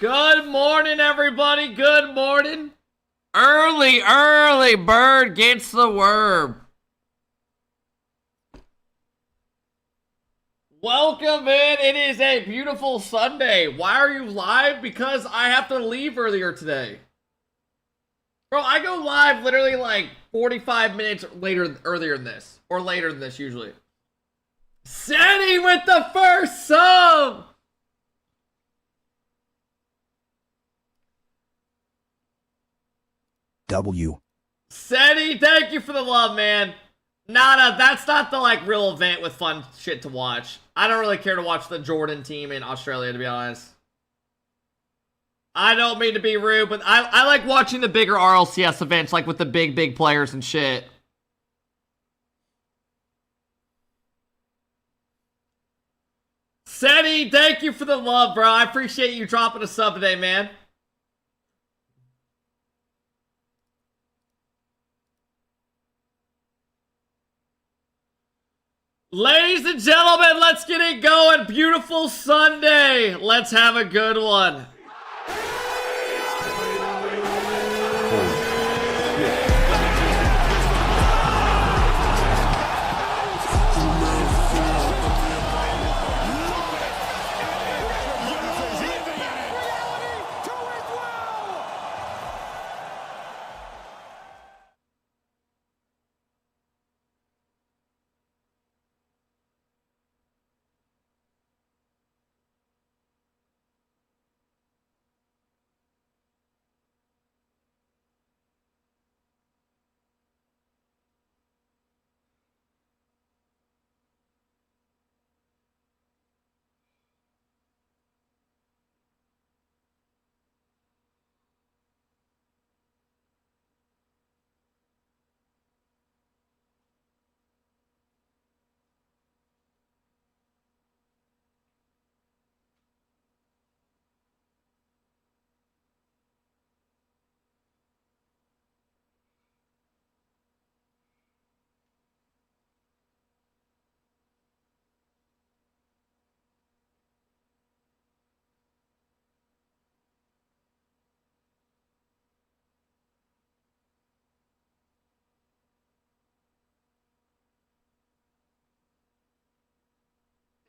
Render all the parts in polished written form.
Good morning, everybody. Good morning. Early bird gets the worm. Welcome in. It is a beautiful Sunday. Why are you live? Because I have to leave earlier today. Bro, I go live literally like 45 minutes earlier than this. Or later than this, usually. Seti with the first sub! W. Seti, thank you for the love, man. Nada, that's not the like real event with fun shit to watch. I don't really care to watch the Jordan team in Australia, to be honest. I don't mean to be rude, but I like watching the bigger RLCS events, like with the big players and shit. Seti, thank you for the love, bro. I appreciate you dropping a sub today, man. Ladies and gentlemen, let's get it going. Beautiful Sunday. Let's have a good one.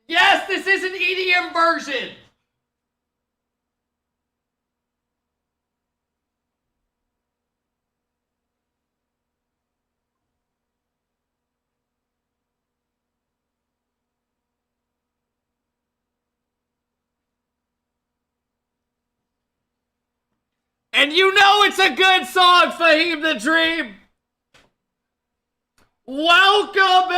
Yes, this is an EDM version. And you know it's a good song, Fahim the Dream. Welcome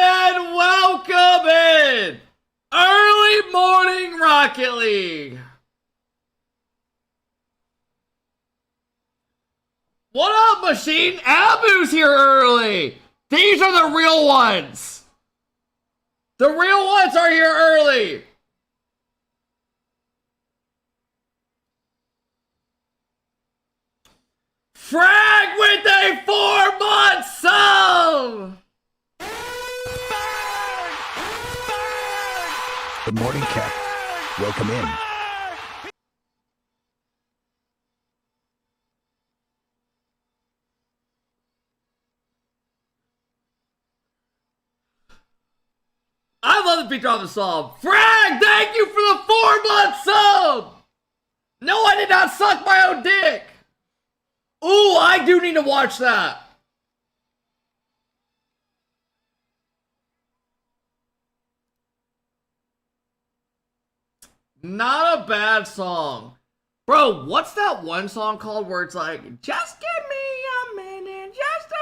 in. Early morning Rocket League. What up, Machine? Abu's here early. These are the real ones. The real ones are here early. Frag with a 4-month sub. Good morning, Cap. Welcome in. I love the picture of the sub. Frag, thank you for the 4-month sub. No, I did not suck my own dick. Ooh, I do need to watch that. Not a bad song. Bro, what's that one song called where it's like, just give me a minute, just a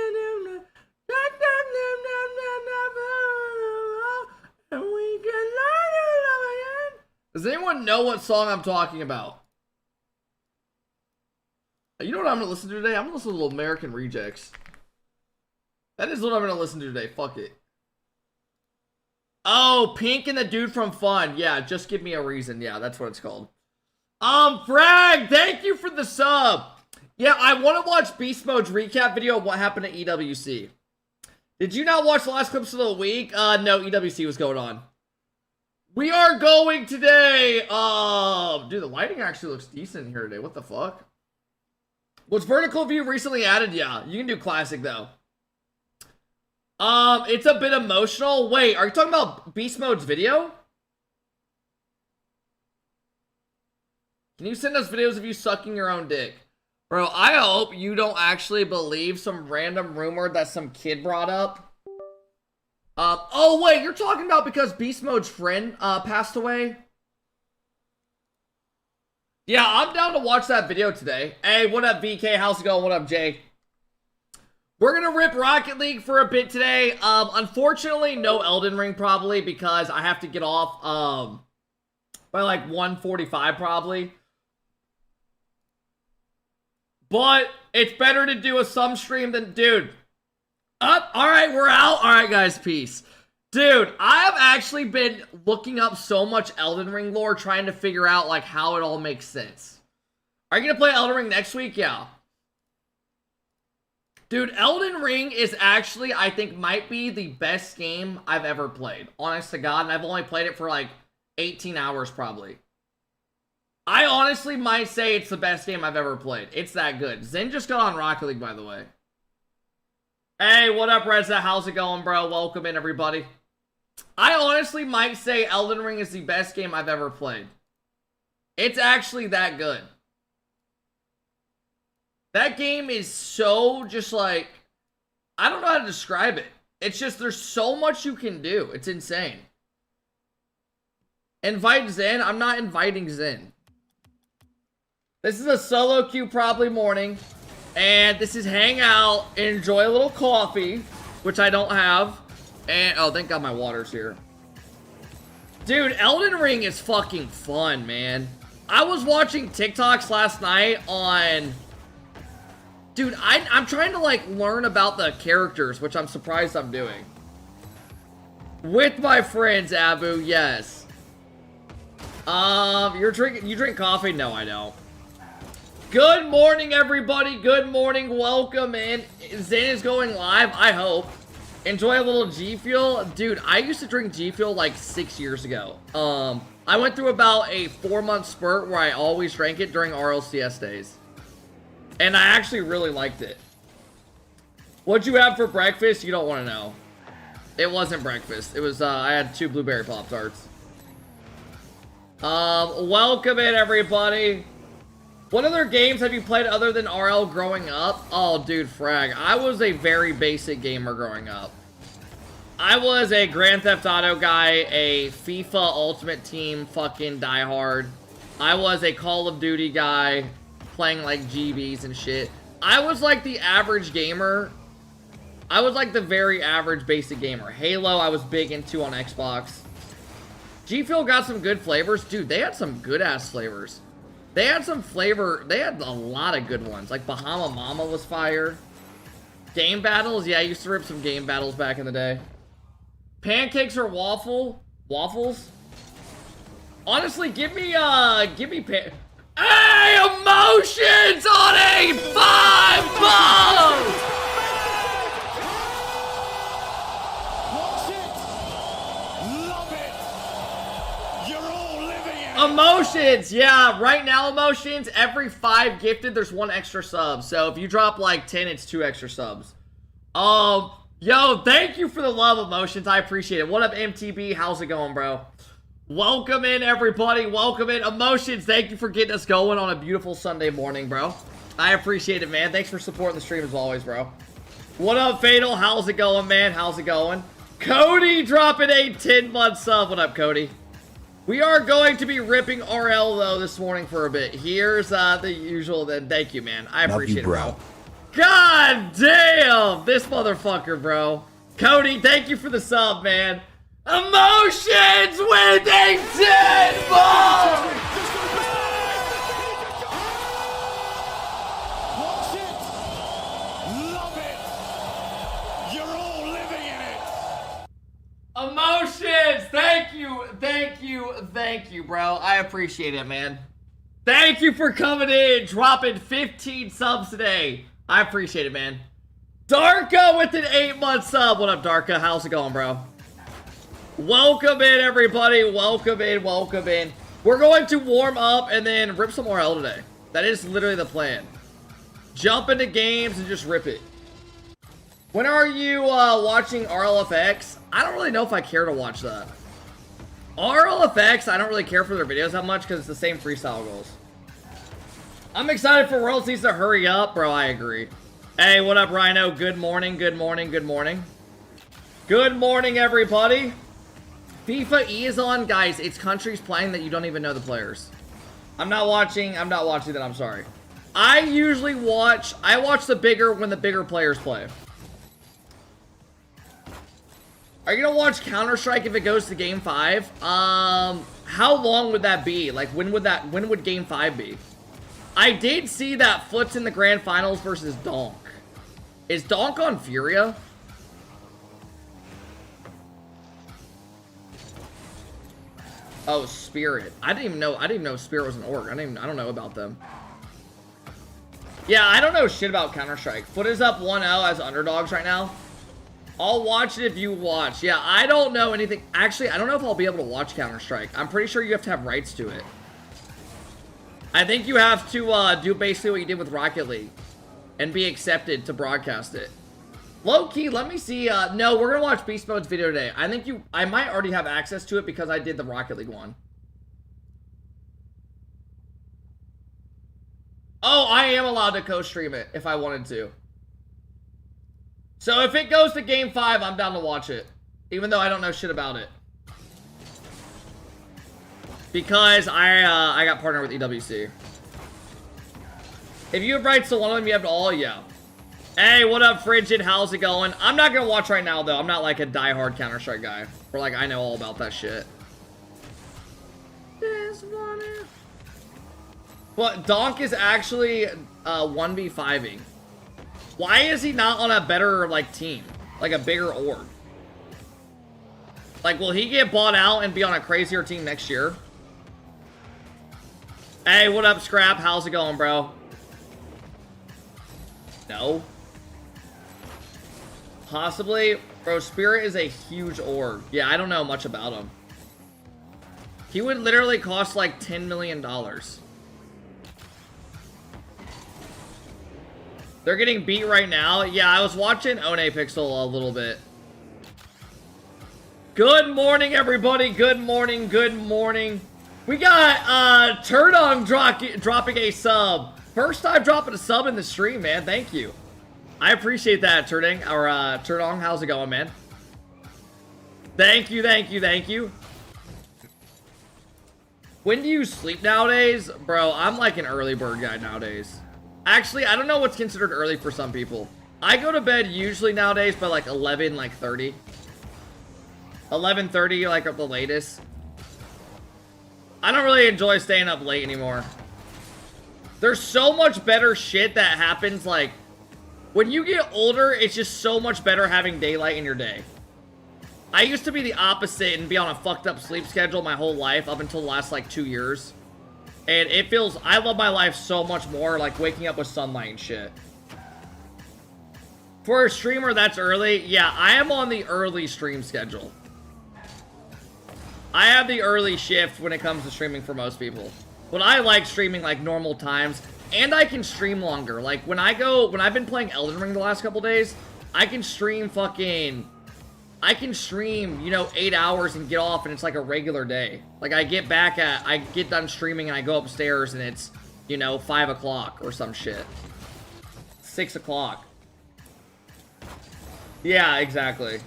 minute, and we can learn to love again. Does anyone know what song I'm talking about? You know what I'm gonna listen to today? I'm gonna listen to Little American Rejects. That is what I'm gonna listen to today. Fuck it. Oh, Pink and the Dude from Fun. Yeah, just give me a reason. Yeah, that's what it's called. Frag, thank you for the sub. Yeah, I want to watch Beast Mode's recap video of what happened at EWC. Did you not watch the last clips of the week? No, EWC was going on. We are going today. Dude, the lighting actually looks decent here today. What the fuck? Was vertical view recently added? Yeah, you can do classic though. It's a bit emotional. Wait, are you talking about Beast Mode's video? Can you send us videos of you sucking your own dick? Bro, I hope you don't actually believe some random rumor that some kid brought up. Oh wait, you're talking about because Beast Mode's friend, passed away? Yeah, I'm down to watch that video today. Hey, what up, VK? How's it going? What up, Jay? We're gonna rip Rocket League for a bit today. Unfortunately, no Elden Ring probably because I have to get off, by like 1:45 probably. But it's better to do a some stream than, dude. Alright, we're out. Alright, guys, peace. Dude, I have actually been looking up so much Elden Ring lore, trying to figure out, like, how it all makes sense. Are you gonna play Elden Ring next week? Yeah. Dude, Elden Ring is actually, I think, might be the best game I've ever played. Honest to God, and I've only played it for, like, 18 hours, probably. I honestly might say it's the best game I've ever played. It's that good. Zen just got on Rocket League, by the way. Hey, what up, Reza? How's it going, bro? Welcome in, everybody. I honestly might say Elden Ring is the best game I've ever played. It's actually that good. That game is so just like, I don't know how to describe it. It's just, there's so much you can do. It's insane. Invite Zen? I'm not inviting Zen. This is a solo queue probably morning. And this is hang out, enjoy a little coffee, which I don't have. And, oh, thank God my water's here. Dude, Elden Ring is fucking fun, man. I was watching TikToks last night on... Dude, I'm trying to, like, learn about the characters, which I'm surprised I'm doing. With my friends, Abu, yes. You drink coffee? No, I don't. Good morning, everybody. Good morning. Welcome in. Zen is going live, I hope. Enjoy a little G Fuel. Dude, I used to drink G Fuel like 6 years ago. I went through about a 4-month spurt where I always drank it during RLCS days. And I actually really liked it. What'd you have for breakfast? You don't want to know. It wasn't breakfast. It was, I had 2 blueberry Pop-Tarts. Welcome in, everybody. What other games have you played other than RL growing up? Oh, dude, frag. I was a very basic gamer growing up. I was a Grand Theft Auto guy, a FIFA Ultimate Team fucking diehard. I was a Call of Duty guy, playing like GBs and shit. I was like the average gamer. I was like the very average basic gamer. Halo, I was big into on Xbox. G Fuel got some good flavors. Dude, they had some good-ass flavors. They had some flavor. They had a lot of good ones. Like Bahama Mama was fire. Game battles. Yeah, I used to rip some game battles back in the day. Pancakes or waffles? Honestly, give me Hey, emotions on a 5-ball! Emotions, yeah, right now, emotions, every 5 gifted, there's 1 extra sub. So if you drop like 10, it's 2 extra subs. Yo, thank you for the love, emotions. I appreciate it. What up, MTB? How's it going, bro? Welcome in, everybody. Welcome in. Emotions, thank you for getting us going on a beautiful Sunday morning, bro. I appreciate it, man. Thanks for supporting the stream as always, bro. What up, Fatal? How's it going, man? How's it going? Cody dropping a 10-month sub. What up, Cody? We are going to be ripping RL, though, this morning for a bit. Here's the usual, then. Thank you, man. I appreciate it, bro. God damn! This motherfucker, bro. Cody, thank you for the sub, man. Emotions with a 10-ball! Emotions! Thank you, bro. I appreciate it, man. Thank you for coming in, dropping 15 subs today. I appreciate it, man. Darka with an 8-month sub. What up, Darka? How's it going, bro? Welcome in, everybody. Welcome in, welcome in. We're going to warm up and then rip some more L today. That is literally the plan. Jump into games and just rip it. When are you watching RLFX? I don't really know if I care to watch that. RLFX, I don't really care for their videos that much because it's the same freestyle goals. I'm excited for World Season to hurry up. Bro, I agree. Hey, what up, Rhino? Good morning, good morning, good morning. Good morning, everybody. FIFA E is on. Guys, it's countries playing that you don't even know the players. I'm not watching that, I'm sorry. I usually watch the bigger when the bigger players play. Are you gonna watch Counter-Strike if it goes to Game 5? How long would that be? Like, when would Game 5 be? I did see that Foot's in the Grand Finals versus Donk. Is Donk on Furia? Oh, Spirit. I didn't even know Spirit was an org. I don't know about them. Yeah, I don't know shit about Counter-Strike. Foot is up 1-0 as underdogs right now. I'll watch it if you watch. Yeah, I don't know anything. Actually, I don't know if I'll be able to watch Counter-Strike. I'm pretty sure you have to have rights to it. I think you have to do basically what you did with Rocket League and be accepted to broadcast it. Low key, let me see. No, we're gonna watch Beast Mode's video today. I might already have access to it because I did the Rocket League one. Oh, I am allowed to co-stream it if I wanted to. So if it goes to Game 5, I'm down to watch it. Even though I don't know shit about it. Because I got partnered with EWC. If you have rights to one of them, you have to all, yeah. Hey, what up, Frigid? How's it going? I'm not gonna watch right now, though. I'm not like a die-hard Counter-Strike guy. Or like, I know all about that shit. Well, Donk is actually 1v5ing. Why is he not on a better, like, team? Like, a bigger org? Like, will he get bought out and be on a crazier team next year? Hey, what up, Scrap? How's it going, bro? No. Possibly. Bro, Spirit is a huge org. Yeah, I don't know much about him. He would literally cost, like, $10 million. They're getting beat right now. Yeah, I was watching One Pixel a little bit. Good morning, everybody. Good morning. Good morning. We got Turdong dropping a sub. First time dropping a sub in the stream, man. Thank you. I appreciate that, Turdong. Or Turdong, how's it going, man? Thank you, thank you, thank you. When do you sleep nowadays? Bro, I'm like an early bird guy nowadays. Actually, I don't know what's considered early for some people. I go to bed usually nowadays by like 11, like 30. 11:30, like at the latest. I don't really enjoy staying up late anymore. There's so much better shit that happens, like, when you get older, it's just so much better having daylight in your day. I used to be the opposite and be on a fucked up sleep schedule my whole life up until the last, like, 2 years. And it feels, I love my life so much more, like waking up with sunlight and shit. For a streamer that's early, yeah, I am on the early stream schedule. I have the early shift when it comes to streaming for most people. But I like streaming like normal times, and I can stream longer. Like when I've been playing Elden Ring the last couple days, I can stream you know, 8 hours and get off, and it's like a regular day. Like I get done streaming and I go upstairs and it's, you know, 5 o'clock or some shit. 6 o'clock. Yeah, exactly.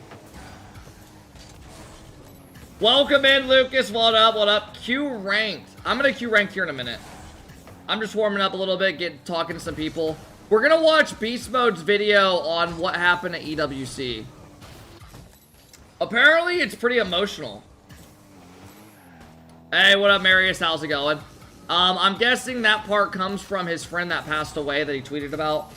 Welcome in, Lucas. What up, what up? Q ranked. I'm gonna Q ranked here in a minute. I'm just warming up a little bit, talking to some people. We're gonna watch Beast Mode's video on what happened at EWC. Apparently, it's pretty emotional. Hey, what up, Marius? How's it going? I'm guessing that part comes from his friend that passed away that he tweeted about.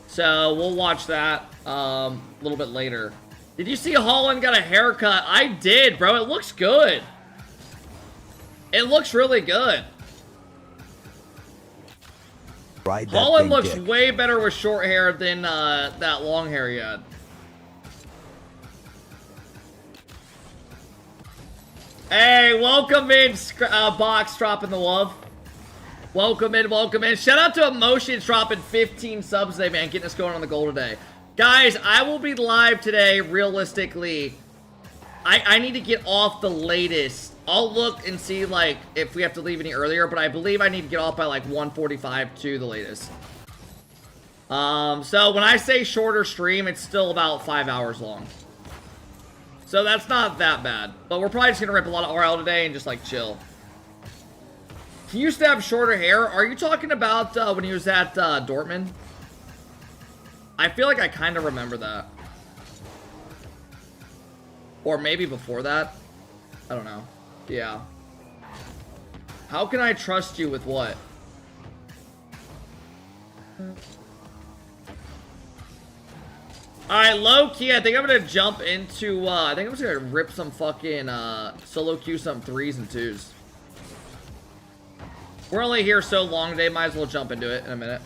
So, we'll watch that a little bit later. Did you see Holland got a haircut? I did, bro. It looks good. It looks really good. Holland looks way better with short hair than that long hair he had. Hey, welcome in, Box dropping the love. Welcome in, welcome in. Shout out to Emotions dropping 15 subs today, man. Getting us going on the goal today. Guys, I will be live today, realistically. I need to get off the latest. I'll look and see, like, if we have to leave any earlier, but I believe I need to get off by, like, 1:45 to the latest. So when I say shorter stream, it's still about 5 hours long. So that's not that bad. But we're probably just gonna rip a lot of RL today and just, like, chill. He used to have shorter hair. Are you talking about when he was at Dortmund? I feel like I kind of remember that. Or maybe before that. I don't know. Yeah. How can I trust you with what? Alright, low-key, I think I'm gonna jump into, I think I'm just gonna rip some fucking, solo queue some 3s and 2s. We're only here so long today, might as well jump into it in a minute.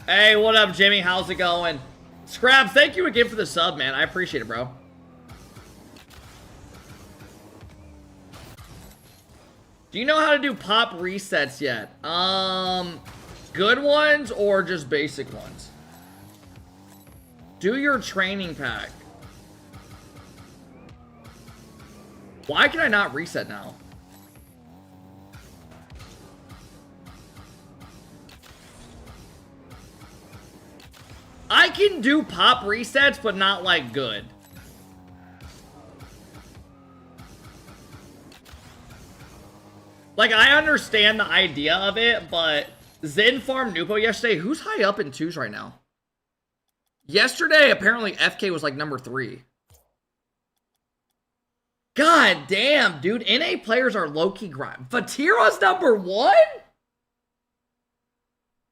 Hey, what up, Jimmy? How's it going? Scrap, thank you again for the sub, man. I appreciate it, bro. Do you know how to do pop resets yet? Good ones or just basic ones? Do your training pack. Why can I not reset now? I can do pop resets, but not like good. Like, I understand the idea of it, but Zen farmed Nupo yesterday. Who's high up in 2s right now? Yesterday, apparently, FK was like number 3. God damn, dude. NA players are low-key grind. Vatira's number 1?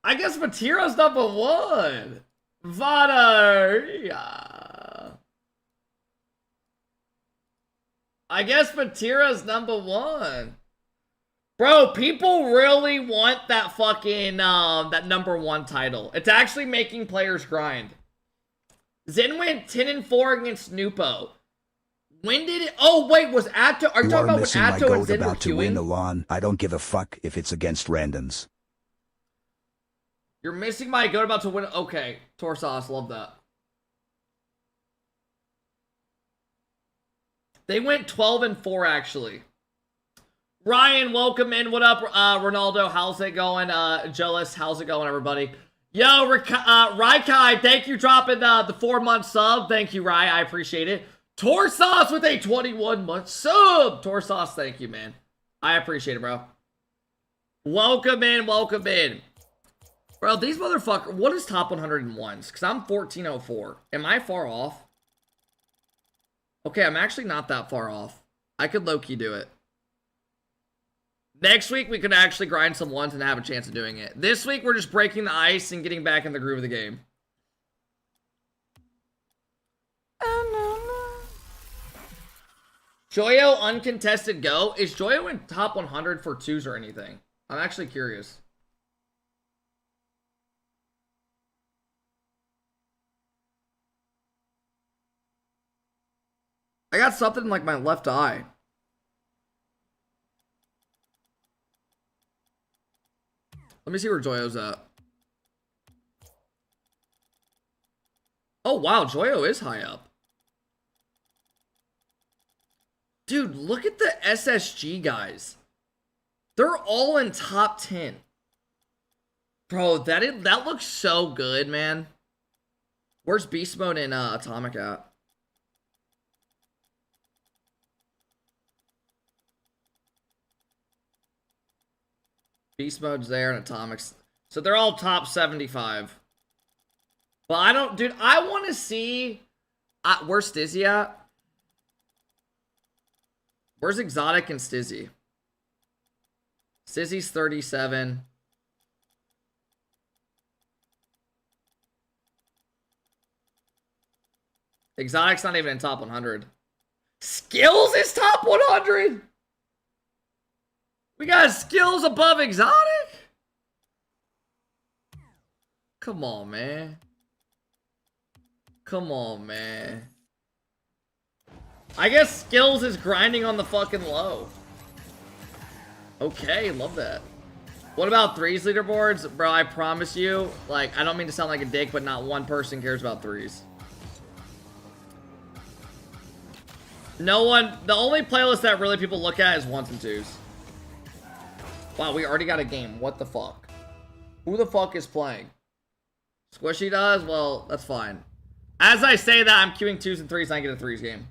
I guess Vatira's number 1. Vada. I guess Vatira's number 1. Bro, people really want that fucking, that number 1 title. It's actually making players grind. Zen went 10-4 against Nupo. When did it? Oh, wait, was Atto? Are you talking about when Atto and Zen were about to win, queuing? Alon. I don't give a fuck if it's against randoms. You're missing my goat about to win. Okay, Torsauce, love that. They went 12-4, actually. Ryan, welcome in. What up, Ronaldo? How's it going? Jealous, how's it going, everybody? Yo, Raikai, thank you dropping the 4-month sub. Thank you, Rai. I appreciate it. Torsauce with a 21-month sub. Torsauce, thank you, man. I appreciate it, bro. Welcome in, welcome in. Bro, these motherfuckers, what is top 101s? Because I'm 1404. Am I far off? Okay, I'm actually not that far off. I could low-key do it. Next week, we could actually grind some 1s and have a chance of doing it. This week, we're just breaking the ice and getting back in the groove of the game. Joyo uncontested go. Is Joyo in top 100 for 2s or anything? I'm actually curious. I got something in like my left eye. Let me see where Joyo's at. Oh, wow. Joyo is high up. Dude, look at the SSG guys. They're all in top 10. Bro, that looks so good, man. Where's Beast Mode and Atomic at? Beast Mode's there and Atomics. So they're all top 75. But I don't... Dude, I want to see... where's Stizzy at? Where's Exotic and Stizzy? Stizzy's 37. Exotic's not even in top 100. Skills is top 100? We got skills above Exotic? Come on, man. Come on, man. I guess skills is grinding on the fucking low. Okay, love that. What about threes leaderboards? Bro, I promise you, like, I don't mean to sound like a dick, but not one person cares about threes. No one, the only playlist that really people look at is ones and twos. Wow, we already got a game. What the fuck? Who the fuck is playing? Squishy does? Well, that's fine. As I say that, I'm queuing twos and threes and I get a threes game.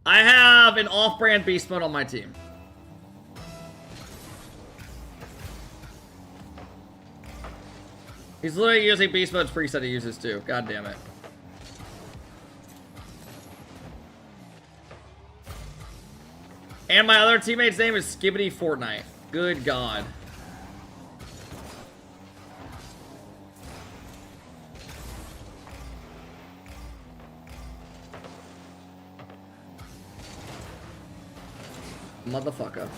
I have an off-brand beast mode on my team. He's literally using beast mode's preset he uses too. God damn it. And my other teammate's name is Skibbity Fortnite. Good God. Motherfucker.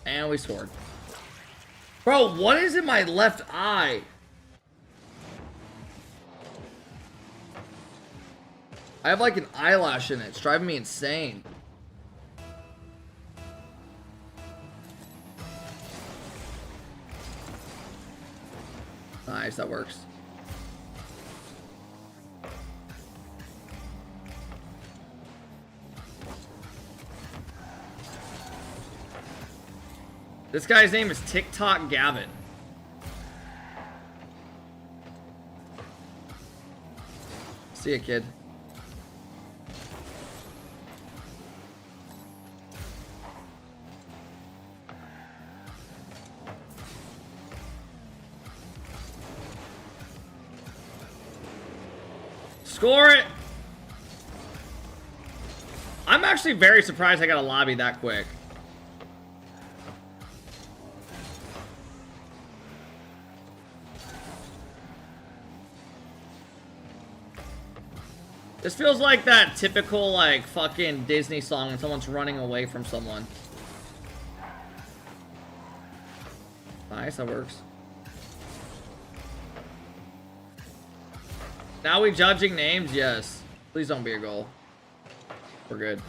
And we scored. Bro, what is in my left eye? I have like an eyelash in it. It's driving me insane. Nice, that works. This guy's name is TikTok Gavin. See ya, kid. Score it! I'm actually very surprised I got a lobby that quick. This feels like that typical, like, fucking Disney song when someone's running away from someone. Nice, that works. Now we judging names? Yes. Please don't be a goal. We're good.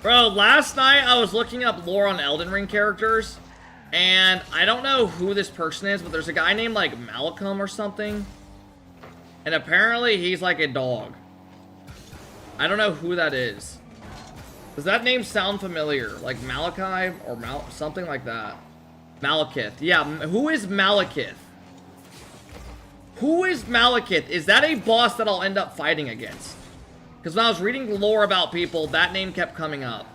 Bro, last night I was looking up lore on Elden Ring characters. And I don't know who this person is, but there's a guy named, like, Malcolm or something. And apparently he's like a dog. I don't know who that is. Does that name sound familiar? Like Malachi or something like that. Malekith. Yeah, who is Malekith? Who is Malekith? Is that a boss that I'll end up fighting against? Because when I was reading lore about people, that name kept coming up.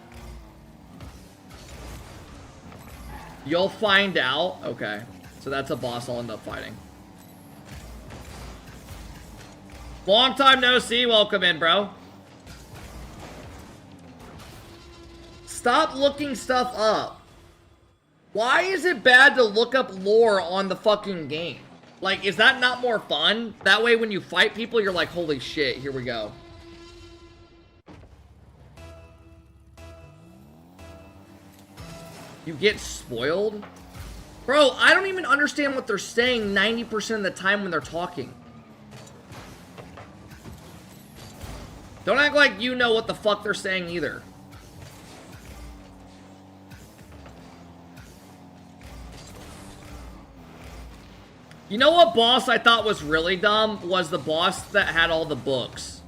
You'll find out. Okay. So that's a boss I'll end up fighting. Long time no see. Welcome in, bro. Stop looking stuff up. Why is it bad to look up lore on the fucking game? Like, is that not more fun? That way when you fight people, you're like, holy shit, here we go. You get spoiled? Bro, I don't even understand what they're saying 90% of the time when they're talking. Don't act like you know what the fuck they're saying either. You know what boss I thought was really dumb? Was the boss that had all the books.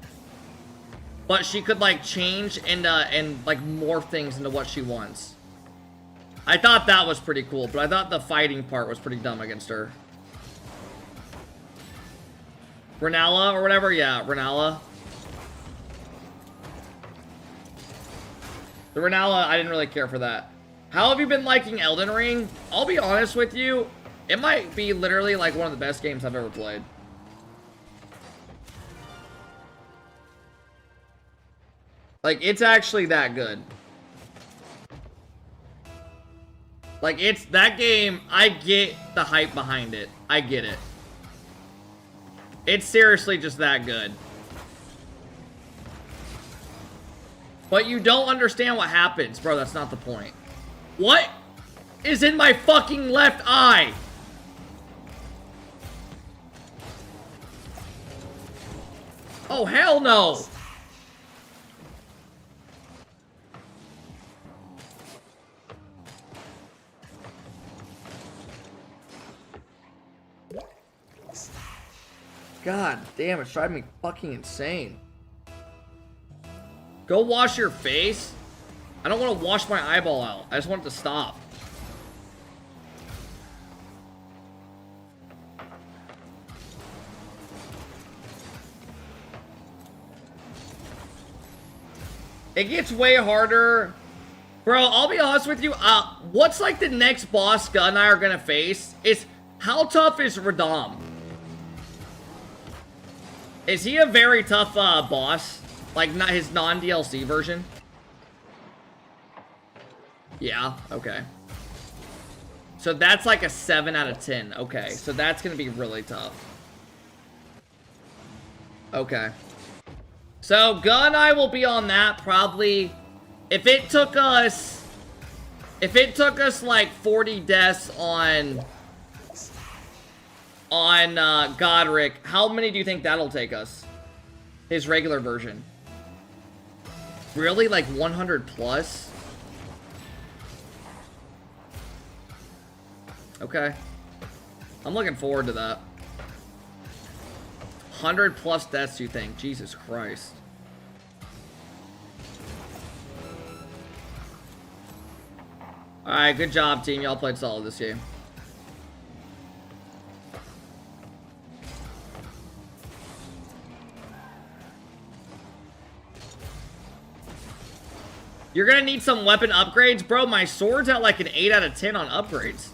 But she could, like, change and like, morph things into what she wants. I thought that was pretty cool, but I thought the fighting part was pretty dumb against her. Renala or whatever? Yeah, Renala. The Renala, I didn't really care for that. How have you been liking Elden Ring? I'll be honest with you. It might be literally like one of the best games I've ever played. Like, it's actually that good. Like, it's that game, I get the hype behind it. I get it. It's seriously just that good. But you don't understand what happens. Bro, that's not the point. What is in my fucking left eye? Oh, hell no! God damn, it's driving me fucking insane. Go wash your face? I don't want to wash my eyeball out. I just want it to stop. It gets way harder. Bro, I'll be honest with you. What's like the next boss Gun and I are gonna face? Is how tough is Radam? Is he a very tough boss? Like not his non-DLC version? Yeah, okay. So that's like a 7 out of 10. Okay, so that's gonna be really tough. Okay. So Gun and I will be on that probably. If it took us like 40 deaths on Godric, how many do you think that'll take us? His regular version. Really? Like 100 plus? Okay. I'm looking forward to that. 100 plus deaths, you think? Jesus Christ. Alright, good job, team. Y'all played solid this game. You're gonna need some weapon upgrades? Bro, my sword's at like an 8 out of 10 on upgrades.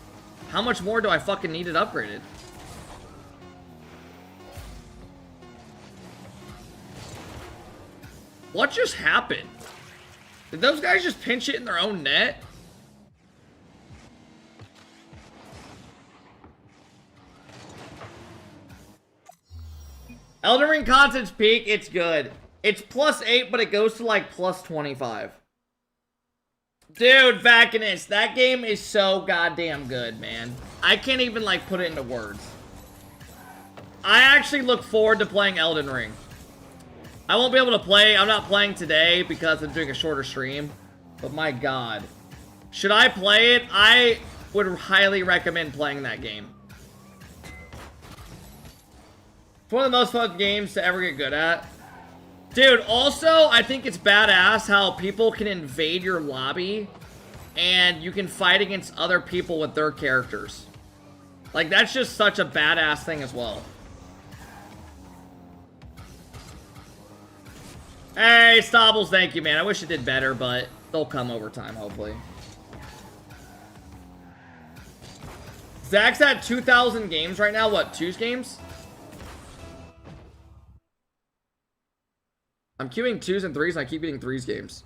How much more do I fucking need it upgraded? What just happened? Did those guys just pinch it in their own net? Elden Ring content's peak, it's good. It's +8, but it goes to like +25. Dude, Vacanus, that game is so goddamn good, man. I can't even like put it into words. I actually look forward to playing Elden Ring. I won't be able to play. I'm not playing today because I'm doing a shorter stream. But my god. Should I play it? I would highly recommend playing that game. It's one of the most fun games to ever get good at. Dude, also, I think it's badass how people can invade your lobby and you can fight against other people with their characters. Like, that's just such a badass thing as well. Hey, Stobbles, thank you, man. I wish it did better, but they'll come over time, hopefully. Zach's at 2,000 games right now. What, 2's games? I'm queuing 2's and 3's, and I keep getting 3's games.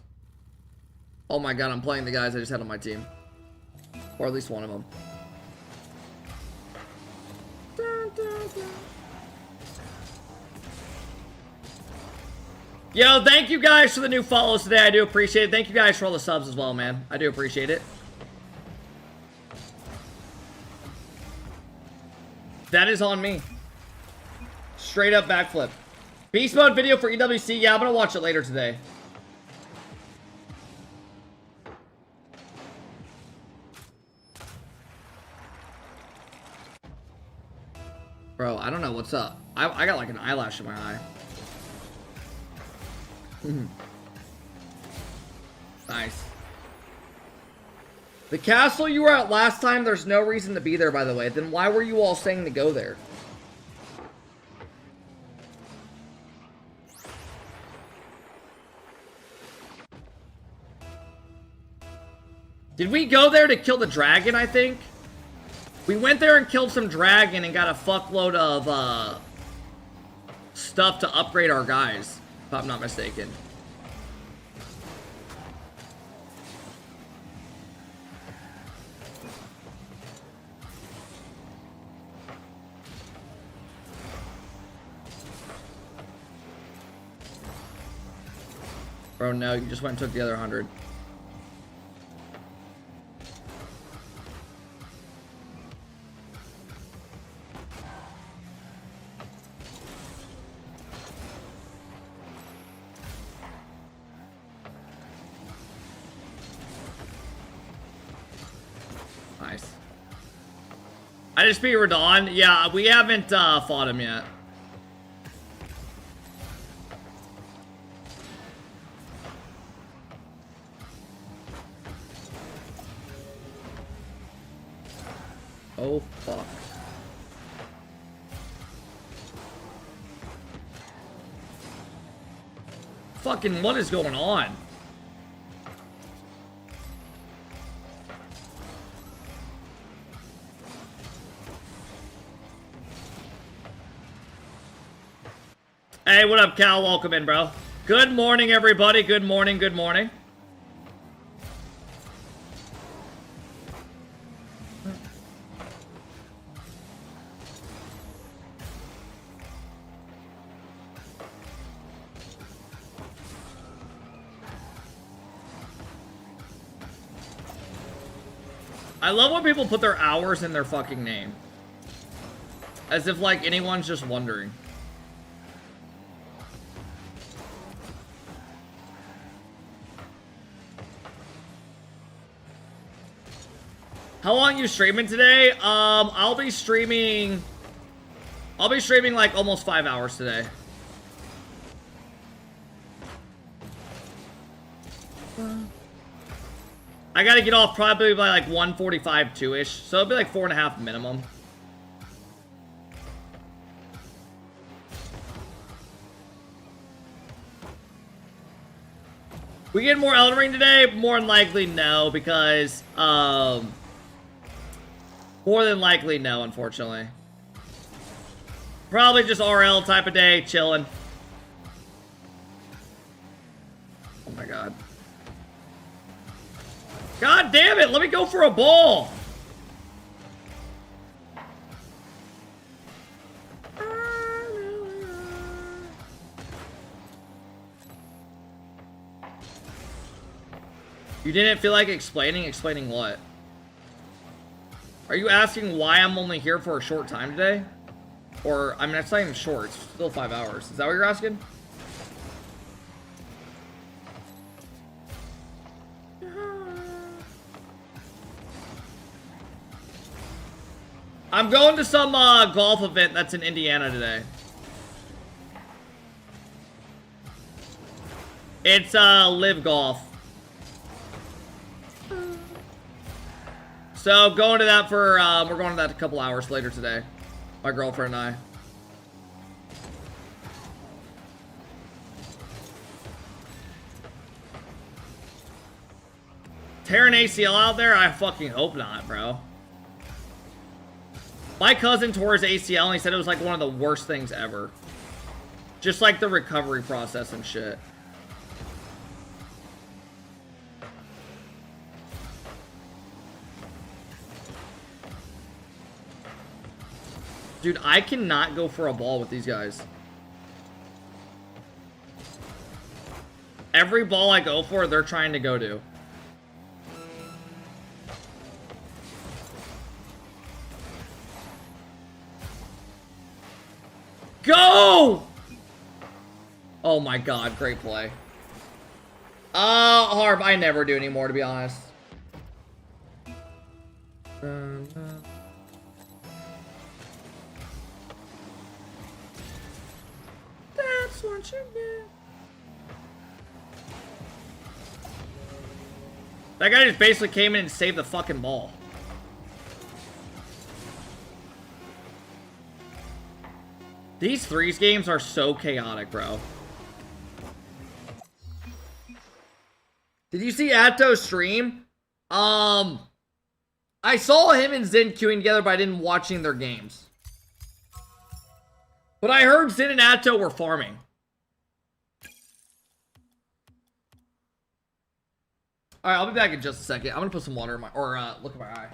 Oh my god, I'm playing the guys I just had on my team. Or at least one of them. Yo, thank you guys for the new follows today. I do appreciate it. Thank you guys for all the subs as well, man. I do appreciate it. That is on me. Straight up backflip. Beast mode video for EWC. Yeah, I'm gonna watch it later today. Bro, I don't know what's up. I got like an eyelash in my eye. Nice. The castle you were at last time, there's no reason to be there, by the way. Then why were you all saying to go there? Did we go there to kill the dragon, I think? We went there and killed some dragon and got a fuckload of stuff to upgrade our guys, if I'm not mistaken. Bro, no, you just went and took the other 100. I just beat Radon. Yeah, we haven't fought him yet. Oh, fuck. Fucking what is going on? Hey, what up, Cal? Welcome in, bro. Good morning, everybody. Good morning, good morning. I love when people put their hours in their fucking name. As if, like, anyone's just wondering. How long are you streaming today? I'll be streaming like almost 5 hours today. I gotta get off probably by like 1:45, 2-ish. So it'll be like 4.5 minimum. We get more Elden Ring today? More than likely no, because more than likely no, unfortunately. Probably just RL type of day, chilling. Oh my god. God damn it, let me go for a ball! You didn't feel like explaining? Explaining what? Are you asking why I'm only here for a short time today? Or, I mean, it's not even short, it's still 5 hours. Is that what you're asking? I'm going to some golf event that's in Indiana today. It's Live Golf. So going to that for we're going to that a couple hours later today. My girlfriend and I. Tearing ACL out there? I fucking hope not, bro. My cousin tore his ACL and he said it was like one of the worst things ever. Just like the recovery process and shit. Dude, I cannot go for a ball with these guys. Every ball I go for, they're trying to go to. Go! Oh my god, great play. Harp, I never do anymore, to be honest. That's what you do. That guy just basically came in and saved the fucking ball. These threes games are so chaotic, bro. Did you see Atto's stream? I saw him and Zen queuing together, but I didn't watching their games. But I heard Zen and Atto were farming. Alright, I'll be back in just a second. I'm gonna put some water in my, or look at my eye.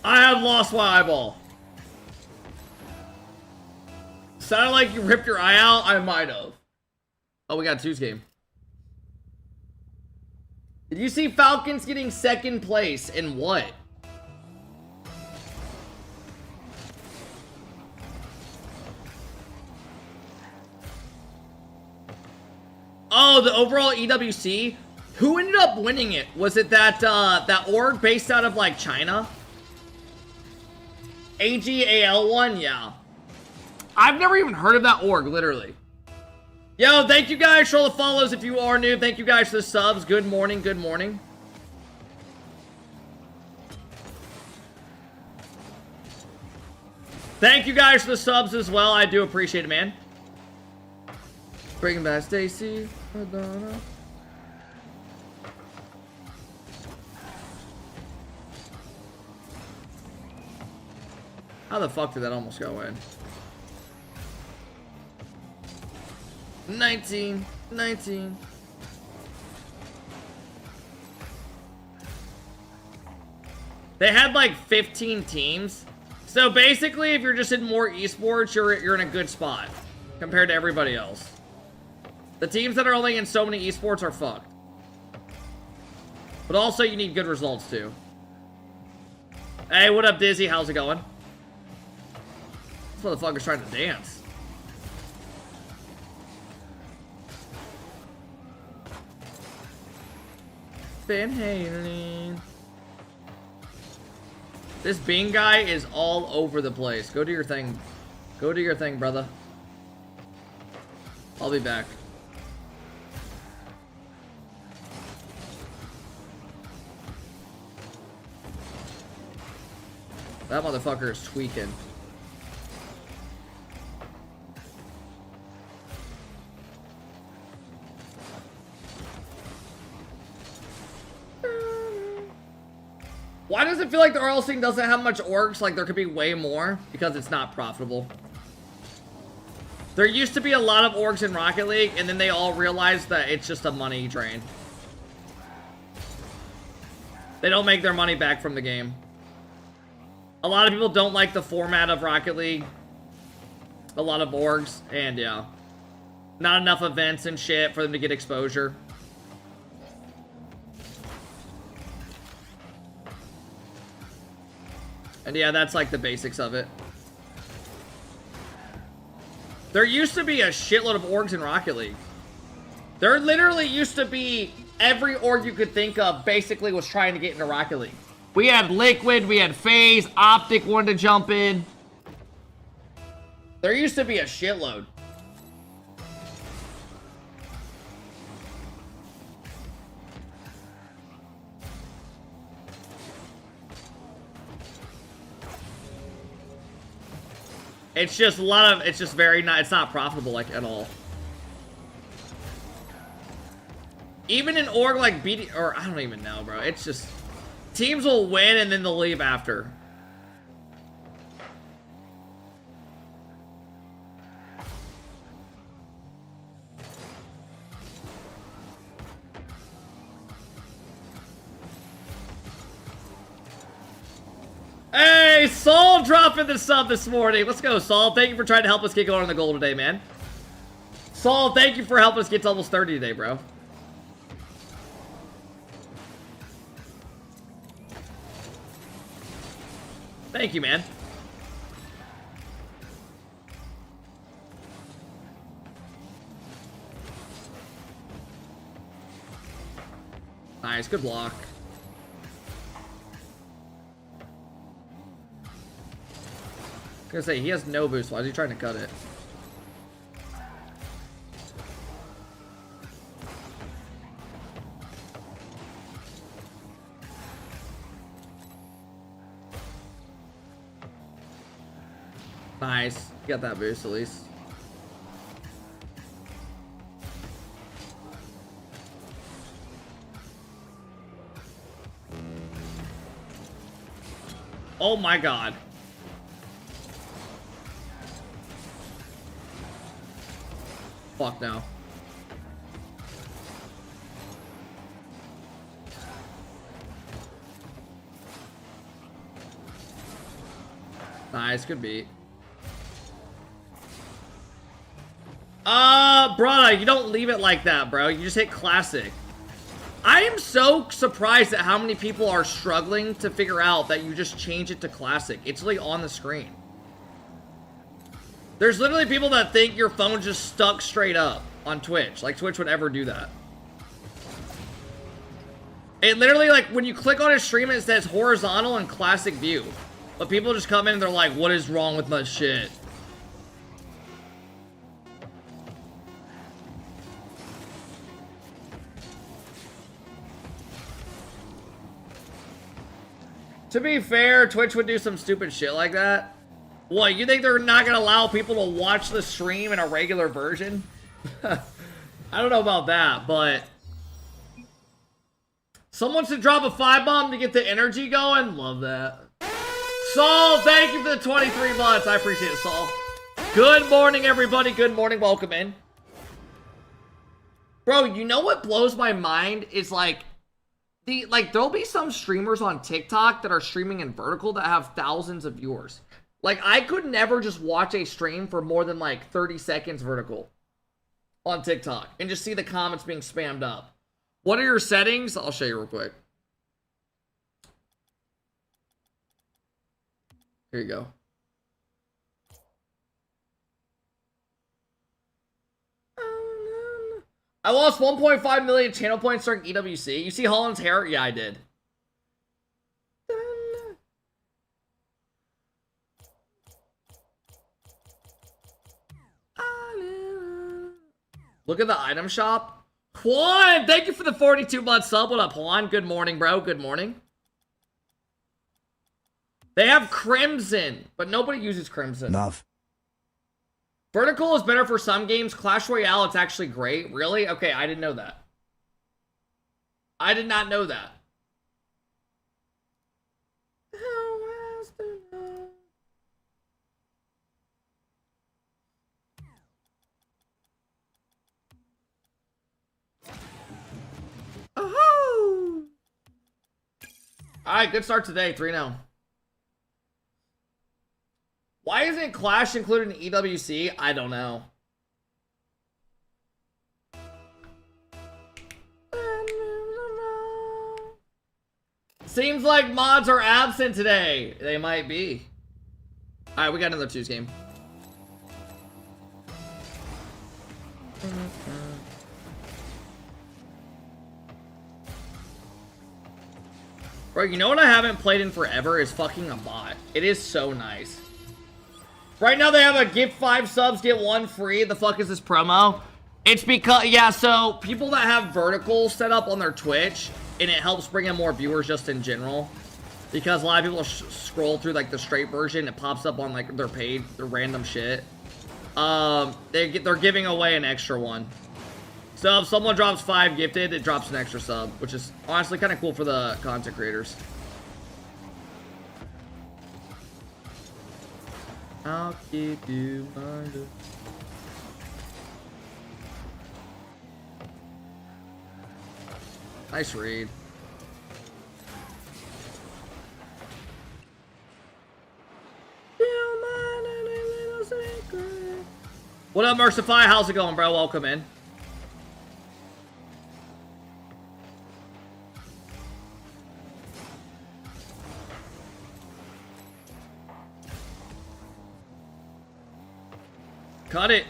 I have lost my eyeball. Sounded like you ripped your eye out. I might have. Oh, we got two's game. Did you see Falcons getting second place in what? Oh, the overall EWC? Who ended up winning it? Was it that that org based out of like China? AGAL1, yeah. I've never even heard of that org, literally. Yo, thank you guys for all the follows if you are new. Thank you guys for the subs. Good morning, good morning. Thank you guys for the subs as well. I do appreciate it, man. Bring back Stacy. Madonna. How the fuck did that almost go in? 19. They had like 15 teams. So basically, if you're just in more esports, you're in a good spot compared to everybody else. The teams that are only in so many esports are fucked. But also, you need good results too. Hey, what up, Dizzy? How's it going? This motherfucker's trying to dance. Van Halen. This Bing guy is all over the place. Go do your thing. Go do your thing, brother. I'll be back. That motherfucker is tweaking. Why does it feel like the RL scene doesn't have much orgs? Like there could be way more because it's not profitable. There used to be a lot of orgs in Rocket League, and then they all realized that it's just a money drain. They don't make their money back from the game. A lot of people don't like the format of Rocket League. A lot of orgs, and yeah. Not enough events and shit for them to get exposure. And yeah, that's like the basics of it. There used to be a shitload of orgs in Rocket League. There literally used to be every org you could think of basically was trying to get into Rocket League. We had Liquid, we had FaZe, Optic wanted to jump in. There used to be a shitload. It's just a lot of, it's just very not, it's not profitable like at all. Even an org like BD, or I don't even know, bro. It's just, teams will win and then they'll leave after. Hey, Saul dropping the sub this morning. Let's go, Saul. Thank you for trying to help us get going on the goal today, man. Saul, thank you for helping us get to almost 30 today, bro. Thank you, man. Nice, good block. I was gonna say, he has no boost. Why is he trying to cut it? Nice. You got that boost at least. Oh my god. Fuck no. Nice, good beat. Brother, you don't leave it like that, bro. You just hit classic. I am so surprised at how many people are struggling to figure out that you just change it to classic. It's like on the screen. There's literally people that think your phone just stuck straight up on Twitch. Like Twitch would ever do that. It literally, like, when you click on his stream, it says horizontal and classic view. But people just come in and they're like, what is wrong with my shit? To be fair, Twitch would do some stupid shit like that. What, you think they're not gonna allow people to watch the stream in a regular version? I don't know about that, but... Someone should drop a 5-bomb to get the energy going? Love that. Saul, thank you for the 23 months. I appreciate it, Saul. Good morning, everybody. Good morning. Welcome in. Bro, you know what blows my mind is like... there'll be some streamers on TikTok that are streaming in vertical that have thousands of viewers. Like, I could never just watch a stream for more than, like, 30 seconds vertical on TikTok and just see the comments being spammed up. What are your settings? I'll show you real quick. Here you go. I lost 1.5 million channel points during EWC. You see Holland's hair? Yeah, I did. Look at the item shop. Juan, thank you for the 42-month sub. What up, Juan? Good morning, bro. Good morning. They have Crimson, but nobody uses Crimson. Enough. Vertical is better for some games. Clash Royale, it's actually great. Really? Okay, I didn't know that. I did not know that. Oh! Alright, good start today. 3-0. Why isn't Clash included in EWC? I don't know. Seems like mods are absent today. They might be. Alright, we got another 2's game. Bro, you know what I haven't played in forever is fucking a bot. It is so nice. Right now they have a get 5 subs, get 1 free. The fuck is this promo? It's because, yeah, so people that have vertical set up on their Twitch, and it helps bring in more viewers just in general. Because a lot of people scroll through like the straight version, it pops up on like their paid, their random shit. They're giving away an extra one. So if someone drops 5 gifted, it drops an extra sub, which is honestly kind of cool for the content creators. I'll keep you minded. Nice read. What up, Mercify? How's it going, bro? Welcome in. Cut it.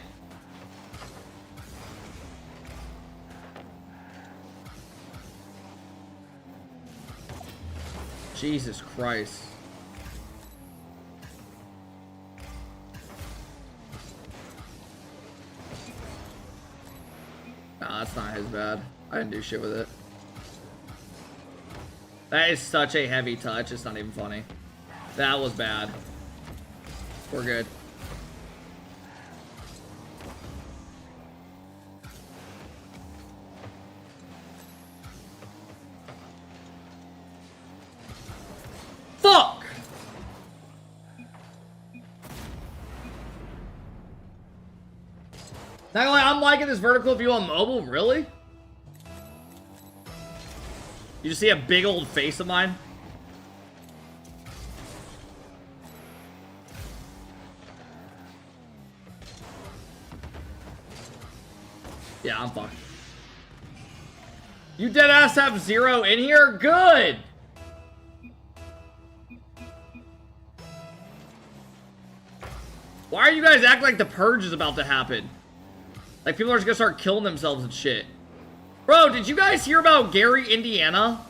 Jesus Christ. Nah, that's not his bad. I didn't do shit with it. That is such a heavy touch. It's not even funny. That was bad. We're good. Fuck! Not gonna lie, I'm liking this vertical view on mobile, really? You just see a big old face of mine? Yeah, I'm fucked. You deadass have 0 in here? Good! Why are you guys acting like the purge is about to happen? Like, people are just gonna start killing themselves and shit. Bro, did you guys hear about Gary, Indiana?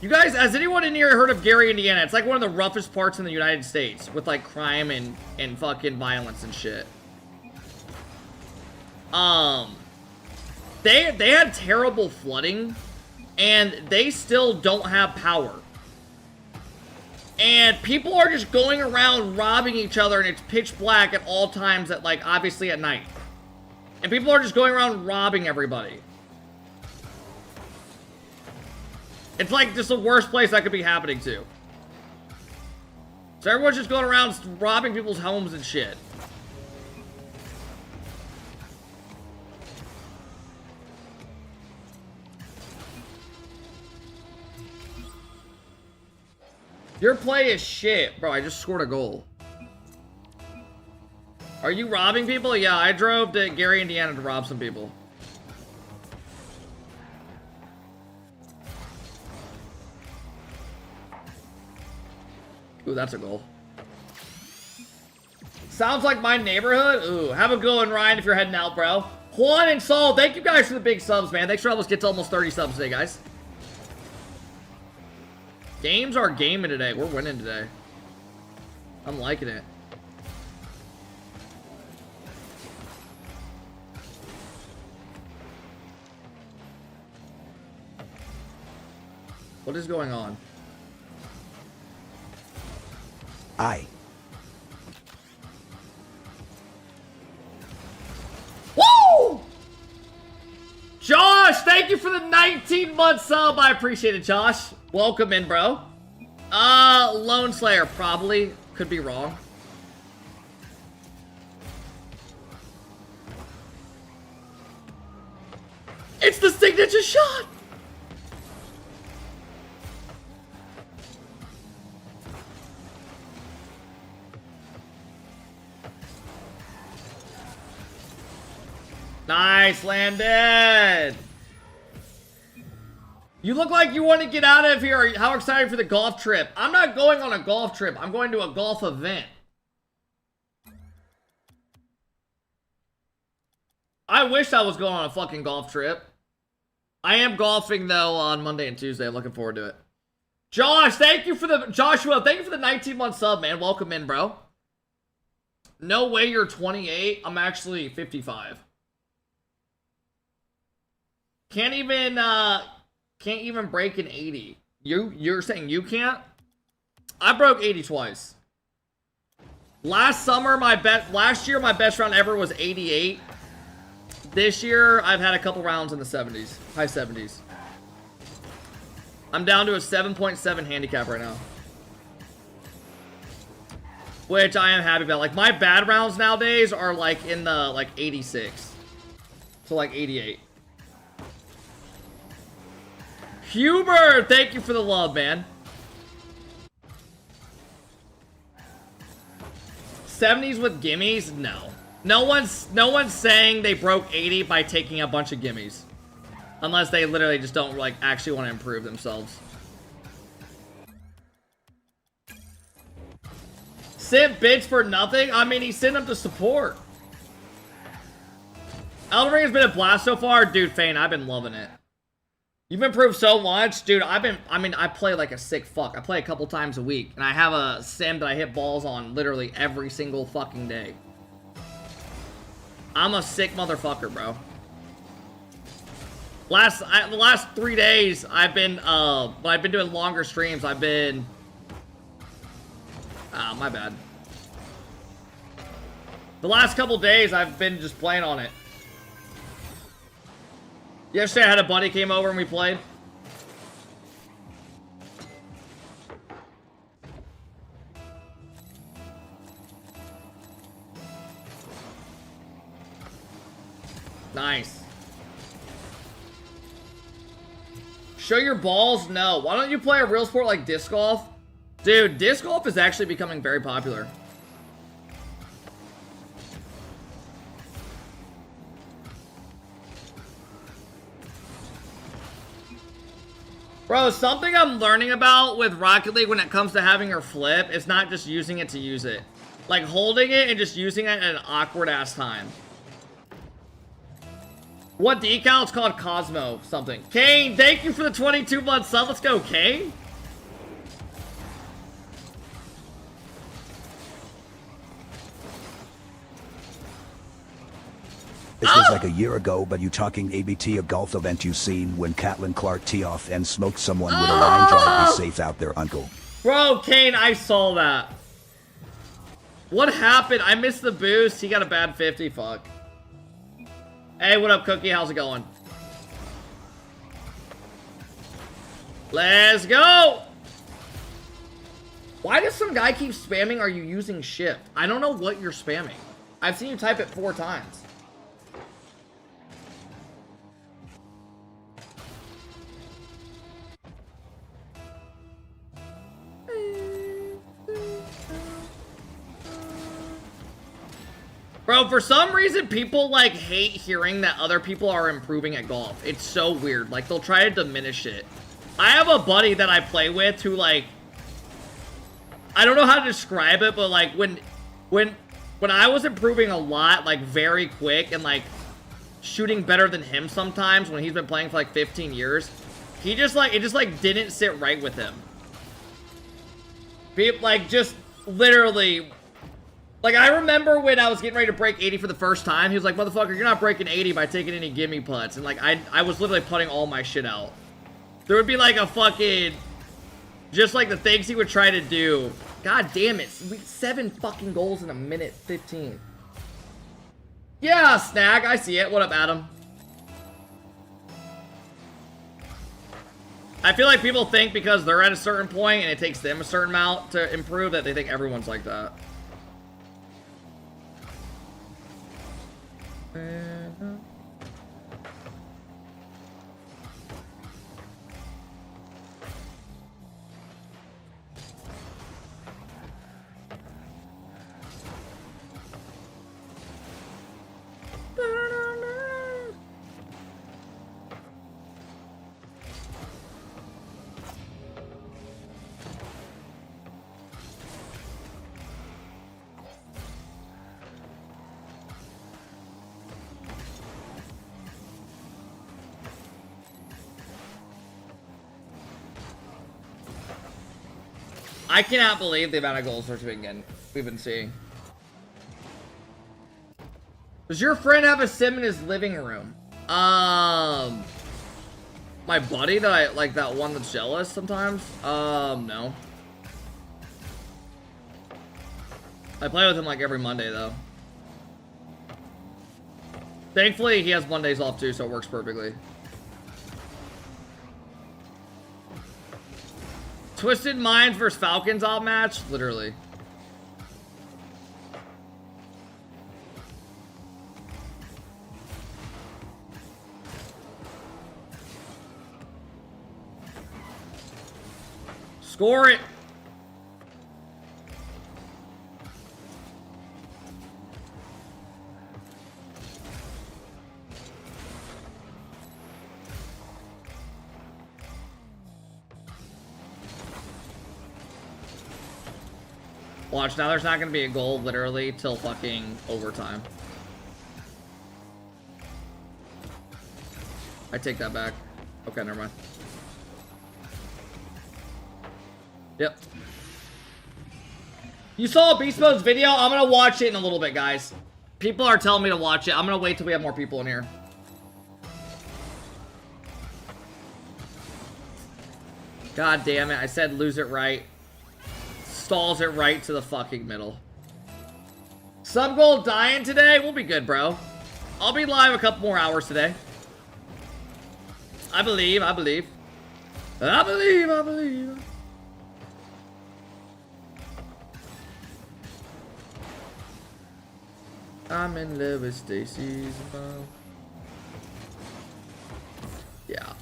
You guys, has anyone in here heard of Gary, Indiana? It's like one of the roughest parts in the United States with like crime and fucking violence and shit. They had terrible flooding and they still don't have power. And people are just going around robbing each other and it's pitch black at all times at like obviously at night. And people are just going around robbing everybody. It's like just the worst place that could be happening to. So everyone's just going around robbing people's homes and shit. Your play is shit. Bro, I just scored a goal. Are you robbing people? Yeah, I drove to Gary, Indiana to rob some people. Ooh, that's a goal. Sounds like my neighborhood. Ooh, have a good one, Ryan, if you're heading out, bro. Juan and Saul, thank you guys for the big subs, man. Thanks for helping us get to almost 30 subs today, guys. Games are gaming today. We're winning today. I'm liking it. What is going on? Woo! Josh, thank you for the 19-month sub. I appreciate it, Josh. Welcome in, bro. Lone Slayer, probably. Could be wrong. It's the signature shot! Nice, landed! You look like you want to get out of here. How excited for the golf trip? I'm not going on a golf trip. I'm going to a golf event. I wish I was going on a fucking golf trip. I am golfing, though, on Monday and Tuesday. I'm looking forward to it. Josh, thank you for the... Joshua, thank you for the 19-month sub, man. Welcome in, bro. No way you're 28. I'm actually 55. Can't even break an 80. You're saying you can't? I broke 80 twice. Last year my best round ever was 88. This year I've had a couple rounds in the 70s, high 70s. I'm down to a 7.7 handicap right now, which I am happy about. Like my bad rounds nowadays are like in the like 86 to like 88. Huber, thank you for the love, man. 70s with gimmies? No. No one's saying they broke 80 by taking a bunch of gimmies. Unless they literally just don't like actually want to improve themselves. Sent bids for nothing? I mean, he sent them to support. Elden Ring has been a blast so far. Dude, Fane, I've been loving it. You've improved so much, dude. I play like a sick fuck. I play a couple times a week, and I have a sim that I hit balls on literally every single fucking day. I'm a sick motherfucker, bro. The last 3 days, I've been doing longer streams. I've been, my bad. The last couple days, I've been just playing on it. Yesterday, I had a buddy came over and we played. Nice. Show your balls? No. Why don't you play a real sport like disc golf? Dude, disc golf is actually becoming very popular. Bro, something I'm learning about with Rocket League when it comes to having her flip is not just using it to use it. Like, holding it and just using it at an awkward-ass time. What decal? It's called Cosmo something. Kane, thank you for the 22-month sub. Let's go, Kane. This was like a year ago, but you talking ABT a golf event you seen when Catelyn Clark tee off and smoked someone with a line drive. Be safe out there, uncle. Bro, Kane, I saw that. What happened? I missed the boost. He got a bad 50. Fuck. Hey, what up, Cookie? How's it going? Let's go! Why does some guy keep spamming, are you using shift? I don't know what you're spamming. I've seen you type it 4 times. Bro, for some reason, people, like, hate hearing that other people are improving at golf. It's so weird. Like, they'll try to diminish it. I have a buddy that I play with who, like... I don't know how to describe it, but, like, when I was improving a lot, like, very quick, and, like, shooting better than him sometimes when he's been playing for, like, 15 years, he just, like, it just, like, didn't sit right with him. People, like, just literally... Like, I remember when I was getting ready to break 80 for the first time, he was like, motherfucker, you're not breaking 80 by taking any gimme putts. And, like, I was literally putting all my shit out. There would be, like, a fucking... Just, like, the things he would try to do. God damn it. 7 fucking goals in a minute 15. Yeah, Snag, I see it. What up, Adam? I feel like people think because they're at a certain point and it takes them a certain amount to improve that they think everyone's like that. I cannot believe the amount of goals we've been seeing. Does your friend have a sim in his living room? My buddy that I like, that one that's jealous sometimes. No. I play with him like every Monday though. Thankfully, he has Mondays off too, so it works perfectly. Twisted Minds versus Falcons all match? Literally. Score it! Watch, now there's not gonna be a goal literally till fucking overtime. I take that back. Okay, never mind. Yep. You saw Beast Mode's video? I'm gonna watch it in a little bit, guys. People are telling me to watch it. I'm gonna wait till we have more people in here. God damn it, I said lose it right. Stalls it right to the fucking middle. Sub goal dying today? We'll be good, bro. I'll be live a couple more hours today. I believe, I believe. I believe, I believe. I'm in love with Stacy's mom. Yeah.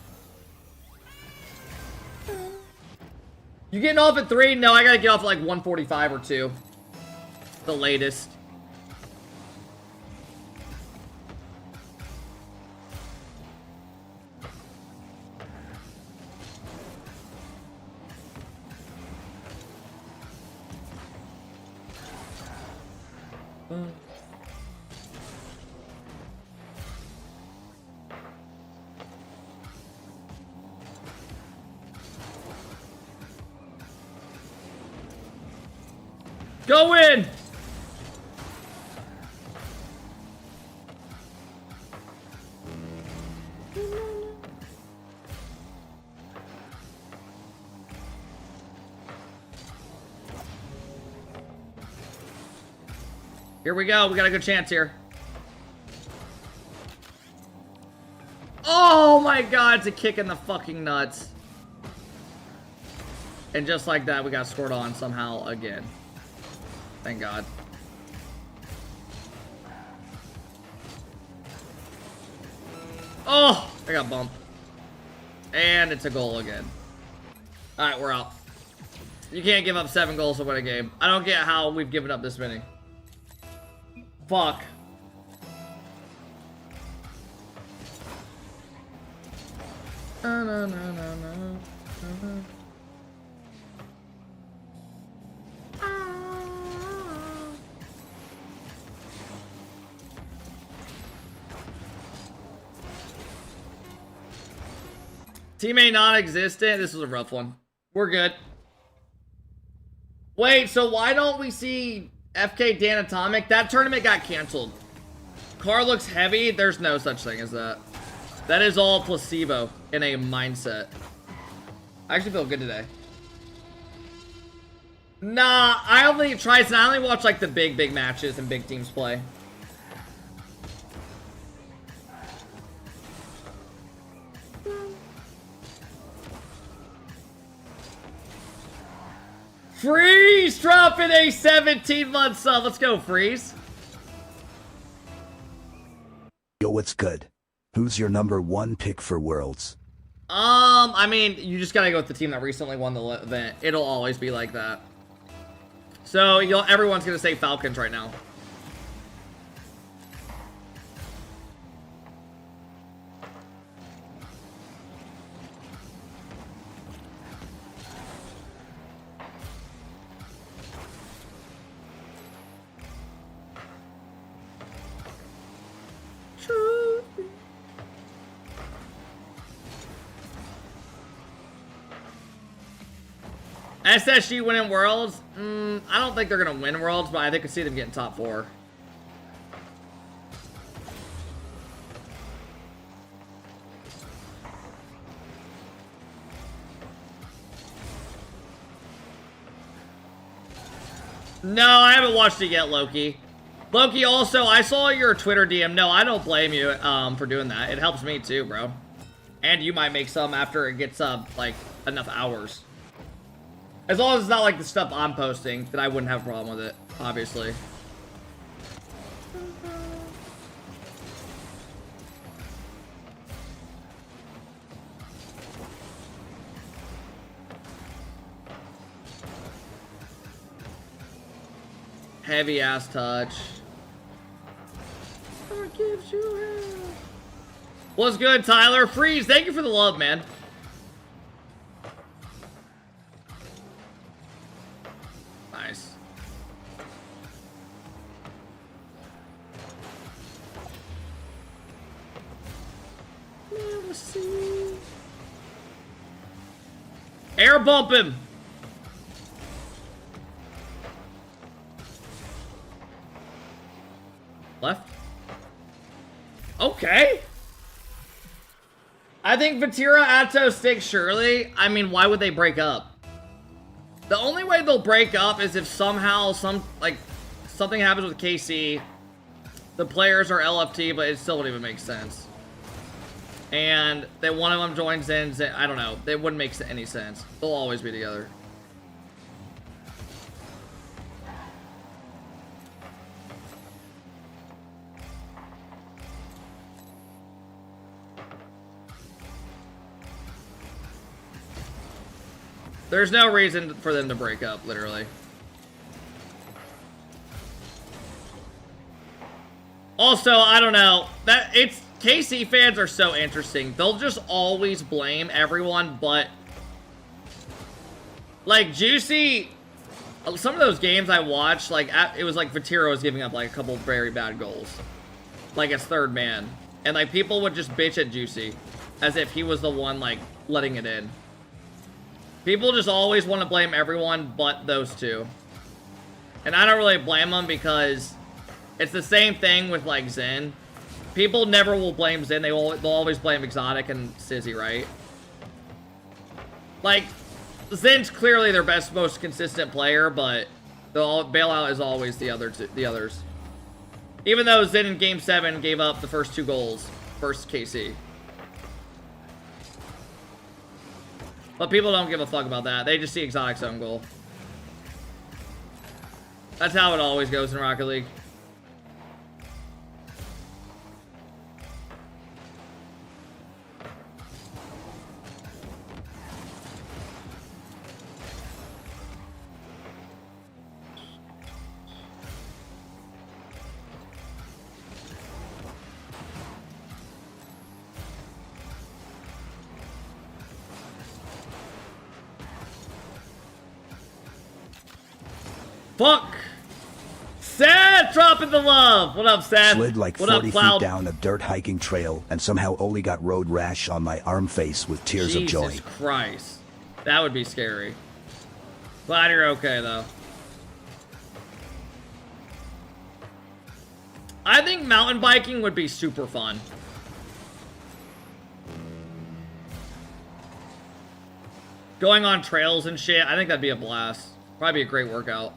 You getting off at 3? No, I gotta get off at like 1:45 or 2. The latest. Go in! Here we go. We got a good chance here. Oh my god, it's a kick in the fucking nuts. And just like that, we got scored on somehow again. Thank God. Oh, I got bumped. And it's a goal again. Alright, we're out. You can't give up 7 goals to win a game. I don't get how we've given up this many. Fuck. Teammate non-existent. This was a rough one. We're good. Wait, so why don't we see FK Dan Atomic? That tournament got canceled. Car looks heavy. There's no such thing as that. That is all placebo in a mindset. I actually feel good today. Nah, I only try and I only watch like the big matches and big teams play. Freeze dropping a 17-month sub. Let's go, Freeze. Yo, what's good? Who's your #1 pick for Worlds? I mean, you just gotta go with the team that recently won the event. It'll always be like that. So, everyone's gonna say Falcons right now. SSG winning Worlds? I don't think they're going to win Worlds, but I think I see them getting top 4. No, I haven't watched it yet, Loki. Loki, also, I saw your Twitter DM. No, I don't blame you for doing that. It helps me too, bro. And you might make some after it gets like enough hours. As long as it's not like the stuff I'm posting, then I wouldn't have a problem with it, obviously. Heavy ass touch. What's good, Tyler? Freeze, thank you for the love, man. Nice. Never see. Air bump him. Left. Okay. I think Vatira, Atto, Stick, Shirley. I mean, why would they break up? The only way they'll break up is if somehow something happens with KC. The players are LFT, but it still wouldn't even make sense. And that one of them joins in. I don't know. They wouldn't make any sense. They'll always be together. There's no reason for them to break up, literally. Also, I don't know. KC fans are so interesting. They'll just always blame everyone, but like Juicy, some of those games I watched, like it was like Vatiro was giving up like a couple very bad goals, like as third man, and like people would just bitch at Juicy as if he was the one like letting it in. People just always want to blame everyone but those two. And I don't really blame them because it's the same thing with, like, Zen. People never will blame Zen. They'll always blame Exotic and Sizzy, right? Like, Zen's clearly their best, most consistent player, but the bailout is always the others. Even though Zen in Game 7 gave up the first 2 goals versus KC. But people don't give a fuck about that. They just see Exotic's own goal. That's how it always goes in Rocket League. Fuck! Seth dropping the love! What up, Seth? Slid like what 40 up, Cloud? feet down a dirt hiking trail and somehow only got road rash on my arm face with tears of joy. Jesus Christ. That would be scary. Glad you're okay, though. I think mountain biking would be super fun. Going on trails and shit, I think that'd be a blast. Probably be a great workout.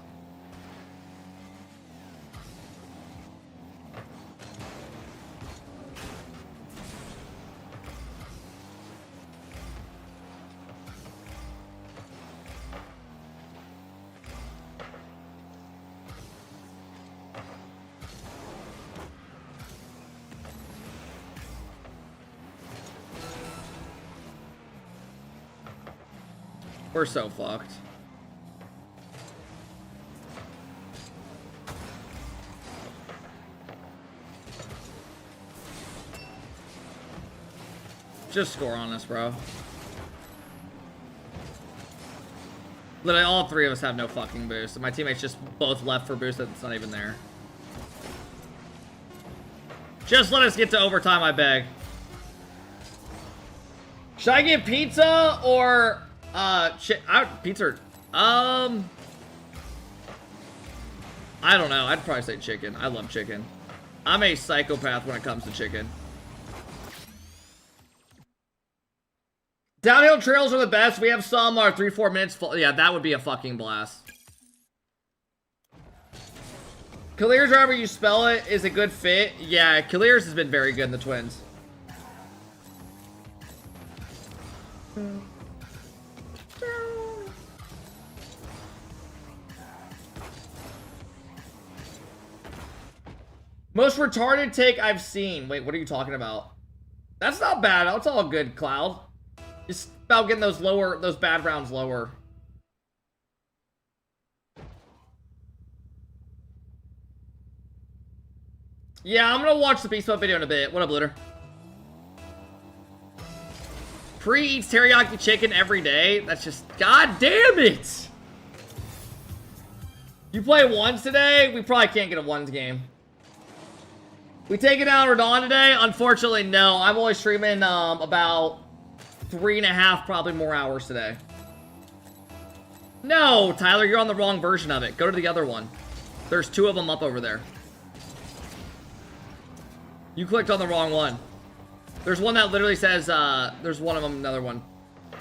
We're so fucked. Just score on us, bro. Literally, all 3 of us have no fucking boost. And my teammates just both left for boost that's not even there. Just let us get to overtime, I beg. Should I get pizza or... pizza. I don't know. I'd probably say chicken. I love chicken. I'm a psychopath when it comes to chicken. Downhill trails are the best. We have some are 3-4 minutes full. Yeah, that would be a fucking blast. Kalir's, however you spell it, is a good fit. Yeah, Kalir's has been very good in the Twins. Most retarded take I've seen. Wait, what are you talking about? That's not bad. That's all good, Cloud. Just about getting those bad rounds lower. Yeah, I'm gonna watch the Beast Mode video in a bit. What up, Looter? Pre eats teriyaki chicken every day. That's just... God damn it! You play ones today? We probably can't get a ones game. We taking down Radon today? Unfortunately, no. I'm only streaming about 3.5, probably more hours today. No, Tyler, you're on the wrong version of it. Go to the other one. There's 2 of them up over there. You clicked on the wrong one. There's one that literally says, there's one of them, another one.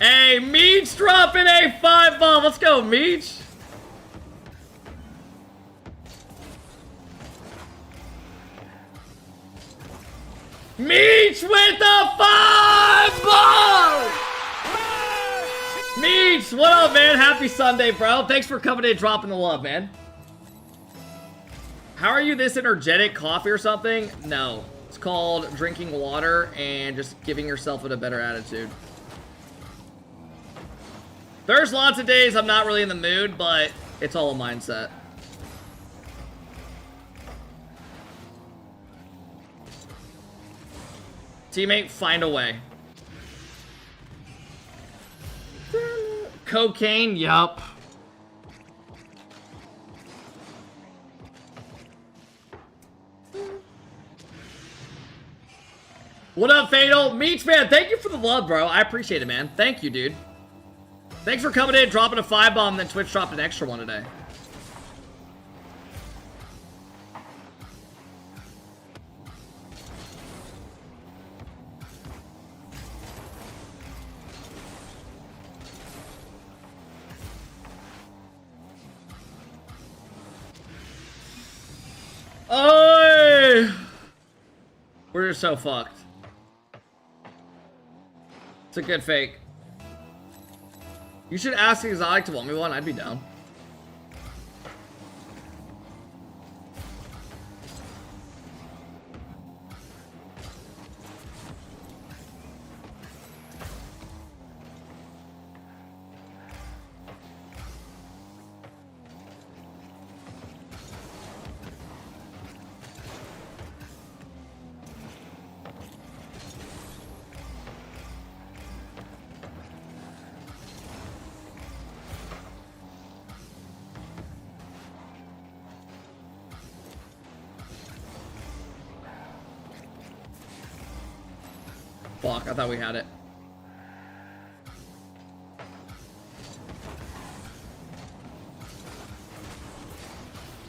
Hey, Meech dropping a 5-bomb. Let's go, Meech. Meech with the 5-bomb! Meech, what up, man? Happy Sunday, bro. Thanks for coming in and dropping the love, man. How are you this energetic? Coffee or something? No. It's called drinking water and just giving yourself a better attitude. There's lots of days I'm not really in the mood, but it's all a mindset. Teammate, find a way. Cocaine, yup. What up, Fatal? Meech, man, thank you for the love, bro. I appreciate it, man. Thank you, dude. Thanks for coming in, dropping a 5-bomb, then Twitch dropped an extra one today. Oh, we're so fucked. It's a good fake. You should ask Exotic to want me one. I'd be down. Fuck, I thought we had it.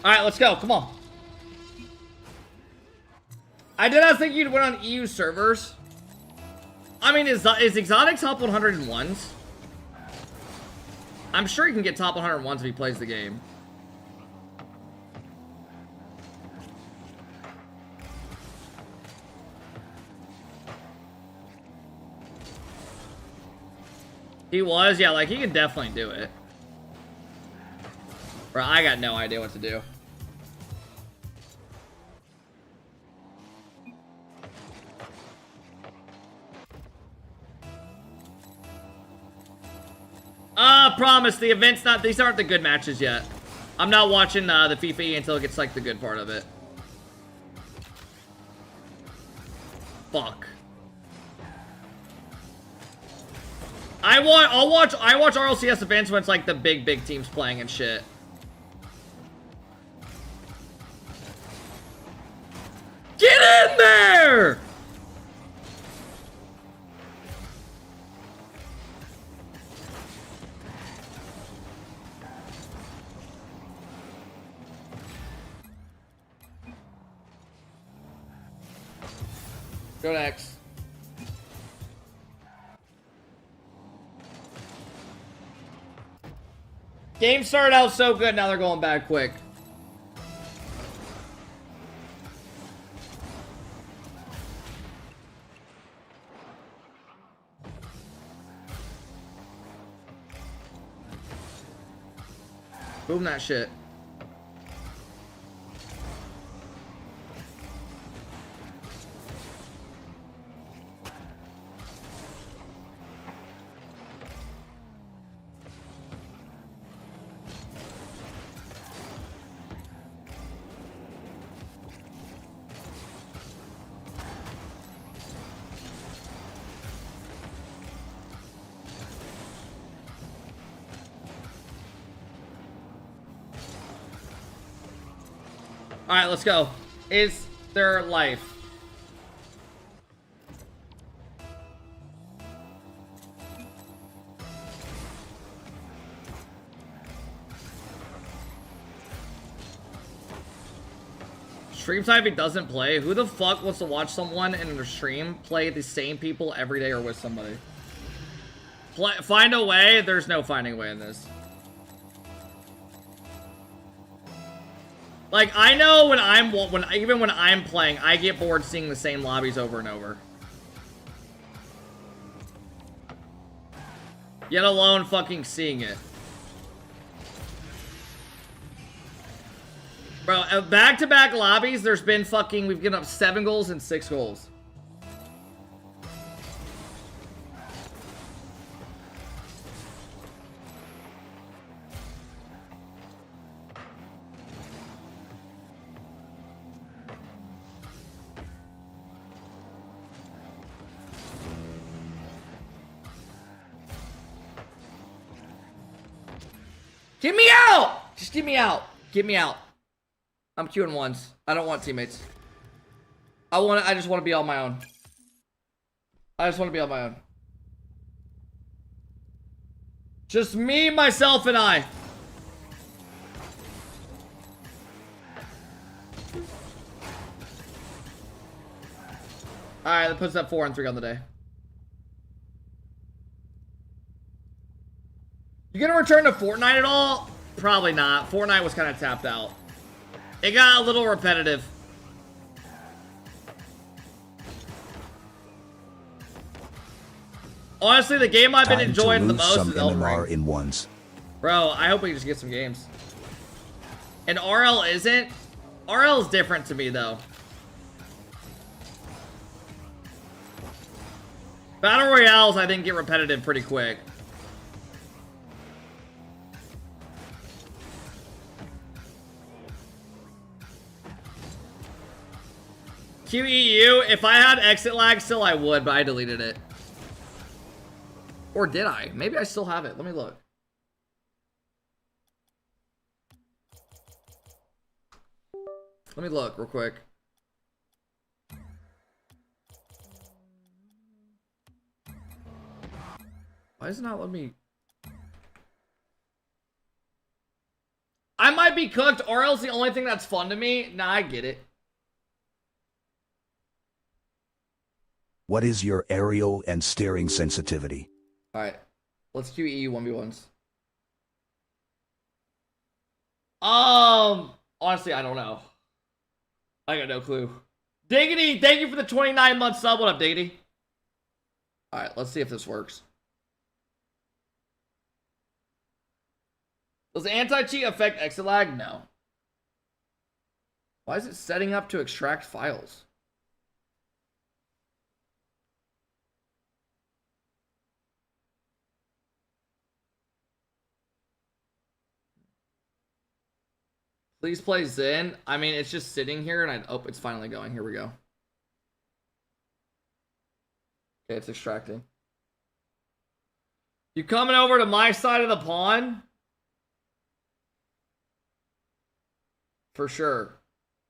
Alright, let's go. Come on. I think you'd win on EU servers. I mean, is Exotic top 101s? I'm sure he can get top 101s if he plays the game. He was? Yeah, like, he can definitely do it. Bro, I got no idea what to do. Promise, the event's not... These aren't the good matches yet. I'm not watching the FIFA until it gets, like, the good part of it. Fuck. I watch RLCS events when it's like the big teams playing and shit. Get in there! Go next. Game started out so good, now they're going bad quick. Boom that shit. Alright, let's go. Is there life? Stream time if he doesn't play? Who the fuck wants to watch someone in their stream play the same people every day or with somebody? Find a way? There's no finding a way in this. Like, I know even when I'm playing, I get bored seeing the same lobbies over and over. Yet alone fucking seeing it. Bro, back-to-back lobbies, there's been fucking, we've given up 7 goals and 6 goals. Get me out! Just get me out. Get me out. I'm queuing ones. I don't want teammates. I just want to be on my own. I just want to be on my own. Just me, myself, and I. Alright, that puts that 4 and 3 on the day. You gonna return to Fortnite at all? Probably not. Fortnite was kind of tapped out. It got a little repetitive. Honestly, the game I've been Time enjoying to the lose most some is Elden MMR Ring. in ones. Bro, I hope we can just get some games. And RL isn't. RL is different to me, though. Battle Royales, I think, get repetitive pretty quick. QEU, if I had exit lag still, I would, but I deleted it. Or did I? Maybe I still have it. Let me look. Let me look real quick. Why is it not letting me? I might be cooked. RL's the only thing that's fun to me. Nah, I get it. What is your aerial and steering sensitivity? Alright. Let's QE 1v1s. Honestly, I don't know. I got no clue. Diggity, thank you for the 29-month sub. What up, Diggity? Alright, let's see if this works. Does anti-cheat affect exit lag? No. Why is it setting up to extract files? Please play Zen. I mean, it's just sitting here and oh, it's finally going. Here we go. Okay, it's extracting. You coming over to my side of the pond? For sure.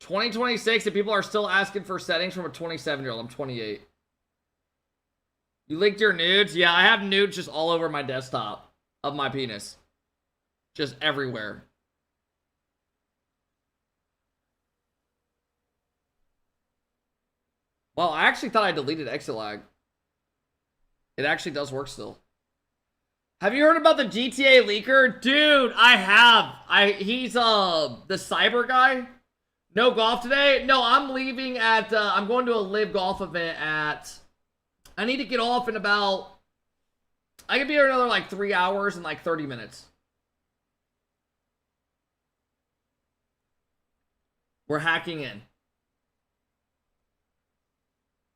2026, if people are still asking for settings from a 27-year-old, I'm 28. You linked your nudes? Yeah, I have nudes just all over my desktop of my penis. Just everywhere. Well, I actually thought I deleted exit lag. It actually does work still. Have you heard about the GTA leaker? Dude, I have. He's the cyber guy. No golf today? No, I'm leaving at I'm going to a live golf event at I need to get off in about I could be here another like 3 hours and like 30 minutes. We're hacking in.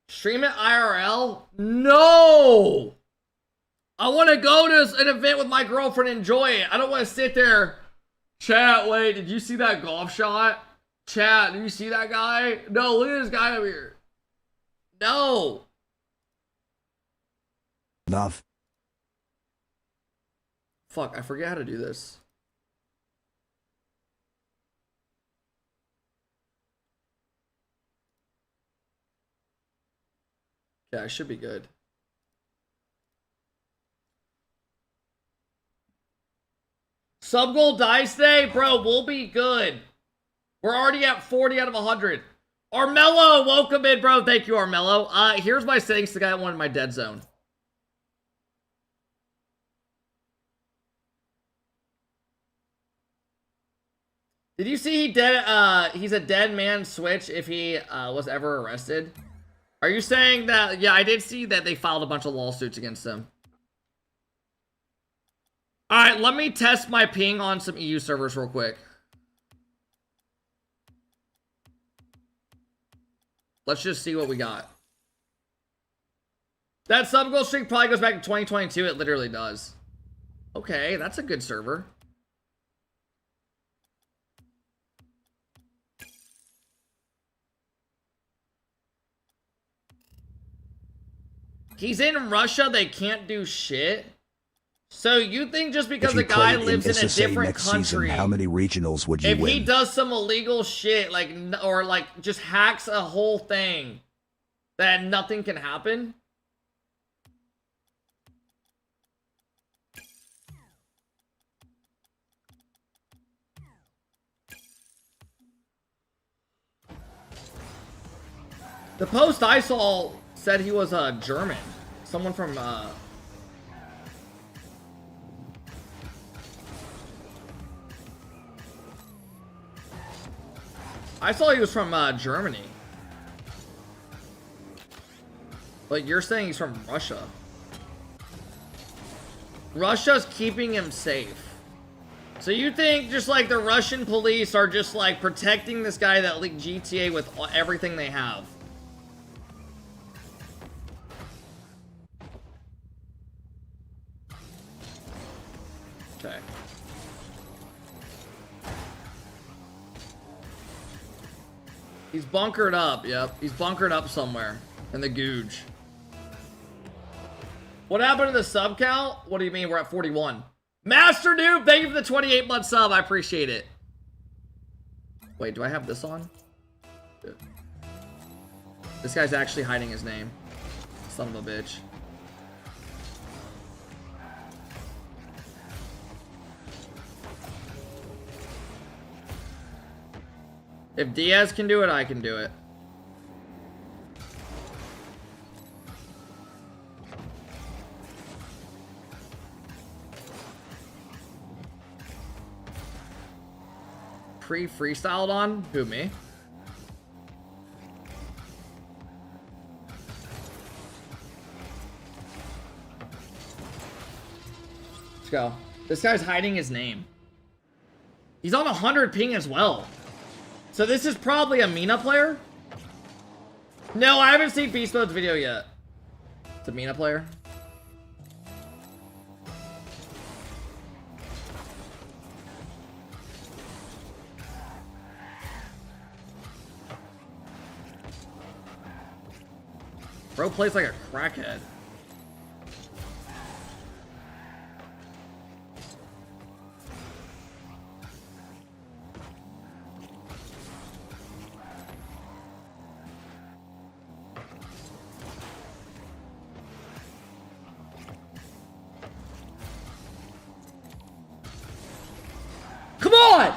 Stream it IRL? No! I want to go to an event with my girlfriend and enjoy it. I don't want to sit there. Chat, wait, did you see that golf shot? Chat, did you see that guy? No, look at this guy over here. No. Enough. Fuck, I forget how to do this. Yeah, I should be good. Sub goal dies today? Bro, we'll be good. We're already at 40 out of 100. Armello, welcome in, bro. Thank you, Armello. Here's my settings to get one in my dead zone. Did you see he's a dead man switch if he was ever arrested? Are you saying that? Yeah, I did see that they filed a bunch of lawsuits against him. Alright, let me test my ping on some EU servers real quick. Let's just see what we got. That sub goal streak probably goes back to 2022. It literally does. Okay, that's a good server. He's in Russia, they can't do shit. So you think just because a guy lives in a different country, season, how many regionals would you if win? he does some illegal shit, like, or like just hacks a whole thing, that nothing can happen? The post I saw said he was German. Someone from I saw he was from Germany. But you're saying he's from Russia. Russia's keeping him safe. So you think just like the Russian police are just like protecting this guy that leaked GTA with everything they have? Okay. He's bunkered up, yep. He's bunkered up somewhere in the googe. What happened to the sub count? What do you mean we're at 41? Master Noob, thank you for the 28-month sub. I appreciate it. Wait, do I have this on? This guy's actually hiding his name. Son of a bitch. If Diaz can do it, I can do it. Pre-freestyled on? Who, me? Let's go. This guy's hiding his name. He's on 100 ping as well. So this is probably a Mina player? No, I haven't seen Beast Mode's video yet. It's a Mina player. Bro plays like a crackhead. Come on!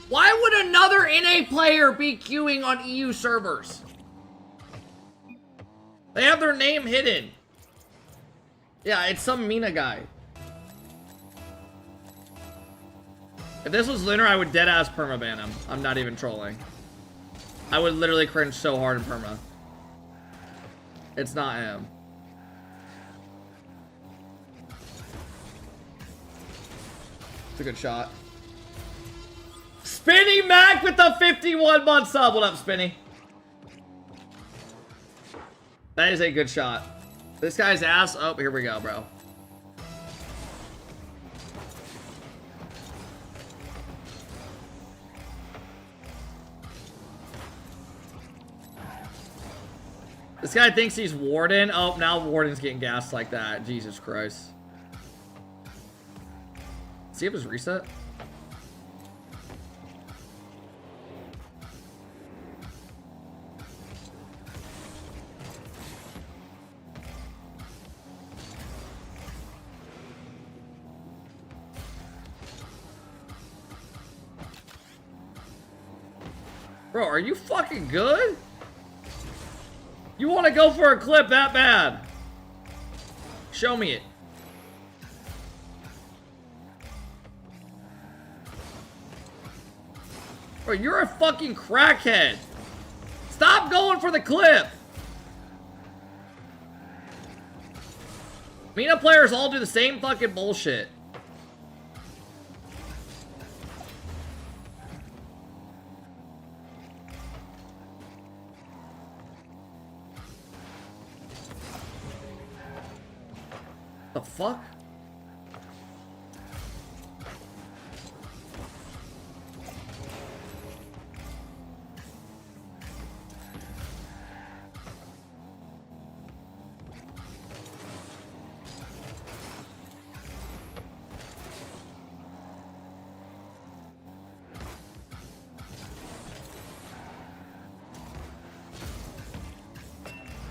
Why would another NA player be queuing on EU servers? They have their name hidden. Yeah, it's some Mina guy. If this was Lunar, I would deadass permaban him. I'm not even trolling. I would literally cringe so hard in perma. It's not him. It's a good shot. Spinny Mac with the 51-month sub. What up, Spinny? That is a good shot. This guy's ass. Oh, here we go, bro. This guy thinks he's Warden. Oh, now Warden's getting gassed like that. Jesus Christ. See if his reset. Bro, are you fucking good? You want to go for a clip that bad? Show me it. Bro, you're a fucking crackhead. Stop going for the clip. Mina players all do the same fucking bullshit. The fuck?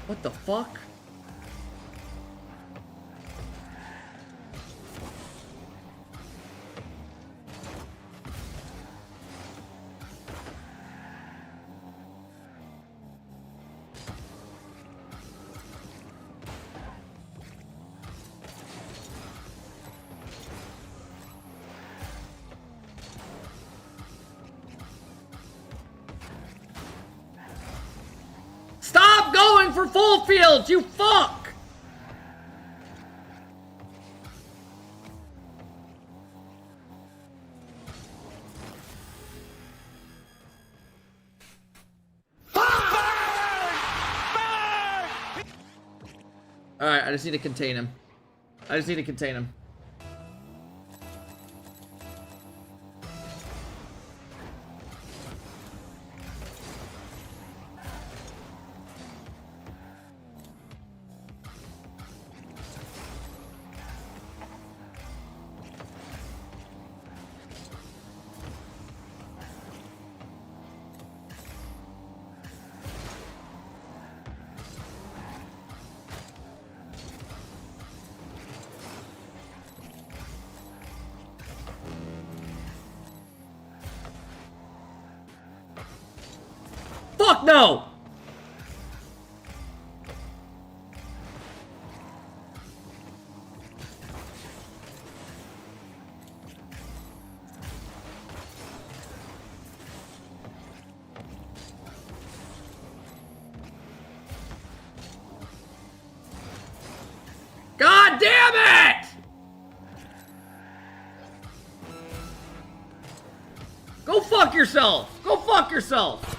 What the fuck? for full fields, you fuck! Alright, I just need to contain him. I just need to contain him. Fuck no! God damn it! Go fuck yourself! Go fuck yourself!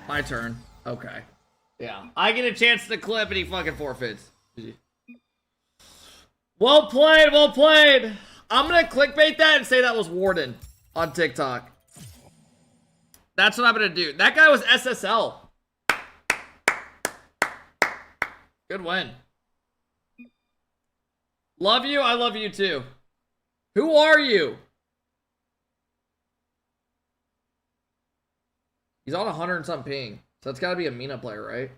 My turn. Okay. Yeah. I get a chance to clip and he fucking forfeits. Well played, well played. I'm gonna clickbait that and say that was Warden on TikTok. That's what I'm gonna do. That guy was SSL. Good win. Love you, I love you too. Who are you? He's on 100 and something ping. So it's gotta be a Mina player, right?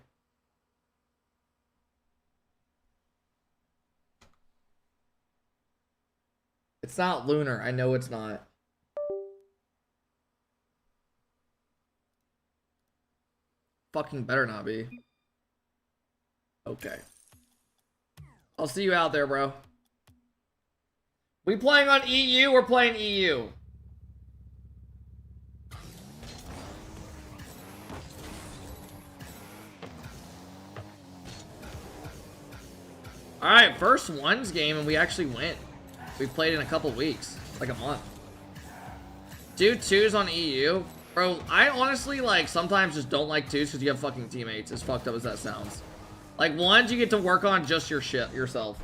It's not Lunar. I know it's not. Fucking better not be. Okay. I'll see you out there, bro. We playing on EU? We're playing EU. Alright, first ones game and we actually went. We played in a couple weeks. Like a month. Do twos on EU? Bro, I honestly, like, sometimes just don't like twos because you have fucking teammates. As fucked up as that sounds. Like, ones, you get to work on just your shit yourself.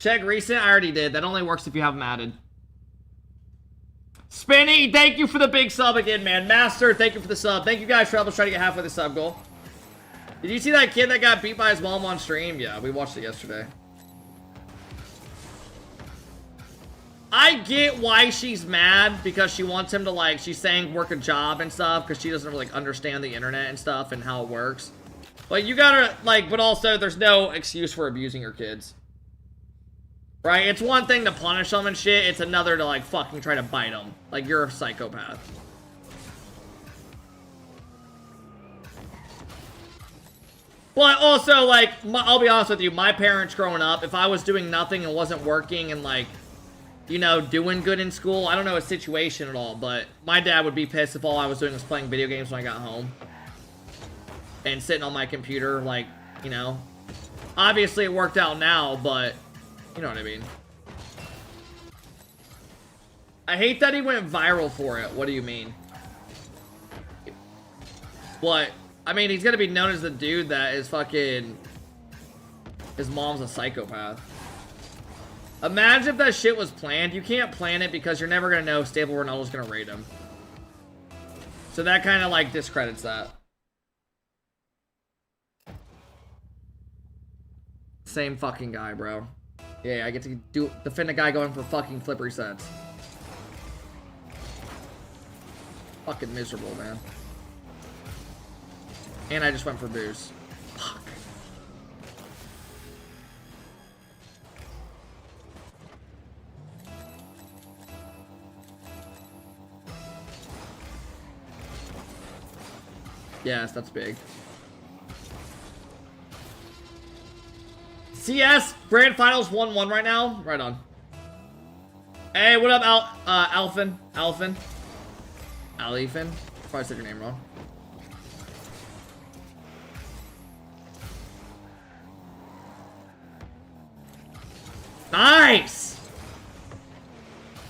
Check recent. I already did. That only works if you have them added. Spinny, thank you for the big sub again, man. Master, thank you for the sub. Thank you guys for helping us try to get halfway the sub goal. Did you see that kid that got beat by his mom on stream? Yeah, we watched it yesterday. I get why she's mad, because she wants him to, like, she's saying work a job and stuff, because she doesn't really, like, understand the internet and stuff and how it works. But you gotta, like, but also there's no excuse for abusing your kids. Right? It's one thing to punish them and shit, it's another to, like, fucking try to bite them. Like, you're a psychopath. But also, like, I'll be honest with you, my parents growing up, if I was doing nothing and wasn't working and, like, you know, doing good in school, I don't know his situation at all, but my dad would be pissed if all I was doing was playing video games when I got home. And sitting on my computer, like, you know. Obviously, it worked out now, but you know what I mean. I hate that he went viral for it. What do you mean? What? I mean, he's gonna be known as the dude that is fucking... His mom's a psychopath. Imagine if that shit was planned. You can't plan it because you're never gonna know if Stable Ronaldo's gonna raid him. So that kind of, like, discredits that. Same fucking guy, bro. Yeah, I get to defend a guy going for fucking flip resets. Fucking miserable, man. And I just went for booze. Fuck. Yes, that's big. CS Grand Finals 1-1 right now. Right on. Hey, what up, Alphin? Alphin? Probably said your name wrong. Nice!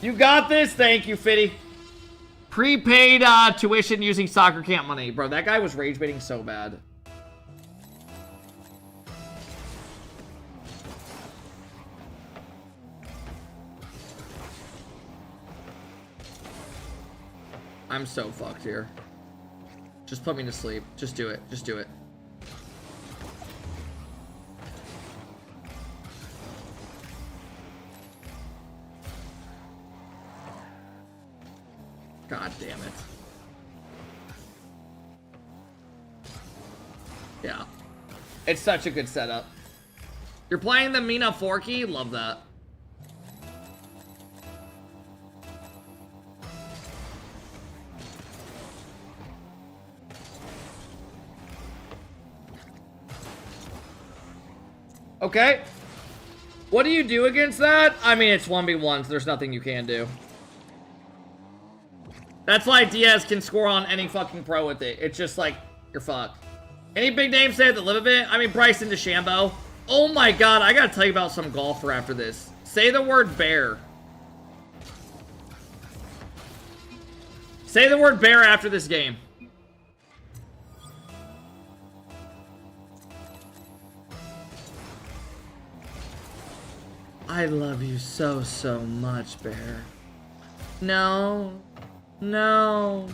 You got this. Thank you, Fitty. Prepaid tuition using soccer camp money. Bro, that guy was rage baiting so bad. I'm so fucked here. Just put me to sleep. Just do it. Just do it. God damn it. Yeah. It's such a good setup. You're playing the Mina Forky? Love that. Okay. What do you do against that? I mean, it's 1v1, so there's nothing you can do. That's why Diaz can score on any fucking pro with it. It's just like, you're fucked. Any big names say that live a bit? I mean, Bryson DeChambeau. Oh my god, I gotta tell you about some golfer after this. Say the word bear. Say the word bear after this game. I love you so, so much, Bear. No. No.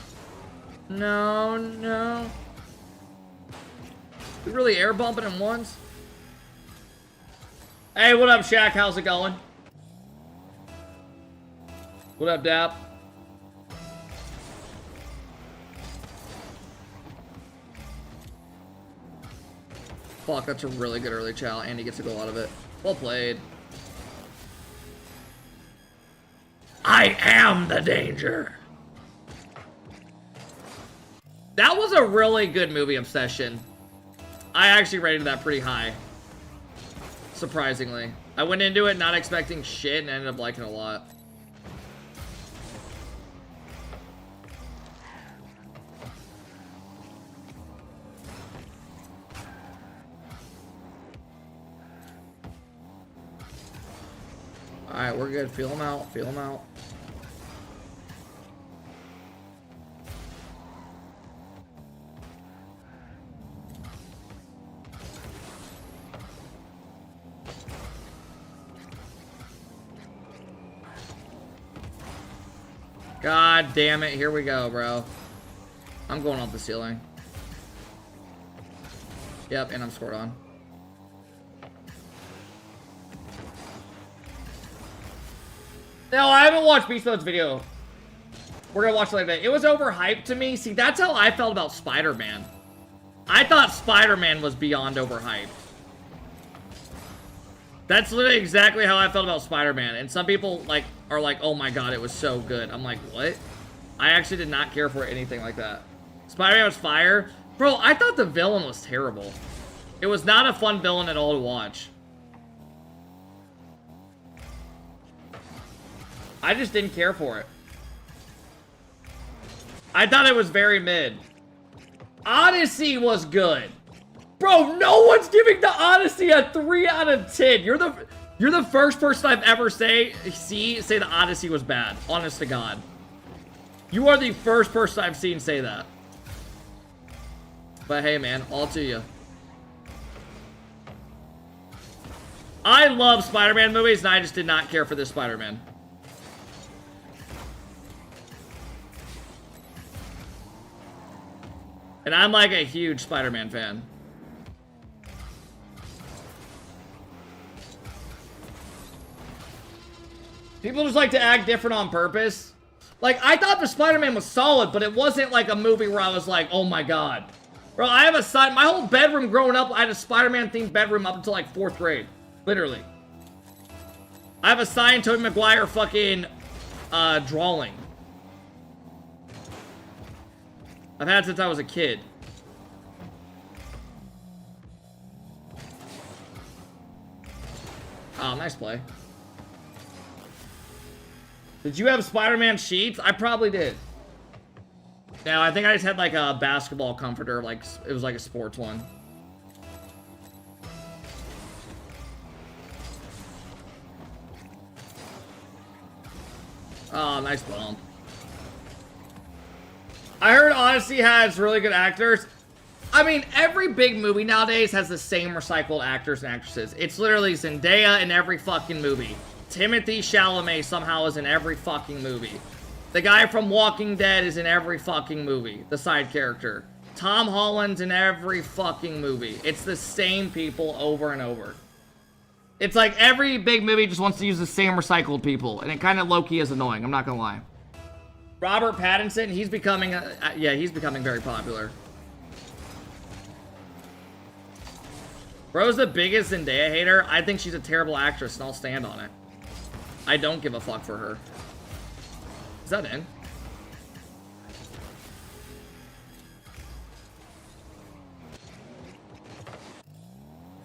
No, no. We really air bumping him once? Hey, what up, Shaq? How's it going? What up, Dap? Fuck, that's a really good early chow, and he gets a goal out of it. Well played. I am the danger. That was a really good movie, Obsession. I actually rated that pretty high. Surprisingly. I went into it not expecting shit and ended up liking it a lot. Alright, we're good. Feel them out. Feel them out. God damn it. Here we go, bro. I'm going off the ceiling. Yep, and I'm scored on. No, I haven't watched Beast Mode's video. We're gonna watch it later today. It was overhyped to me. See, that's how I felt about Spider-Man. I thought Spider-Man was beyond overhyped. That's literally exactly how I felt about Spider-Man. And some people like are like, oh my god, it was so good. I'm like, what? I actually did not care for anything like that. Spider-Man was fire. Bro, I thought the villain was terrible. It was not a fun villain at all to watch. I just didn't care for it. I thought it was very mid. Odyssey was good. Bro, no one's giving the Odyssey a 3 out of 10. You're the first person I've ever say the Odyssey was bad. Honest to God. You are the first person I've seen say that. But hey, man, all to you. I love Spider-Man movies, and I just did not care for this Spider-Man. And I'm like a huge Spider-Man fan. People just like to act different on purpose. Like, I thought the Spider-Man was solid, but it wasn't like a movie where I was like, oh my god. Bro, I have a sign. My whole bedroom growing up, I had a Spider-Man themed bedroom up until like 4th grade. Literally. I have a signed Tobey Maguire fucking drawing. I've had it since I was a kid. Nice play. Did you have Spider-Man sheets? I probably did. No, I think I just had like a basketball comforter. Like, it was like a sports one. Oh, nice bump. I heard Odyssey has really good actors. I mean, every big movie nowadays has the same recycled actors and actresses. It's literally Zendaya in every fucking movie. Timothy Chalamet somehow is in every fucking movie. The guy from Walking Dead is in every fucking movie. The side character. Tom Holland's in every fucking movie. It's the same people over and over. It's like every big movie just wants to use the same recycled people. And it kind of low-key is annoying. I'm not gonna lie. Robert Pattinson, he's becoming, yeah, he's becoming very popular. Bro's the biggest Zendaya hater. I think she's a terrible actress, and I'll stand on it. I don't give a fuck for her. Is that in?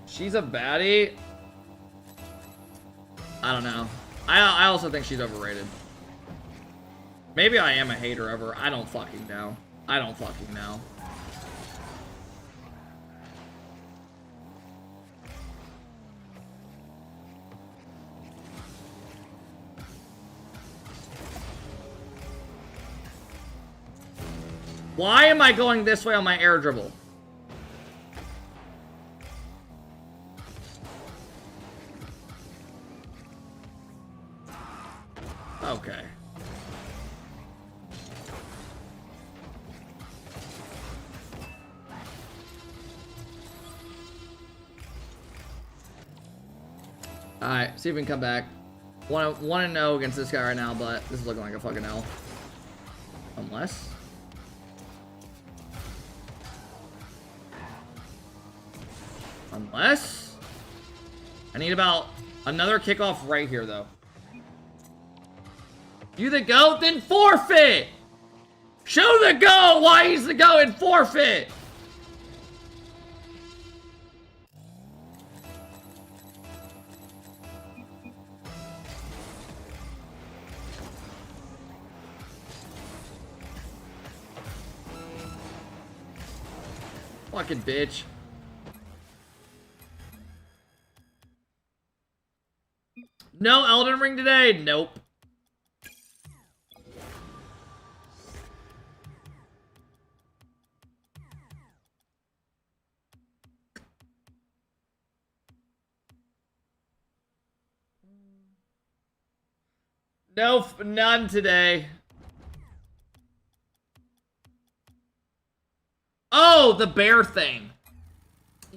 She's a baddie. I don't know. I also think she's overrated. Maybe I am a hater of her. I don't fucking know. I don't fucking know. Why am I going this way on my air dribble? Okay. Alright, see if we can come back. 1-0 against this guy right now, but this is looking like a fucking L. Unless... I need about another kickoff right here, though. You the GOAT? Then forfeit! Show the GOAT why he's the GOAT and forfeit! Fucking bitch. No Elden Ring today? Nope. Nope, none today. Oh, the bear thing.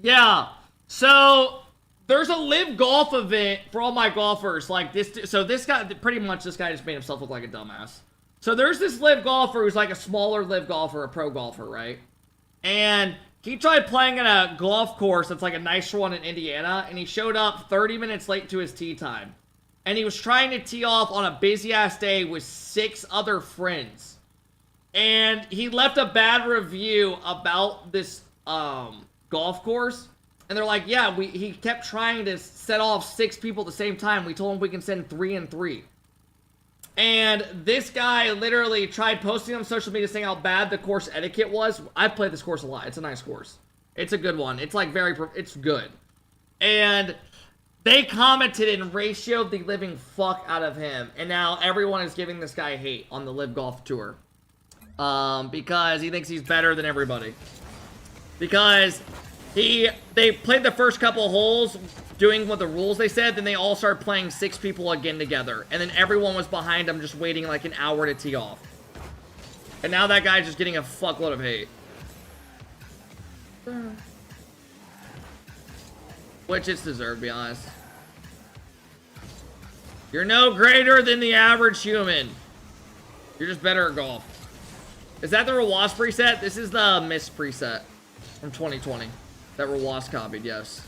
Yeah. So... there's a live golf event for all my golfers, like this. So this guy, pretty much this guy just made himself look like a dumbass. So there's this live golfer who's like a smaller live golfer, a pro golfer, right? And he tried playing at a golf course that's like a nicer one in Indiana, and he showed up 30 minutes late to his tee time. And he was trying to tee off on a busy-ass day with 6 other friends. And he left a bad review about this golf course. And they're like, yeah, he kept trying to set off 6 people at the same time. We told him we can send 3 and 3. And this guy literally tried posting on social media saying how bad the course etiquette was. I've played this course a lot. It's a nice course. It's a good one. It's like it's good. And they commented and ratioed the living fuck out of him. And now everyone is giving this guy hate on the Live Golf Tour. Because he thinks he's better than everybody. Because... they played the first couple holes doing what the rules they said, then they all started playing 6 people again together. And then everyone was behind him just waiting like an hour to tee off. And now that guy's just getting a fuckload of hate. Which it's deserved, to be honest. You're no greater than the average human. You're just better at golf. Is that the Rawas preset? This is the Mist preset from 2020. That Rawas copied, yes.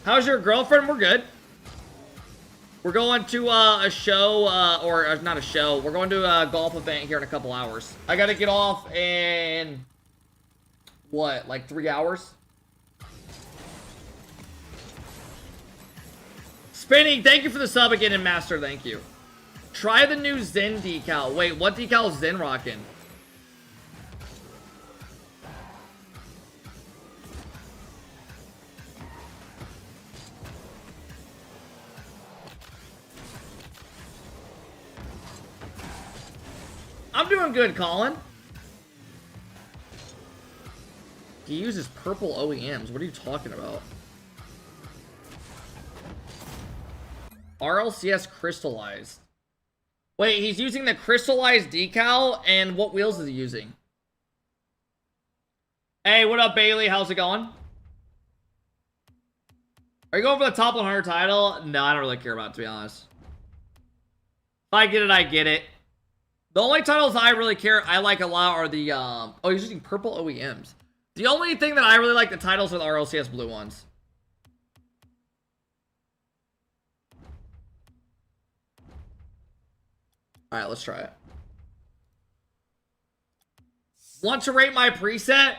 How's your girlfriend? We're good. We're going to a show, or not a show. We're going to a golf event here in a couple hours. I gotta get off in What, like 3 hours? Spinny, thank you for the sub again, and Master, thank you. Try the new Zen decal. Wait, what decal is Zen rocking? I'm doing good, Colin. He uses purple OEMs. What are you talking about? RLCS crystallized. Wait, he's using the crystallized decal, and what wheels is he using? Hey, what up, Bailey? How's it going? Are you going for the top 100 title? No, I don't really care about it, to be honest. If I get it, I get it. The only titles I really care, I like a lot are the, oh, he's using purple OEMs. The only thing that I really like the titles are the RLCS blue ones. Alright, let's try it. Want to rate my preset?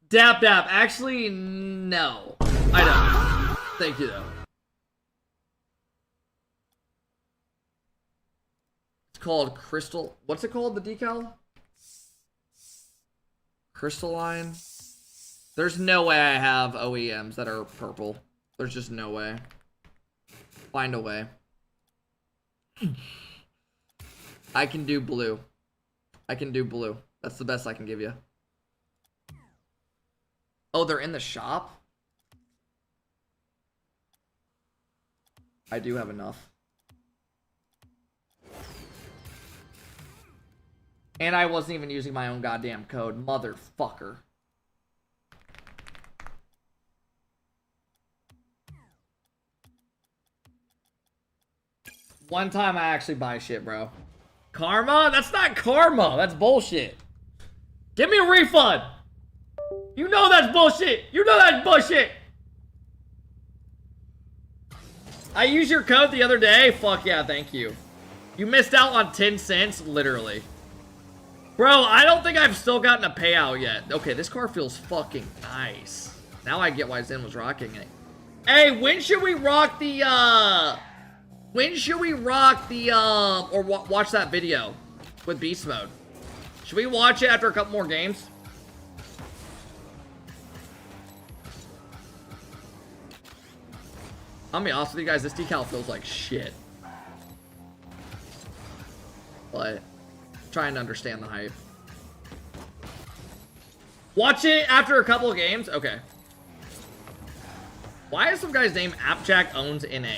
Dap dap. Actually, no. I don't. Thank you, though. It's called Crystal. What's it called, the decal? Crystalline. There's no way I have OEMs that are purple. There's just no way. Find a way. I can do blue. I can do blue. That's the best I can give you. Oh, they're in the shop? I do have enough. And I wasn't even using my own goddamn code. Motherfucker. One time I actually buy shit, bro. Karma? That's not karma. That's bullshit. Give me a refund. You know that's bullshit. You know that's bullshit. I used your code the other day. Fuck yeah, thank you. You missed out on 10 cents, literally. Bro, I don't think I've still gotten a payout yet. Okay, this car feels fucking nice. Now I get why Zen was rocking it. Hey, when should we rock the, when should we rock the, or watch that video with Beast Mode? Should we watch it after a couple more games? I'll be honest with you guys, this decal feels like shit. But, trying to understand the hype. Watch it after a couple of games? Okay. Why is some guy's name Appjack owns NA?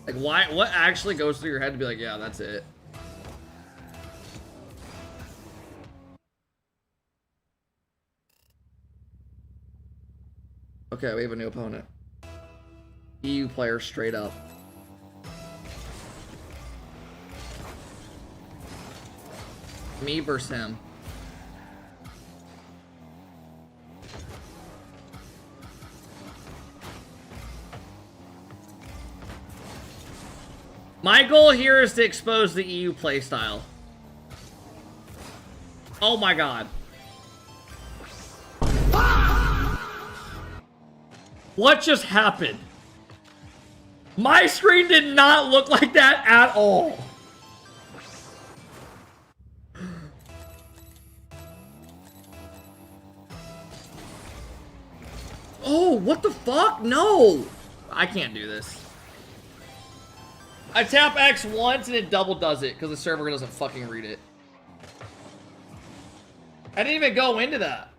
Like, why? What actually goes through your head to be like, yeah, that's it? Okay, we have a new opponent. EU player straight up. Me versus him. My goal here is to expose the EU playstyle. Oh my god. What just happened? My screen did not look like that at all. Oh, what the fuck? No! I can't do this. I tap X once and it double does it because the server doesn't fucking read it. I didn't even go into that.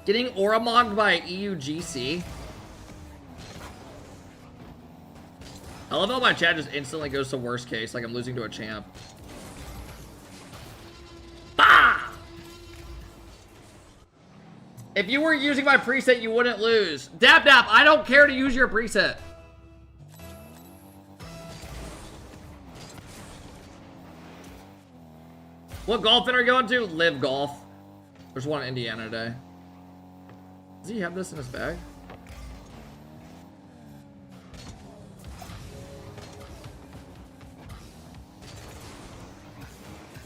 Getting aura mogged by EU GC. I love how my chat just instantly goes to worst case, like I'm losing to a champ. If you were using my preset, you wouldn't lose. Dap Dap, I don't care to use your preset. What golf are you going to? Live Golf. There's one in Indiana today. Does he have this in his bag?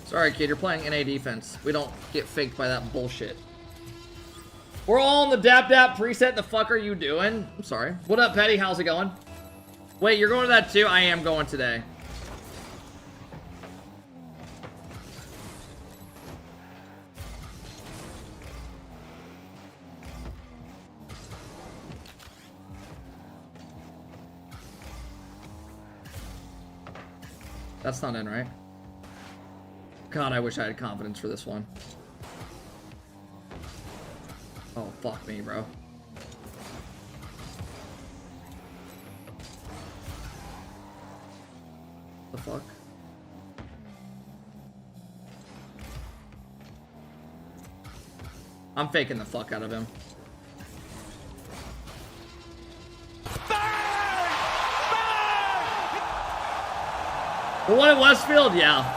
Sorry, kid, you're playing NA defense. We don't get faked by that bullshit. We're all on the dap preset. The fuck are you doing? I'm sorry. What up, Petty? How's it going? Wait, you're going to that too? I am going today. That's not in, right? God, I wish I had confidence for this one. Oh, fuck me, bro. The fuck? I'm faking the fuck out of him. The one in Westfield? Yeah.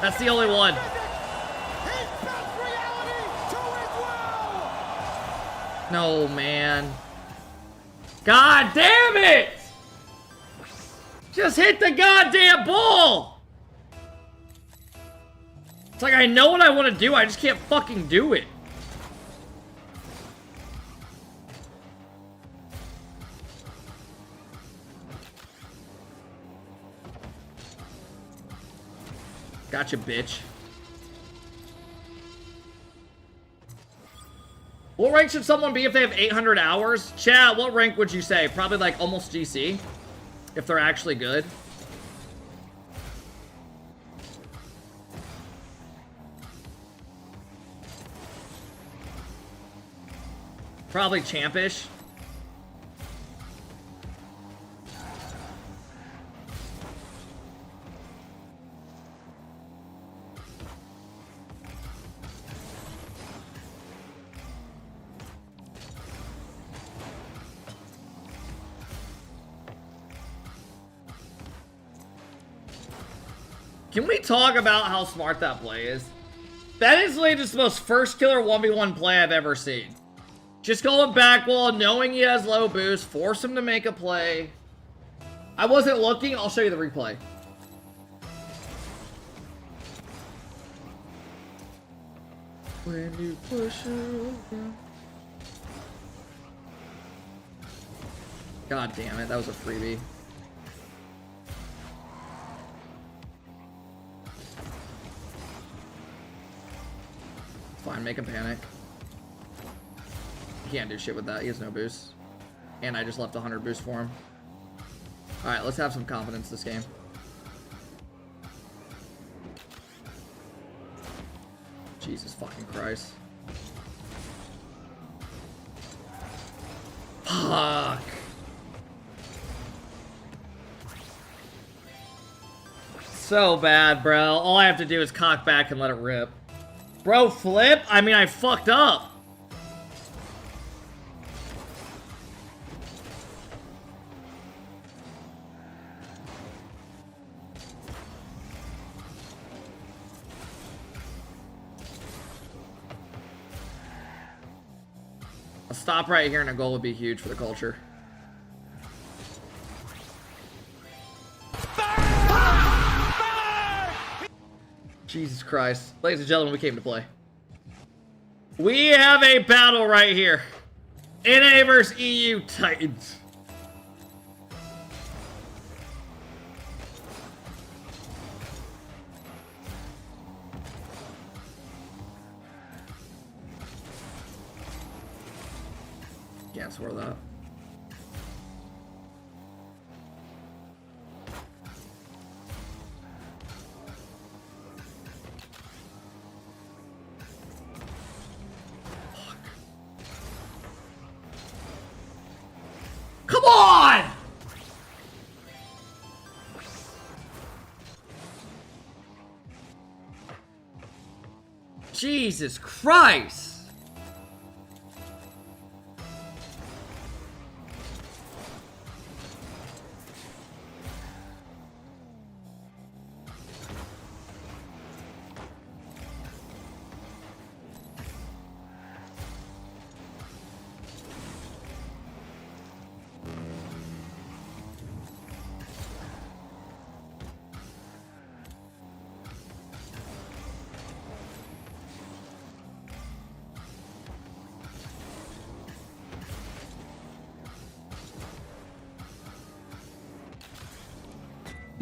That's the only one. No, man. God damn it! Just hit the goddamn ball! It's like I know what I want to do, I just can't fucking do it. Gotcha, bitch. What rank should someone be if they have 800 hours? Chat, what rank would you say? Probably like almost GC. If they're actually good. Probably champish. Can we talk about how smart that play is? That is literally just the most first killer 1v1 play I've ever seen. Just going back wall, knowing he has low boost, force him to make a play. I wasn't looking, I'll show you the replay. When you push her over. God damn it, that was a freebie. Fine, make him panic. He can't do shit with that. He has no boost. And I just left 100 boost for him. Alright, let's have some confidence this game. Jesus fucking Christ. Fuck. So bad, bro. All I have to do is cock back and let it rip. Bro, flip? I mean, I fucked up. A stop right here and a goal would be huge for the culture. Jesus Christ. Ladies and gentlemen, we came to play. We have a battle right here. NA versus EU Titans. Can't swear that. Come on! Jesus Christ!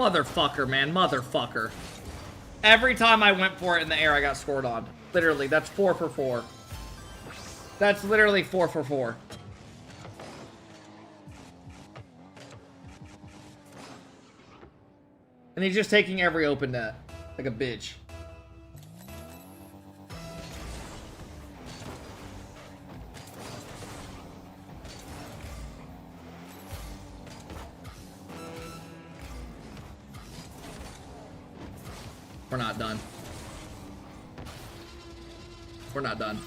Motherfucker, man. Motherfucker. Every time I went for it in the air, I got scored on. Literally, that's 4 for 4. That's literally 4 for 4. And he's just taking every open net. Like a bitch. We're not done. We're not done.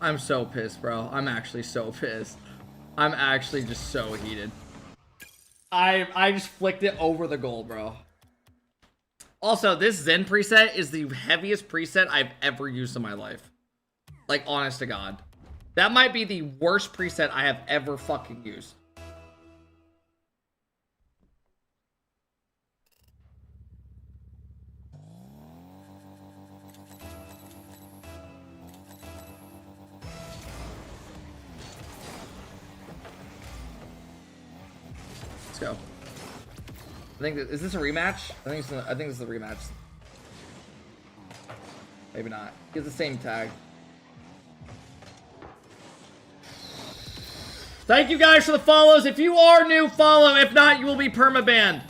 I'm so pissed, bro. I'm actually so pissed. I'm actually just so heated. I just flicked it over the goal, bro. Also, this Zen preset is the heaviest preset I've ever used in my life. Like, honest to God. That might be the worst preset I have ever fucking used. Let's go. I think is this a rematch? I think this is a rematch. Maybe not. He has the same tag. Thank you guys for the follows. If you are new, follow. If not, you will be permabanned.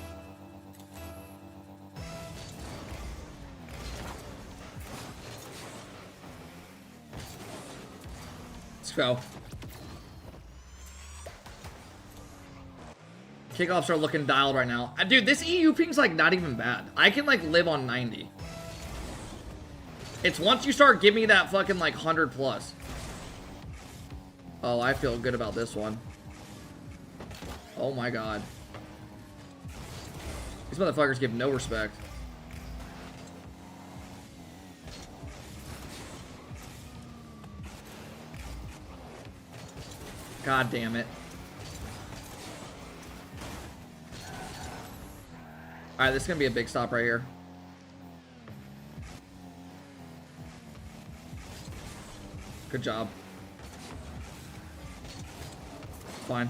Let's go. Kickoffs are looking dialed right now. Dude, this EU ping's like not even bad. I can like live on 90. It's once you start giving me that fucking like 100 plus. Oh, I feel good about this one. Oh my God. These motherfuckers give no respect. God damn it. Alright, this is going to be a big stop right here. Good job. Fine.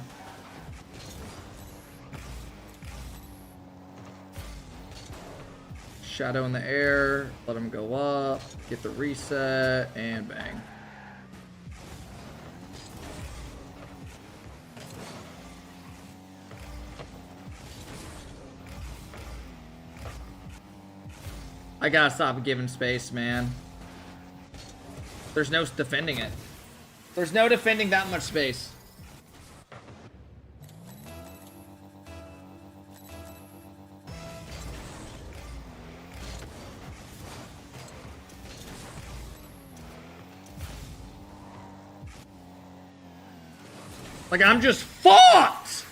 Shadow in the air. Let him go up. Get the reset. And bang. I gotta stop giving space, man. There's no defending it. There's no defending that much space. Like, I'm just fucked!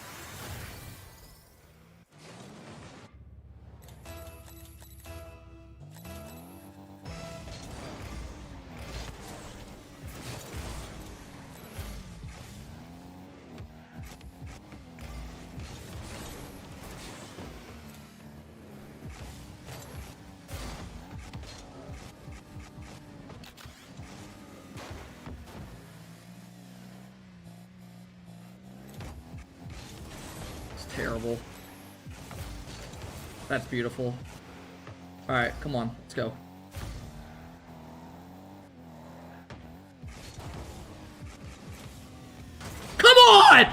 Terrible. That's beautiful. Alright, come on. Let's go. Come on!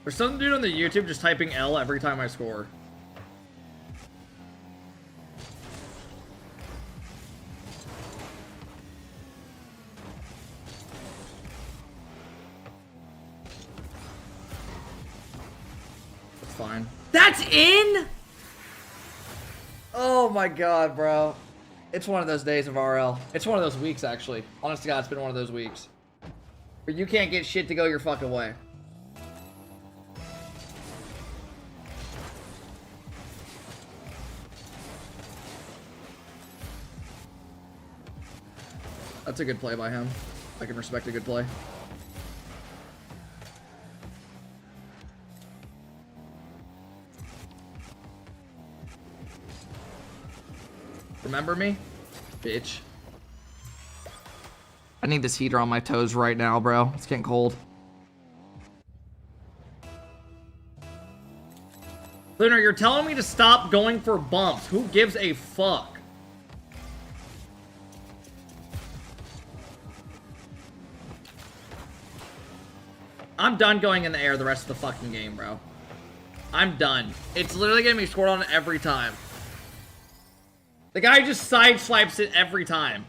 There's some dude on the YouTube just typing L every time I score. fine. That's in? Oh my god, bro. It's one of those days of RL. It's one of those weeks, actually. Honest to God, it's been one of those weeks. Where you can't get shit to go your fucking way. That's a good play by him. I can respect a good play. Remember me? Bitch. I need this heater on my toes right now, bro. It's getting cold. Lunar, you're telling me to stop going for bumps. Who gives a fuck? I'm done going in the air the rest of the fucking game, bro. I'm done. It's literally getting me scored on every time. The guy just side swipes it every time.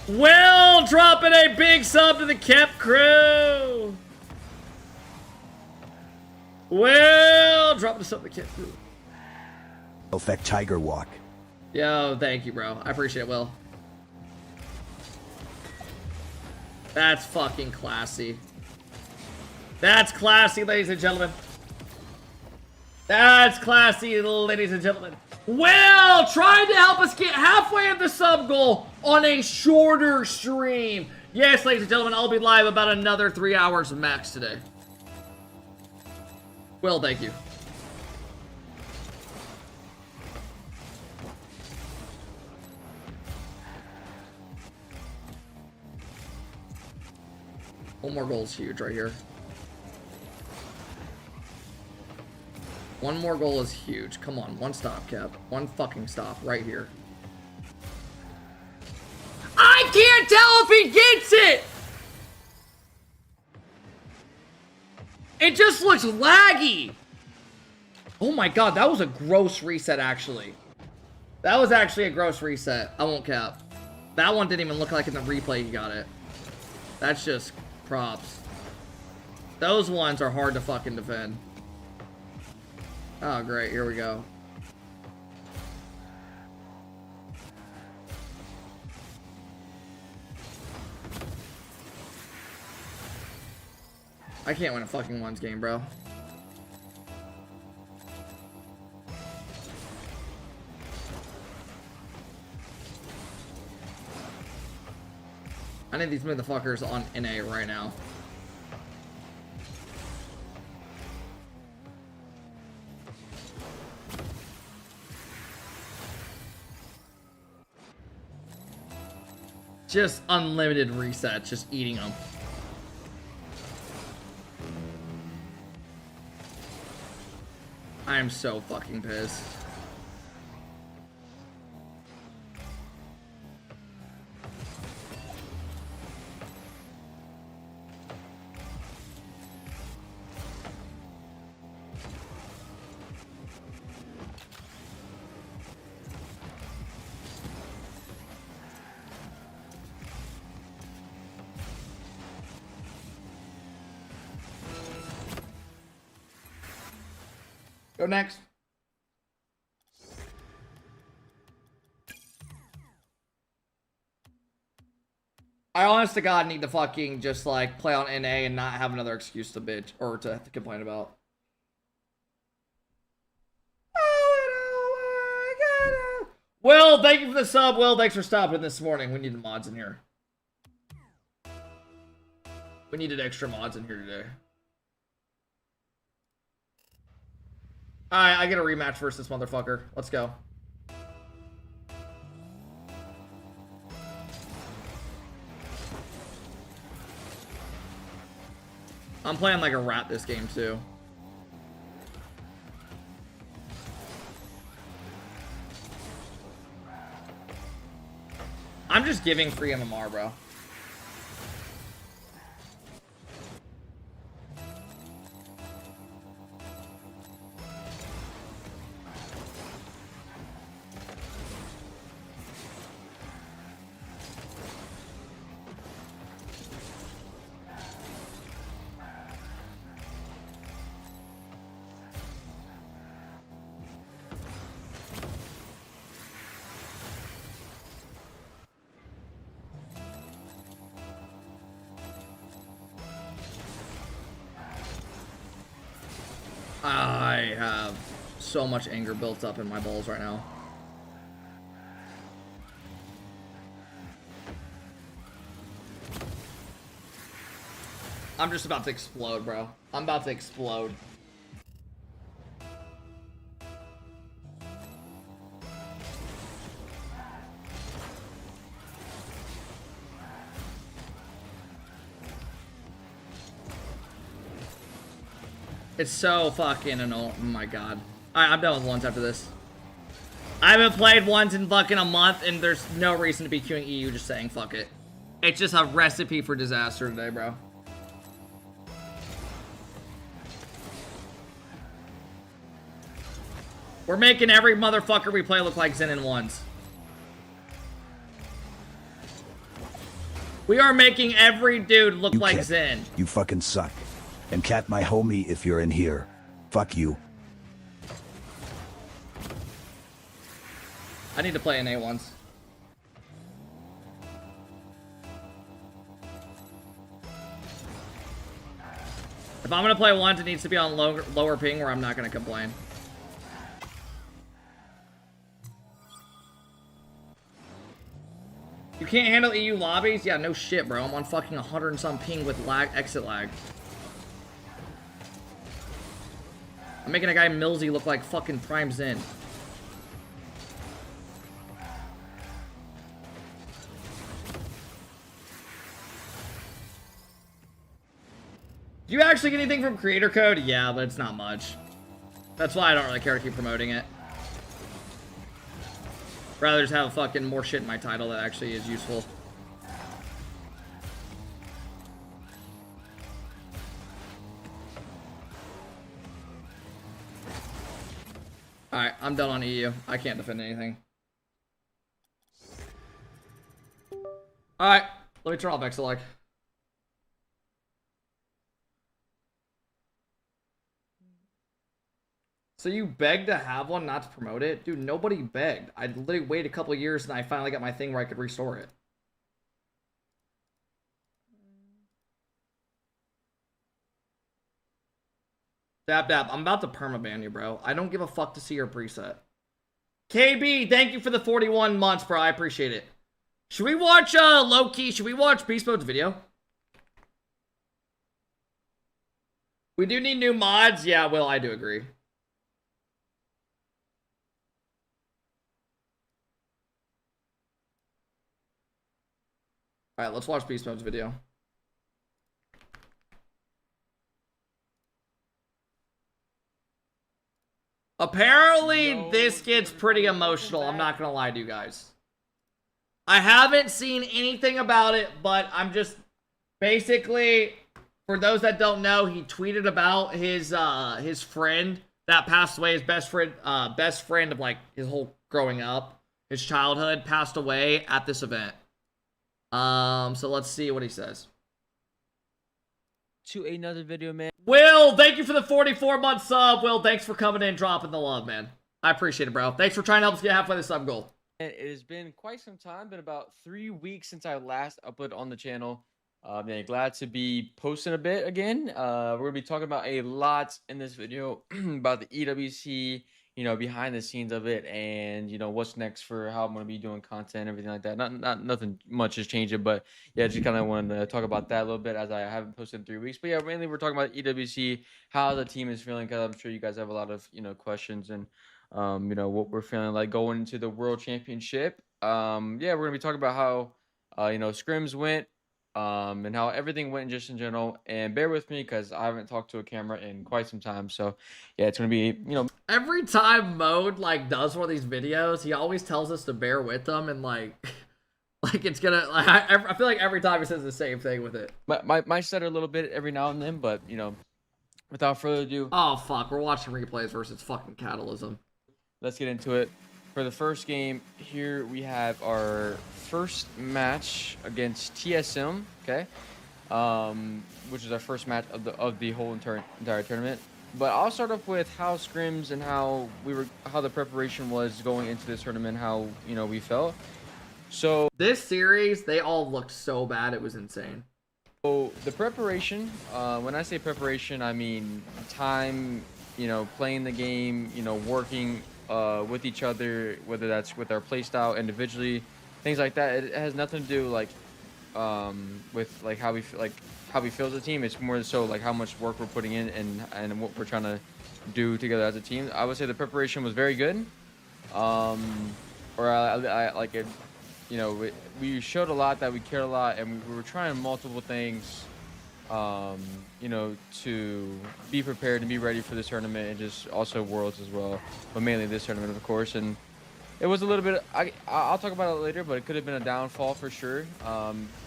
Will dropping a big sub to the Kep crew. Will dropping a sub to the Kep crew. Effect Tiger Walk. Yo, thank you, bro. I appreciate it, Will. That's fucking classy. That's classy, ladies and gentlemen. That's classy, ladies and gentlemen. Will trying to help us get halfway at the sub goal on a shorter stream. Yes, ladies and gentlemen, I'll be live about another 3 hours max today. Will, thank you. One more goal is huge right here. One more goal is huge. Come on, one stop, Kep. One fucking stop right here. I can't tell if he gets it! It just looks laggy. Oh my god, that was a gross reset, actually. That was actually a gross reset. I won't cap. That one didn't even look like in the replay he got it. That's just props. Those ones are hard to fucking defend. Oh, great. Here we go. I can't win a fucking ones game, bro. I need these motherfuckers on NA right now. Just unlimited resets, just eating them. I am so fucking pissed. Go next. I honest to God need to fucking just like play on NA and not have another excuse to bitch or to complain about. Will, thank you for the sub. Will, thanks for stopping this morning. We needed mods in here. We needed extra mods in here today. Alright, I get a rematch versus this motherfucker. Let's go. I'm playing like a rat this game too. I'm just giving free MMR, bro. I have so much anger built up in my balls right now. I'm just about to explode, bro. I'm about to explode. It's so fucking annoying. Oh my god. Alright, I'm done with ones after this. I haven't played ones in fucking a month, and there's no reason to be queuing EU, just saying fuck it. It's just a recipe for disaster today, bro. We're making every motherfucker we play look like Zen in ones. We are making every dude look like Zen. You fucking suck. And Cat, my homie, if you're in here, fuck you. I need to play in A1s. If I'm gonna play ones, it needs to be on lower ping where I'm not gonna complain. You can't handle EU lobbies? Yeah, no shit, bro. I'm on fucking 100 and some ping with lag, exit lag. I'm making a guy Millsy look like fucking Prime Zen. Do you actually get anything from creator code? Yeah, but it's not much. That's why I don't really care to keep promoting it. Rather just have fucking more shit in my title that actually is useful. Alright, I'm done on EU. I can't defend anything. Alright, let me turn off Exelec. So you begged to have one, not to promote it? Dude, nobody begged. I literally waited a couple of years and I finally got my thing where I could restore it. Dap Dap, I'm about to permaban you, bro. I don't give a fuck to see your preset. KB, thank you for the 41 months, bro. I appreciate it. Should we watch, low-key, should we watch Beast Mode's video? We do need new mods. Yeah, Will, I do agree. Alright, let's watch Beast Mode's video. Apparently, this gets pretty emotional. I'm not gonna lie to you guys. I haven't seen anything about it, but I'm just... Basically, for those that don't know, he tweeted about his friend that passed away. His best friend of, like, his whole growing up. His childhood passed away at this event. So let's see what he says. To another video, man. Will, thank you for the 44-month sub. Will, thanks for coming in and dropping the love, man. I appreciate it, bro. Thanks for trying to help us get halfway to the sub goal. It has been quite some time, been about 3 weeks since I last uploaded on the channel. Yeah, glad to be posting a bit again. We're gonna be talking about a lot in this video about the EWC, you know, behind the scenes of it, and you know what's next for how I'm gonna be doing content, everything like that. Nothing much is changing, but yeah, just kind of wanted to talk about that a little bit as I haven't posted in 3 weeks. But yeah, mainly we're talking about EWC, how the team is feeling, because I'm sure you guys have a lot of questions and you know what we're feeling like going into the World Championship. Yeah, we're gonna be talking about how scrims went. And how everything went just in general, and bear with me because I haven't talked to a camera in quite some time. So yeah, it's gonna be every time Mode like does one of these videos, he always tells us to bear with them, and like it's gonna like I feel like every time he says the same thing with it. Might stutter a little bit every now and then, but without further ado, oh fuck, we're watching replays versus fucking Catalysm. Let's get into it. For the first game, here we have our first match against TSM, okay, which is our first match of the whole entire tournament. But I'll start off with how scrims and how the preparation was going into this tournament, how we felt. So this series, they all looked so bad, it was insane. So the preparation, when I say preparation, I mean time you know, playing the game, you know, working with each other, whether that's with our play style individually, things like that. It has nothing to do like with like how we feel, like how we feel as a team. It's more so like how much work we're putting in and what we're trying to do together as a team. I would say the preparation was very good. Or I like it, you know, we showed a lot, that we cared a lot, and we were trying multiple things, you know, to be prepared and be ready for this tournament, and just also Worlds as well, but mainly this tournament, of course. And it was a little bit, I'll talk about it later, but it could have been a downfall for sure.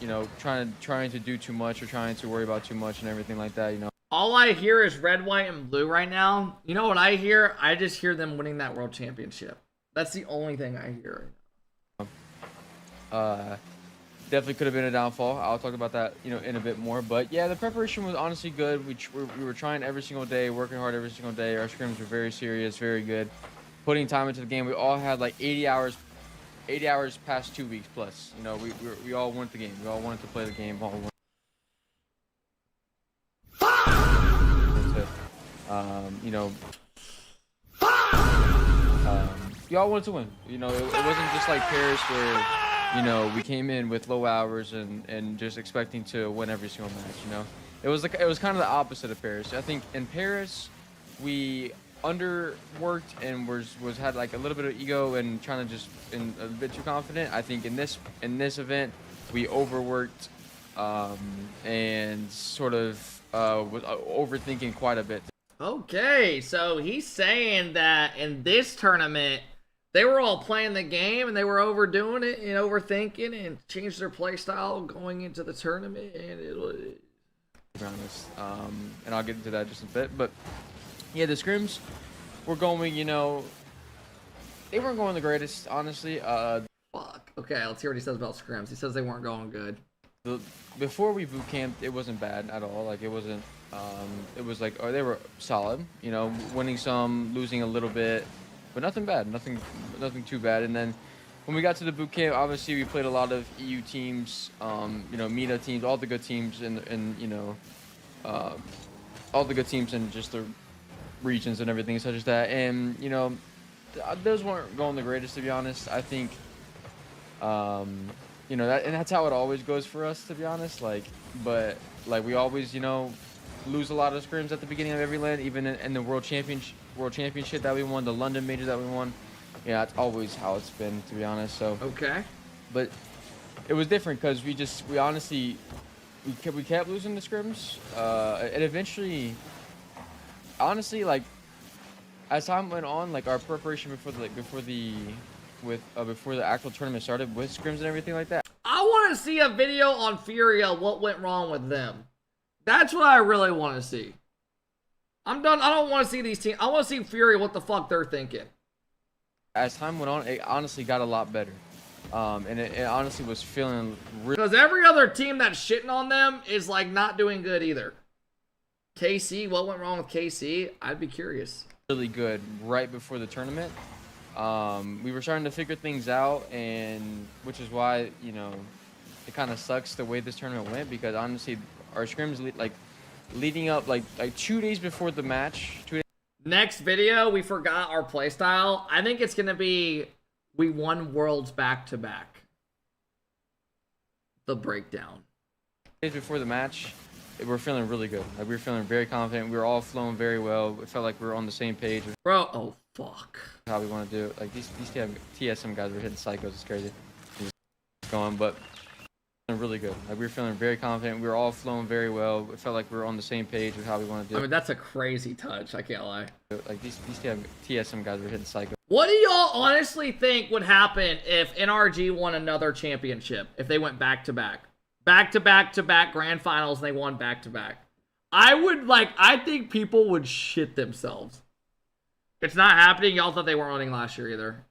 You know, trying to do too much, or trying to worry about too much and everything like that, you know. All I hear is red, white, and blue right now. You know what I hear? I just hear them winning that world championship. That's the only thing I hear right now. Definitely could have been a downfall. I'll talk about that, you know, in a bit more. But yeah, the preparation was honestly good. We were trying every single day, working hard every single day. Our scrims were very serious, very good, putting time into the game. We all had like 80 hours past 2 weeks plus. You know, we all wanted the game. We all wanted to play the game. All wanted to, you know, we all wanted to win. You know, it wasn't just like Paris where, you know, we came in with low hours and just expecting to win every single match. You know, it was kind of the opposite of Paris. I think in Paris we underworked and was had like a little bit of ego and trying to just and a bit too confident. I think in this event we overworked and sort of was overthinking quite a bit. Okay, so he's saying that in this tournament, they were all playing the game and they were overdoing it and overthinking and changed their play style going into the tournament, and it was... To be honest, and I'll get into that just a bit, but yeah, the scrims were going, you know, they weren't going the greatest, honestly. Fuck. Okay, let's hear what he says about scrims. He says they weren't going good. Before we boot camped, it wasn't bad at all. Like, it wasn't, it was like, oh, they were solid, you know, winning some, losing a little bit, but nothing bad, nothing too bad. And then when we got to the boot camp, obviously we played a lot of EU teams, you know, META teams, all the good teams, and you know, all the good teams in just the regions and everything such as that. And you know, those weren't going the greatest, to be honest. I think, you know, that's how it always goes for us, to be honest. Like, but like we always, you know, lose a lot of scrims at the beginning of every LAN, even in the world championship that we won, the London major that we won. Yeah, that's always how it's been, to be honest. So okay, but it was different because we honestly kept losing the scrims, and eventually, honestly, like as time went on, like our preparation before the actual tournament started with scrims and everything like that. I want to see a video on Furia, what went wrong with them. That's what I really want to see. I'm done. I don't want to see these teams. I want to see Furia, what the fuck they're thinking. As time went on, it honestly got a lot better. And it honestly was feeling really... Because every other team that's shitting on them is, like, not doing good either. KC, what went wrong with KC? I'd be curious. Really good right before the tournament. We were starting to figure things out, and which is why, you know, it kind of sucks the way this tournament went, because honestly, our scrims, like, leading up, like 2 days before the match... Next video, we forgot our playstyle. I think it's going to be, we won Worlds back-to-back. The breakdown. Days before the match, we were feeling really good. Like, we were feeling very confident. We were all flowing very well. It felt like we were on the same page. Bro, oh, fuck. How we want to do it. Like, these TSM guys were hitting psychos. It's crazy. Just going, but... really good. Like, we were feeling very confident. We were all flowing very well. It felt like we were on the same page with how we want to do it. I mean, that's a crazy touch. I can't lie. Like, these TSM guys were hitting psycho. What do y'all honestly think would happen if NRG won another championship? If they went back-to-back? Back-to-back-to-back grand finals, and they won back-to-back. I think people would shit themselves. It's not happening. Y'all thought they weren't winning last year either.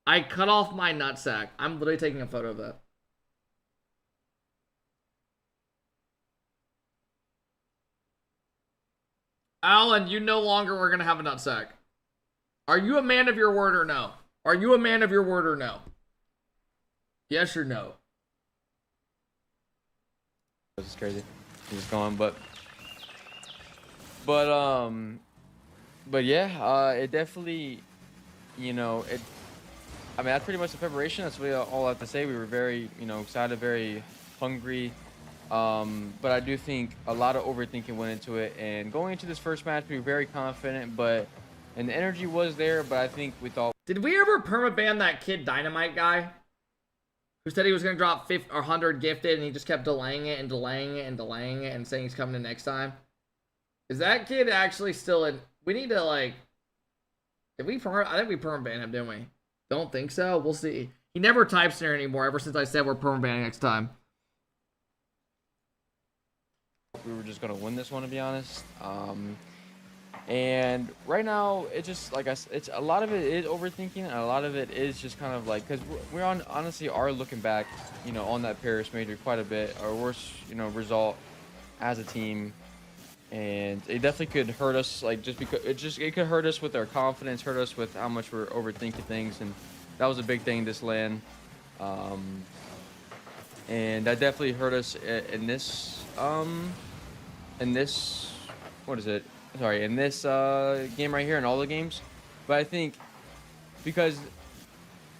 I cut off my nutsack. I'm literally taking a photo of that. Alan, you no longer are going to have a nutsack. Are you a man of your word or no? Are you a man of your word or no? Yes or no? This is crazy. I'm just going, but But yeah, it definitely, you know, it. I mean, that's pretty much the preparation. That's really all I have to say. We were very, you know, excited, very hungry. But I do think a lot of overthinking went into it. And going into this first match, we were very confident, and the energy was there. But I think we thought. Did we ever permaban that kid Dynamite guy? Who said he was going to drop 50 or 100 gifted and he just kept delaying it and delaying it and delaying it and saying he's coming in next time? Is that kid actually still in? We need to, like, did we I think we permaban him, didn't we? Don't think so. We'll see. He never types in here anymore ever since I said we're permabanning next time. We were just going to win this one, to be honest. And right now, it's just like it's a lot of it is overthinking, and a lot of it is just kind of like, because we're honestly are looking back, you know, on that Paris major quite a bit. Our worst, you know, result as a team, and it definitely could hurt us. Like just because it could hurt us with our confidence, hurt us with how much we're overthinking things, and that was a big thing this LAN. And that definitely hurt us in this what is it? Sorry, in this game right here, and all the games. But I think because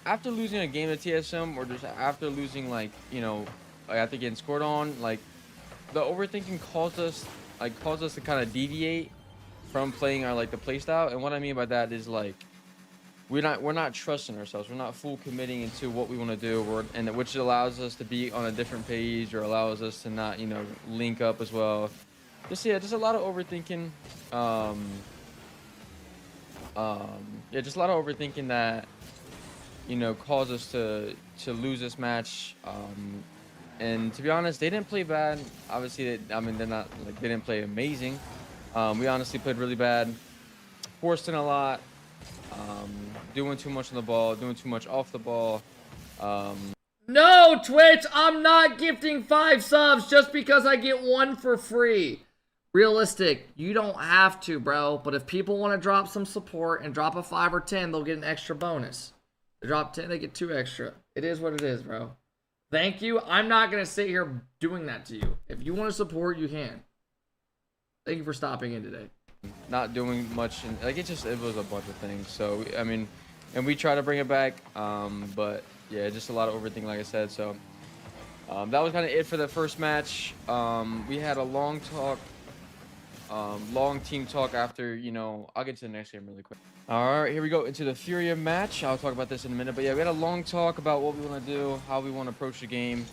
after losing a game at TSM, or just after losing, like, you know, like after getting scored on, like the overthinking caused us to kind of deviate from playing our, like, the play style. And what I mean by that is, like, we're not trusting ourselves. We're not full committing into what we want to do, which allows us to be on a different page, or allows us to not, you know, link up as well. Just a lot of overthinking. Yeah, just a lot of overthinking that, you know, caused us to lose this match. And to be honest, they didn't play bad. Obviously, they're not, like, they didn't play amazing. We honestly played really bad, forced in a lot, doing too much on the ball, doing too much off the ball. No, Twitch, I'm not gifting 5 subs just because I get 1 for free. Realistic, you don't have to, bro. But if people want to drop some support and drop a 5 or 10, they'll get an extra bonus. They drop 10, they get 2 extra. It is what it is, bro. Thank you. I'm not going to sit here doing that to you. If you want to support, you can. Thank you for stopping in today. Not doing much, and like it was a bunch of things. So I mean, and we try to bring it back, but yeah, just a lot of overthinking, like I said. So that was kind of it for the first match. We had a long team talk after, you know. I'll get to the next game really quick. All right, here we go into the Furia match. I'll talk about this in a minute, but yeah, we had a long talk about what we want to do, how we want to approach the game.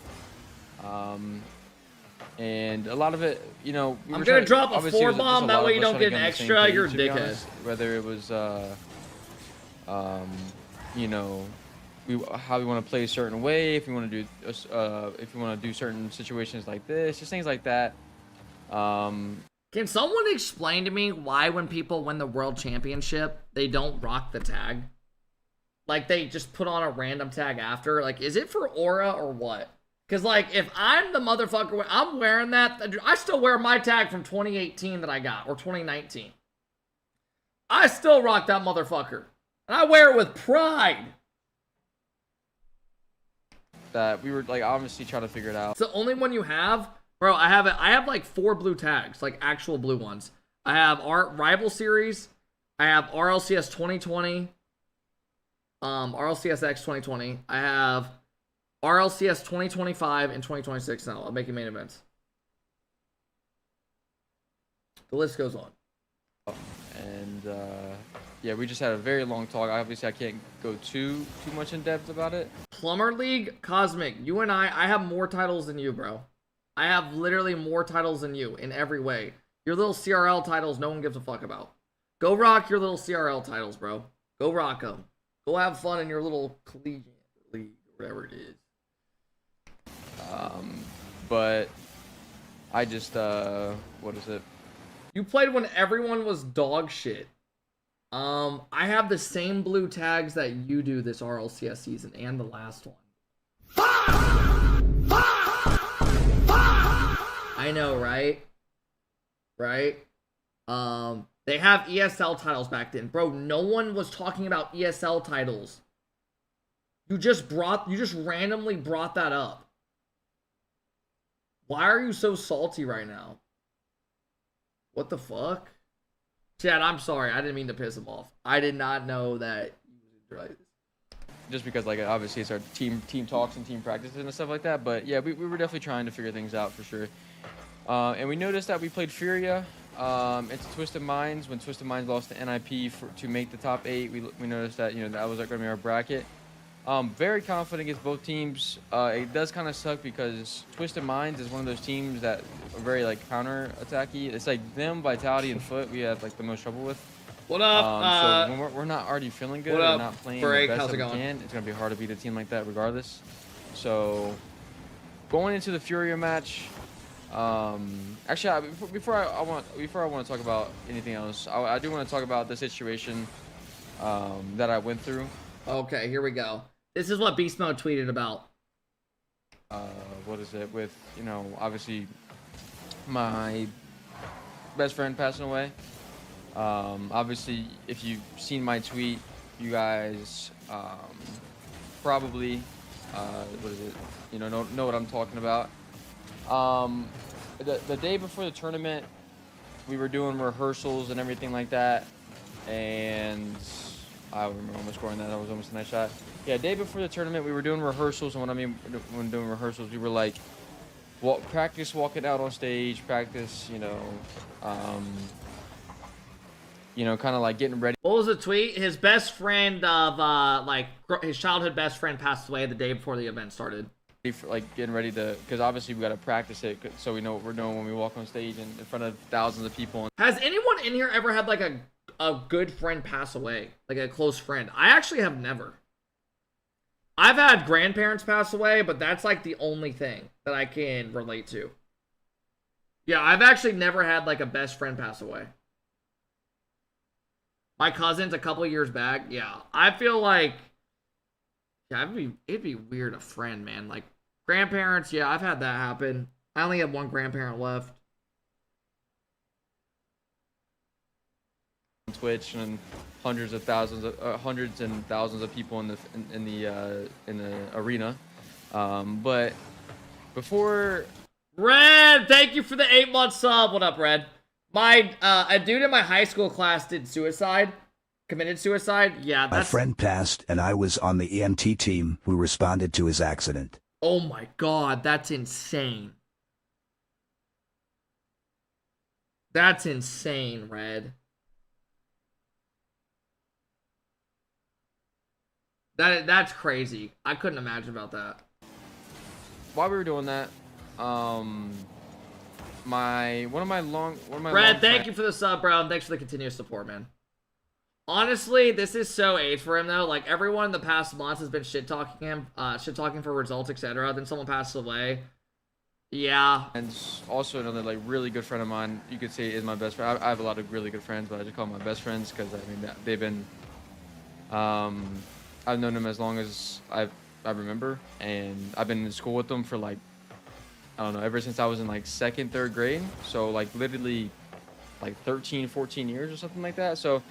And a lot of it, you know, I'm gonna drop a 4 bomb, that way you don't get an extra. You're a dickhead. Whether it was, you know, how we want to play a certain way, if we want to do certain situations like this, just things like that. Can someone explain to me why when people win the world championship, they don't rock the tag? Like, they just put on a random tag after? Like, is it for aura or what? Because, like, if I'm the motherfucker, I'm wearing that. I still wear my tag from 2018 that I got, or 2019. I still rock that motherfucker. And I wear it with pride. That we were, like, obviously trying to figure it out. It's the only one you have? Bro, I have like 4 blue tags, like actual blue ones. I have our Rival Series. I have RLCS 2020. RLCS X 2020. I have RLCS 2025 and 2026 now. I'm making main events. The list goes on. And yeah, we just had a very long talk. Obviously, I can't go too much in depth about it. Plumber League, Cosmic, you and I have more titles than you, bro. I have literally more titles than you in every way. Your little CRL titles, no one gives a fuck about. Go rock your little CRL titles, bro. Go rock them. Go have fun in your little collegiate league, whatever it is. But I just, what is it? You played when everyone was dog shit. I have the same blue tags that you do this RLCS season and the last one. I know, right? Right? They have ESL titles back then. Bro, no one was talking about ESL titles. You just randomly brought that up. Why are you so salty right now? What the fuck? Chad, I'm sorry. I didn't mean to piss him off. I did not know that you was Just because, like, obviously it's our team talks and team practices and stuff like that. But yeah, we were definitely trying to figure things out for sure. And we noticed that we played Furia into Twisted Minds. When Twisted Minds lost to NIP to make the top 8, we noticed that, you know, that was going to be our bracket. Very confident against both teams. It does kind of suck because Twisted Minds is one of those teams that are very, like, counter-attacky. It's like them, Vitality, and Foot we have, like, the most trouble with. What up? So when we're not already feeling good, what or up, not playing Break? the best How's that it we going? can, it's going to be hard to beat a team like that regardless. So going into the Furia match, actually, before I want to talk about anything else, I do want to talk about the situation that I went through. Okay, here we go. This is what Beast Mode tweeted about. What is it with, you know, obviously my best friend passing away. Obviously, if you've seen my tweet, you guys probably what is it? You know what I'm talking about. The day before the tournament, we were doing rehearsals and everything like that, and I remember almost scoring that. That was almost a nice shot. Yeah, day before the tournament, we were doing rehearsals, and what I mean when doing rehearsals, we were like, practice walking out on stage, practice, kind of like getting ready. What was the tweet? His best friend of his childhood best friend passed away the day before the event started. For, like, getting ready to, because obviously we got to practice it so we know what we're doing when we walk on stage and in front of thousands of people. Has anyone in here ever had like a good friend pass away, like a close friend? I actually have never. I've had grandparents pass away, but that's like the only thing that I can relate to. Yeah, I've actually never had like a best friend pass away. My cousins a couple years back, yeah. I feel like, yeah, it'd be weird a friend, man. Like grandparents, yeah, I've had that happen. I only have one grandparent left. On Twitch and hundreds and thousands of people in the arena, but before. Red, thank you for the 8-month sub. What up, Red? A dude in my high school class committed suicide. Yeah, My friend passed, and I was on the EMT team who responded to his accident. Oh my god, that's insane. That's insane, Red. That's crazy. I couldn't imagine about that. While we were doing that, one of my Red, thank you for the sub, bro, and thanks for the continuous support, man. Honestly, this is so age for him though. Like everyone in the past months has been shit talking him, shit talking for results, etc. Then someone passes away. Yeah. And also another like really good friend of mine, you could say is my best friend. I have a lot of really good friends, but I just call them my best friends because I mean they've been. I've known them as long as I remember, and I've been in school with them for like, I don't know, ever since I was in like 2nd, 3rd grade. So like literally like 13, 14 years or something like that. So,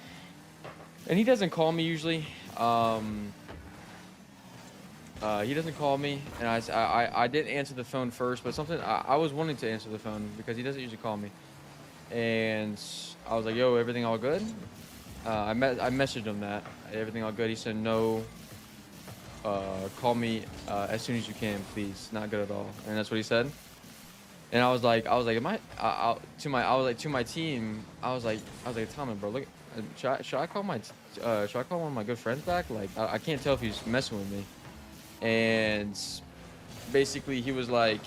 and he doesn't call me usually. He doesn't call me, and I didn't answer the phone first, but something I was wanting to answer the phone because he doesn't usually call me, and I was like, "Yo, everything all good?" I messaged him that everything all good. He said, "No. Call me as soon as you can, please. Not good at all." And that's what he said. And I was like, to my team, I was like, Tommy, bro, look, should I call one of my good friends back? Like, I can't tell if he's messing with me. And basically he was like,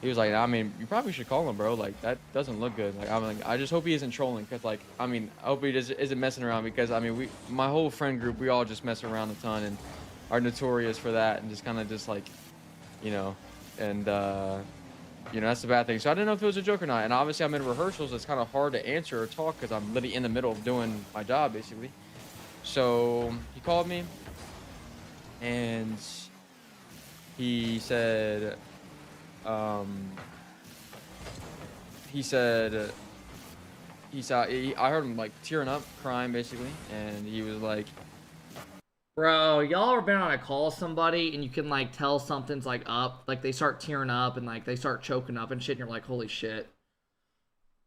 I mean, you probably should call him, bro. Like, that doesn't look good. Like, I'm like, I just hope he isn't trolling, because like, I mean, I hope he isn't messing around, because I mean, my whole friend group, we all just mess around a ton and are notorious for that, and just kind of just like, and that's the bad thing. So I didn't know if it was a joke or not. And obviously I'm in rehearsals. It's kind of hard to answer or talk because I'm literally in the middle of doing my job, basically. So he called me, and he said, I heard him like tearing up, crying basically, and he was like, bro, y'all ever been on a call with somebody and you can like tell something's like up, like they start tearing up and like they start choking up and shit, and you're like, holy shit.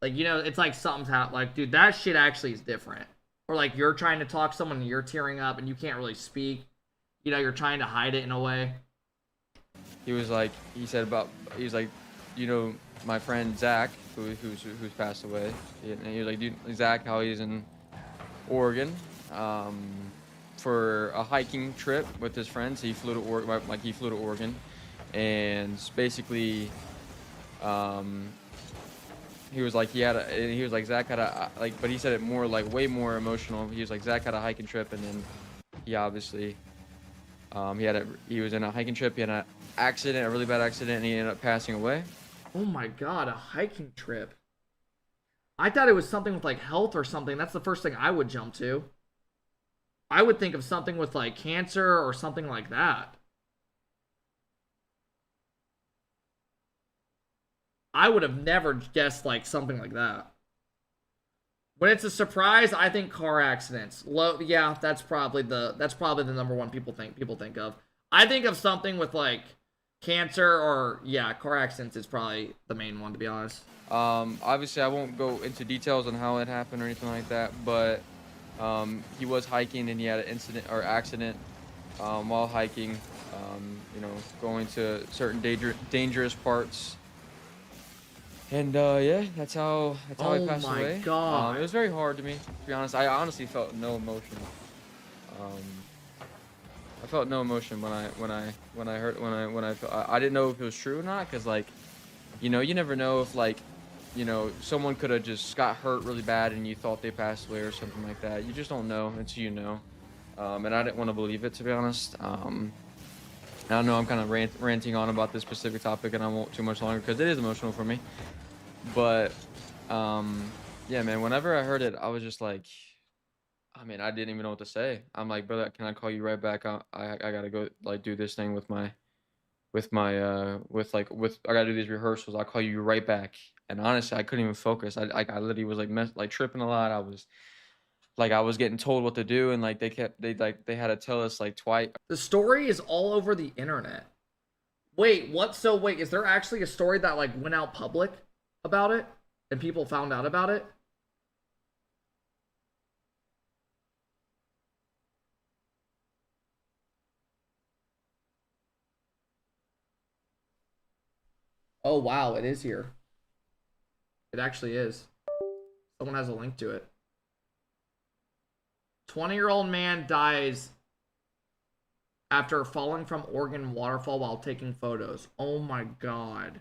Like, you know, it's like something's happened. Like, dude, that shit actually is different. Or like you're trying to talk to someone and you're tearing up and you can't really speak. You know, you're trying to hide it in a way. He was like, he was like, you know, my friend Zach, who's passed away. And he was like, dude, Zach, how he's in Oregon, for a hiking trip with his friends. He flew to Oregon, and basically, he was like, Zach had a like, but he said it more like way more emotional. He was like, Zach had a hiking trip, and then he obviously, he was in a hiking trip. He had an accident, a really bad accident, and he ended up passing away. Oh my god, a hiking trip. I thought it was something with like health or something. That's the first thing I would jump to. I would think of something with like cancer or something like that. I would have never guessed like something like that. When it's a surprise, I think car accidents. Yeah, that's probably the number one people think of. I think of something with like cancer or yeah, car accidents is probably the main one, to be honest. Obviously I won't go into details on how it happened or anything like that, but he was hiking and he had an accident while hiking, you know, going to certain dangerous parts. And yeah, that's how he passed away. Oh my god. It was very hard to me, to be honest. I honestly felt no emotion. I felt no emotion when I didn't know if it was true or not, because like, you know, you never know if like, you know, someone could have just got hurt really bad and you thought they passed away or something like that. You just don't know until you know. And I didn't want to believe it, to be honest. I know I'm kind of ranting on about this specific topic, and I won't too much longer because it is emotional for me. But yeah, man, whenever I heard it, I was just like, I mean, I didn't even know what to say. I'm like, brother, can I call you right back? I gotta go like do this thing with my I gotta do these rehearsals. I'll call you right back. And honestly, I couldn't even focus. I literally was like tripping a lot. I was getting told what to do, and like they had to tell us like twice. The story is all over the internet. Wait, what? So wait, is there actually a story that like went out public about it and people found out about it? Oh wow, it is here. It actually is. Someone has a link to it. 20-year-old man dies after falling from Oregon waterfall while taking photos. Oh my god.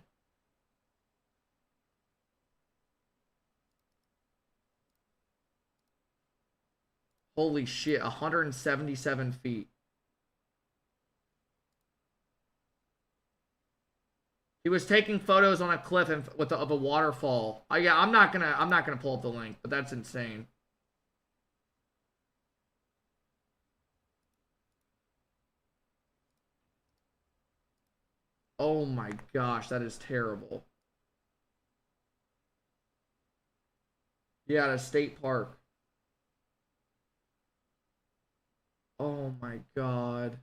Holy shit, 177 feet. He was taking photos on a cliff of a waterfall. Yeah, I'm not gonna pull up the link, but that's insane. Oh my gosh, that is terrible. Yeah, at a state park. Oh my god.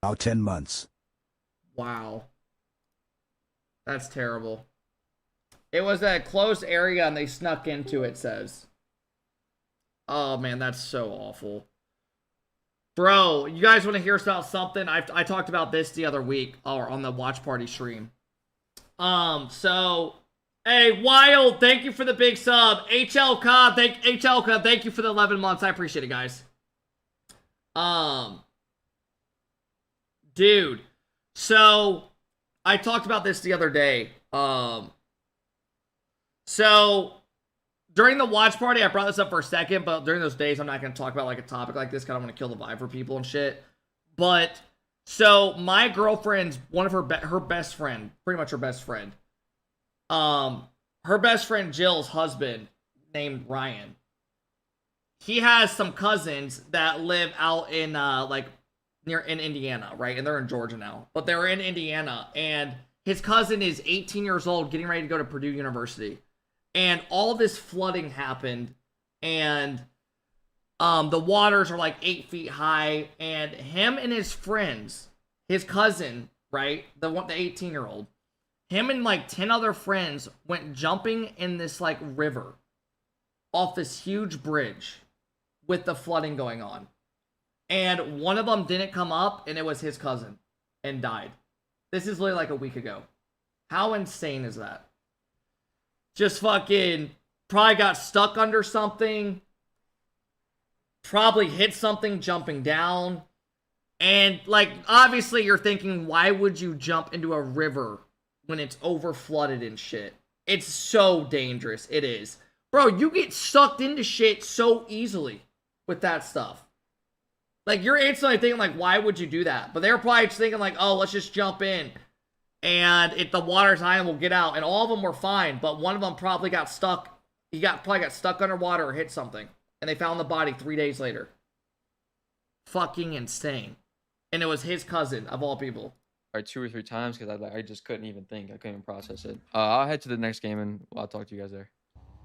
About 10 months. Wow. That's terrible. It was a close area and they snuck into it, says. Oh man, that's so awful. Bro, you guys want to hear about something? I talked about this the other week or on the watch party stream. So hey, Wild, thank you for the big sub. HLK, thank you for the 11 months. I appreciate it, guys. Dude, so I talked about this the other day. So during the watch party, I brought this up for a second, but during those days, I'm not going to talk about like a topic like this because I don't want to kill the vibe for people and shit. But so my girlfriend's one of her best friend, pretty much her best friend. Her best friend Jill's husband named Ryan. He has some cousins that live out in like in Indiana, right? And they're in Georgia now, but they're in Indiana, and his cousin is 18 years old, getting ready to go to Purdue University, and all this flooding happened, and the waters are like 8 feet high, and him and his friends, his cousin, right, the 18-year-old, him and like 10 other friends went jumping in this like river off this huge bridge with the flooding going on. And one of them didn't come up, and it was his cousin, and died. This is literally like a week ago. How insane is that? Just fucking probably got stuck under something. Probably hit something jumping down. And like, obviously you're thinking, why would you jump into a river when it's over flooded and shit? It's so dangerous. It is. Bro, you get sucked into shit so easily with that stuff. Like, you're instantly thinking, like, why would you do that? But they're probably just thinking, like, oh, let's just jump in. And if the water's high, we'll get out. And all of them were fine. But one of them probably got stuck. Probably got stuck underwater or hit something. And they found the body 3 days later. Fucking insane. And it was his cousin, of all people. Right, 2 or 3 times because I just couldn't even think. I couldn't even process it. I'll head to the next game, and I'll talk to you guys there.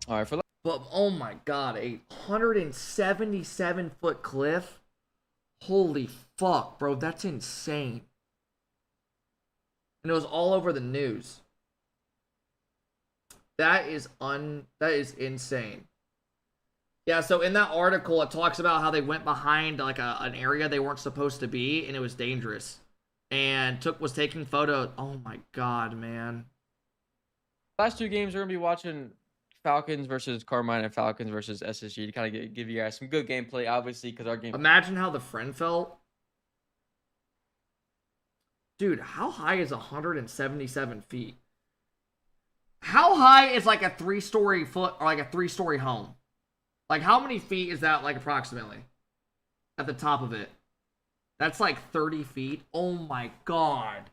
All right, But, oh my god, a 177-foot cliff? Holy fuck, bro, that's insane. And it was all over the news. That is insane. Yeah, so in that article, it talks about how they went behind like an area they weren't supposed to be, and it was dangerous. And was taking photos. Oh my god, man. Last 2 games, we're gonna be watching Falcons versus Carmine and Falcons versus SSG to kind of give you guys some good gameplay, obviously, because our game. Imagine how the friend felt. Dude, how high is 177 feet? How high is like a 3-story or like a 3-story home? Like, how many feet is that, like, approximately? At the top of it. That's like 30 feet. Oh my god.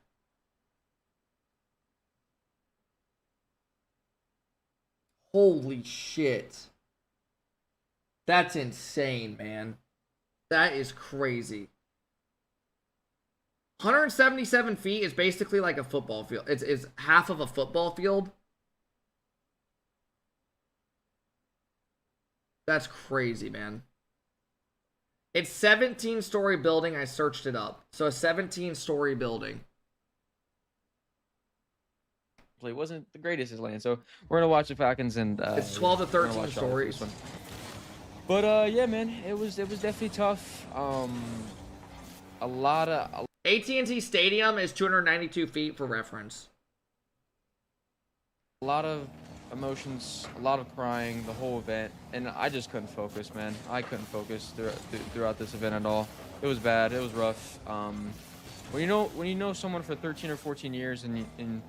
Holy shit. That's insane, man. That is crazy. 177 feet is basically like a football field. It's half of a football field. That's crazy, man. It's 17-story building. I searched it up. So a 17-story building. It wasn't the greatest as land, so we're gonna watch the Falcons and it's 12 to 13 stories. But yeah, man, it was definitely tough. A lot of AT&T Stadium is 292 feet for reference. A lot of emotions, a lot of crying, the whole event, and I just couldn't focus, man. I couldn't focus throughout this event at all. It was bad. It was rough. When you know someone for 13 or 14 years and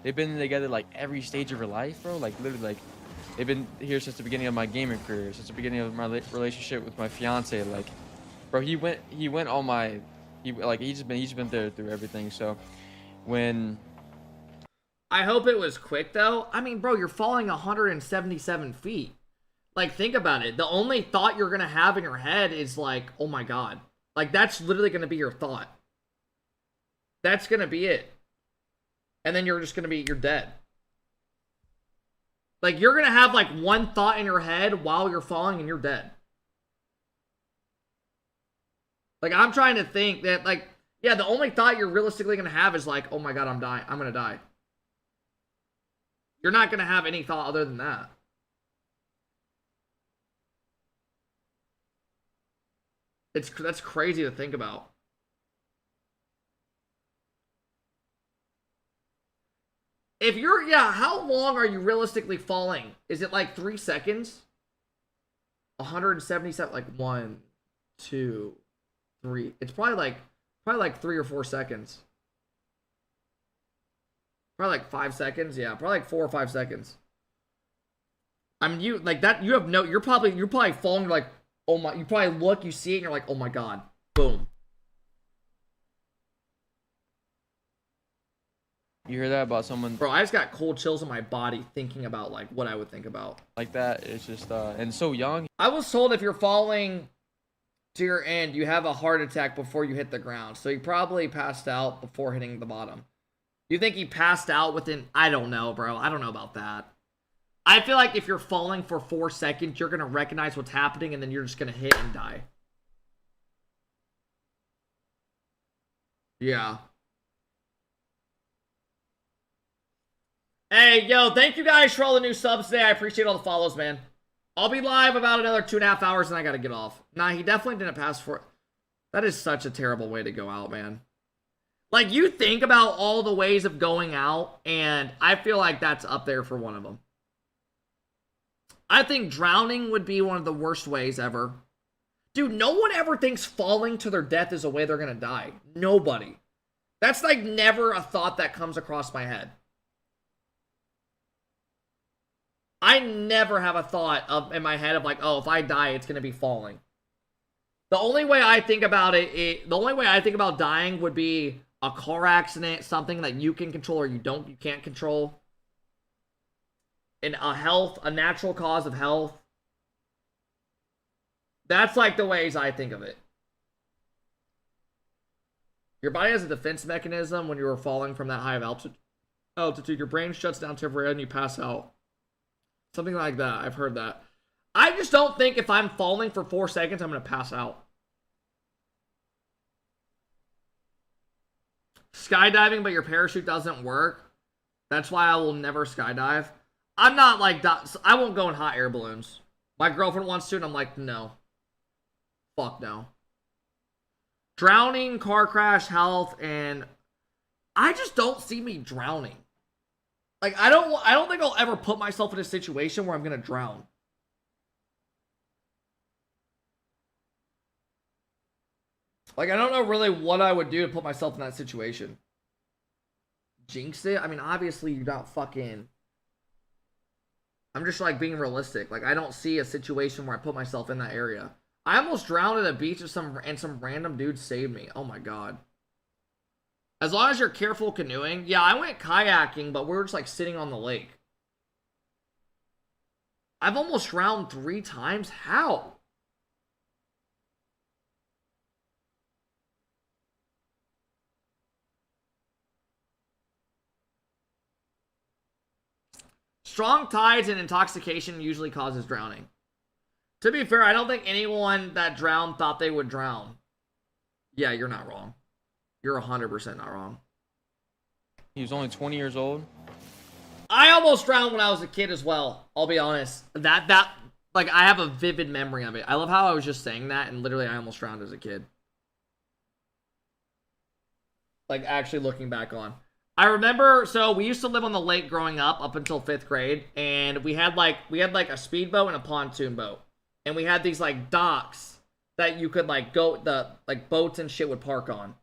they've been together like every stage of her life, bro. Like literally, like they've been here since the beginning of my gaming career, since the beginning of my relationship with my fiance. Like, bro, he went all my, he's been there through everything. So, when I hope it was quick though. I mean, bro, you're falling 177 feet. Like, think about it. The only thought you're gonna have in your head is like, oh my god. Like, that's literally gonna be your thought. That's gonna be it. And then you're dead. Like, you're gonna have like one thought in your head while you're falling and you're dead. Like, I'm trying to think that, like, yeah, the only thought you're realistically gonna have is like, oh my god, I'm gonna die. You're not gonna have any thought other than that. That's crazy to think about. If you're, yeah, how long are you realistically falling? Is it like 3 seconds? 177, like 1, 2, 3. It's probably like 3 or 4 seconds. Probably like 5 seconds. Yeah, probably like 4 or 5 seconds. I mean, you like that. You have no. You're probably falling like, oh my. You probably look, you see it, and you're like, oh my god, boom. you hear that about someone, Bro, I just got cold chills on my body thinking about like what I would think about. like that, it's just and so young. I was told if you're falling to your end, you have a heart attack before you hit the ground. So he probably passed out before hitting the bottom. You think he passed out within... I don't know, bro. I don't know about that. I feel like if you're falling for 4 seconds, you're going to recognize what's happening, and then you're just going to hit and die. Yeah. Hey, yo, thank you guys for all the new subs today. I appreciate all the follows, man. I'll be live about another 2.5 hours, and I got to get off. Nah, he definitely didn't pass for it. That is such a terrible way to go out, man. Like, you think about all the ways of going out, and I feel like that's up there for one of them. I think drowning would be one of the worst ways ever. Dude, no one ever thinks falling to their death is a way they're gonna die. Nobody. That's like never a thought that comes across my head. I never have a thought in my head of like, oh, if I die, it's gonna be falling. The only way I think about the only way I think about dying would be a car accident, something that you can control or you can't control. In a natural cause of health. That's like the ways I think of it. Your body has a defense mechanism when you are falling from that high of altitude. Your brain shuts down temporarily and you pass out. Something like that. I've heard that. I just don't think if I'm falling for 4 seconds, I'm going to pass out. Skydiving, but your parachute doesn't work. That's why I will never skydive. I'm not like that. I won't go in hot air balloons. My girlfriend wants to, and I'm like, no. Fuck no. Drowning, car crash, health, and I just don't see me drowning. Like, I don't think I'll ever put myself in a situation where I'm gonna drown. Like, I don't know really what I would do to put myself in that situation. Jinx it? I mean, obviously you're not fucking... I'm just like being realistic. Like, I don't see a situation where I put myself in that area. I almost drowned at a beach and some random dude saved me. Oh my god. As long as you're careful canoeing. Yeah, I went kayaking, but we were just like sitting on the lake. I've almost drowned 3 times. How? Strong tides and intoxication usually causes drowning. To be fair, I don't think anyone that drowned thought they would drown. Yeah, you're not wrong. You're 100% not wrong. He was only 20 years old. I almost drowned when I was a kid as well. I'll be honest. Like, I have a vivid memory of it. I love how I was just saying that, and literally I almost drowned as a kid. Like, actually looking back on. I remember, so we used to live on the lake growing up until 5th grade, and we had like a speedboat and a pontoon boat. And we had these like docks that you could like go, like boats and shit would park on.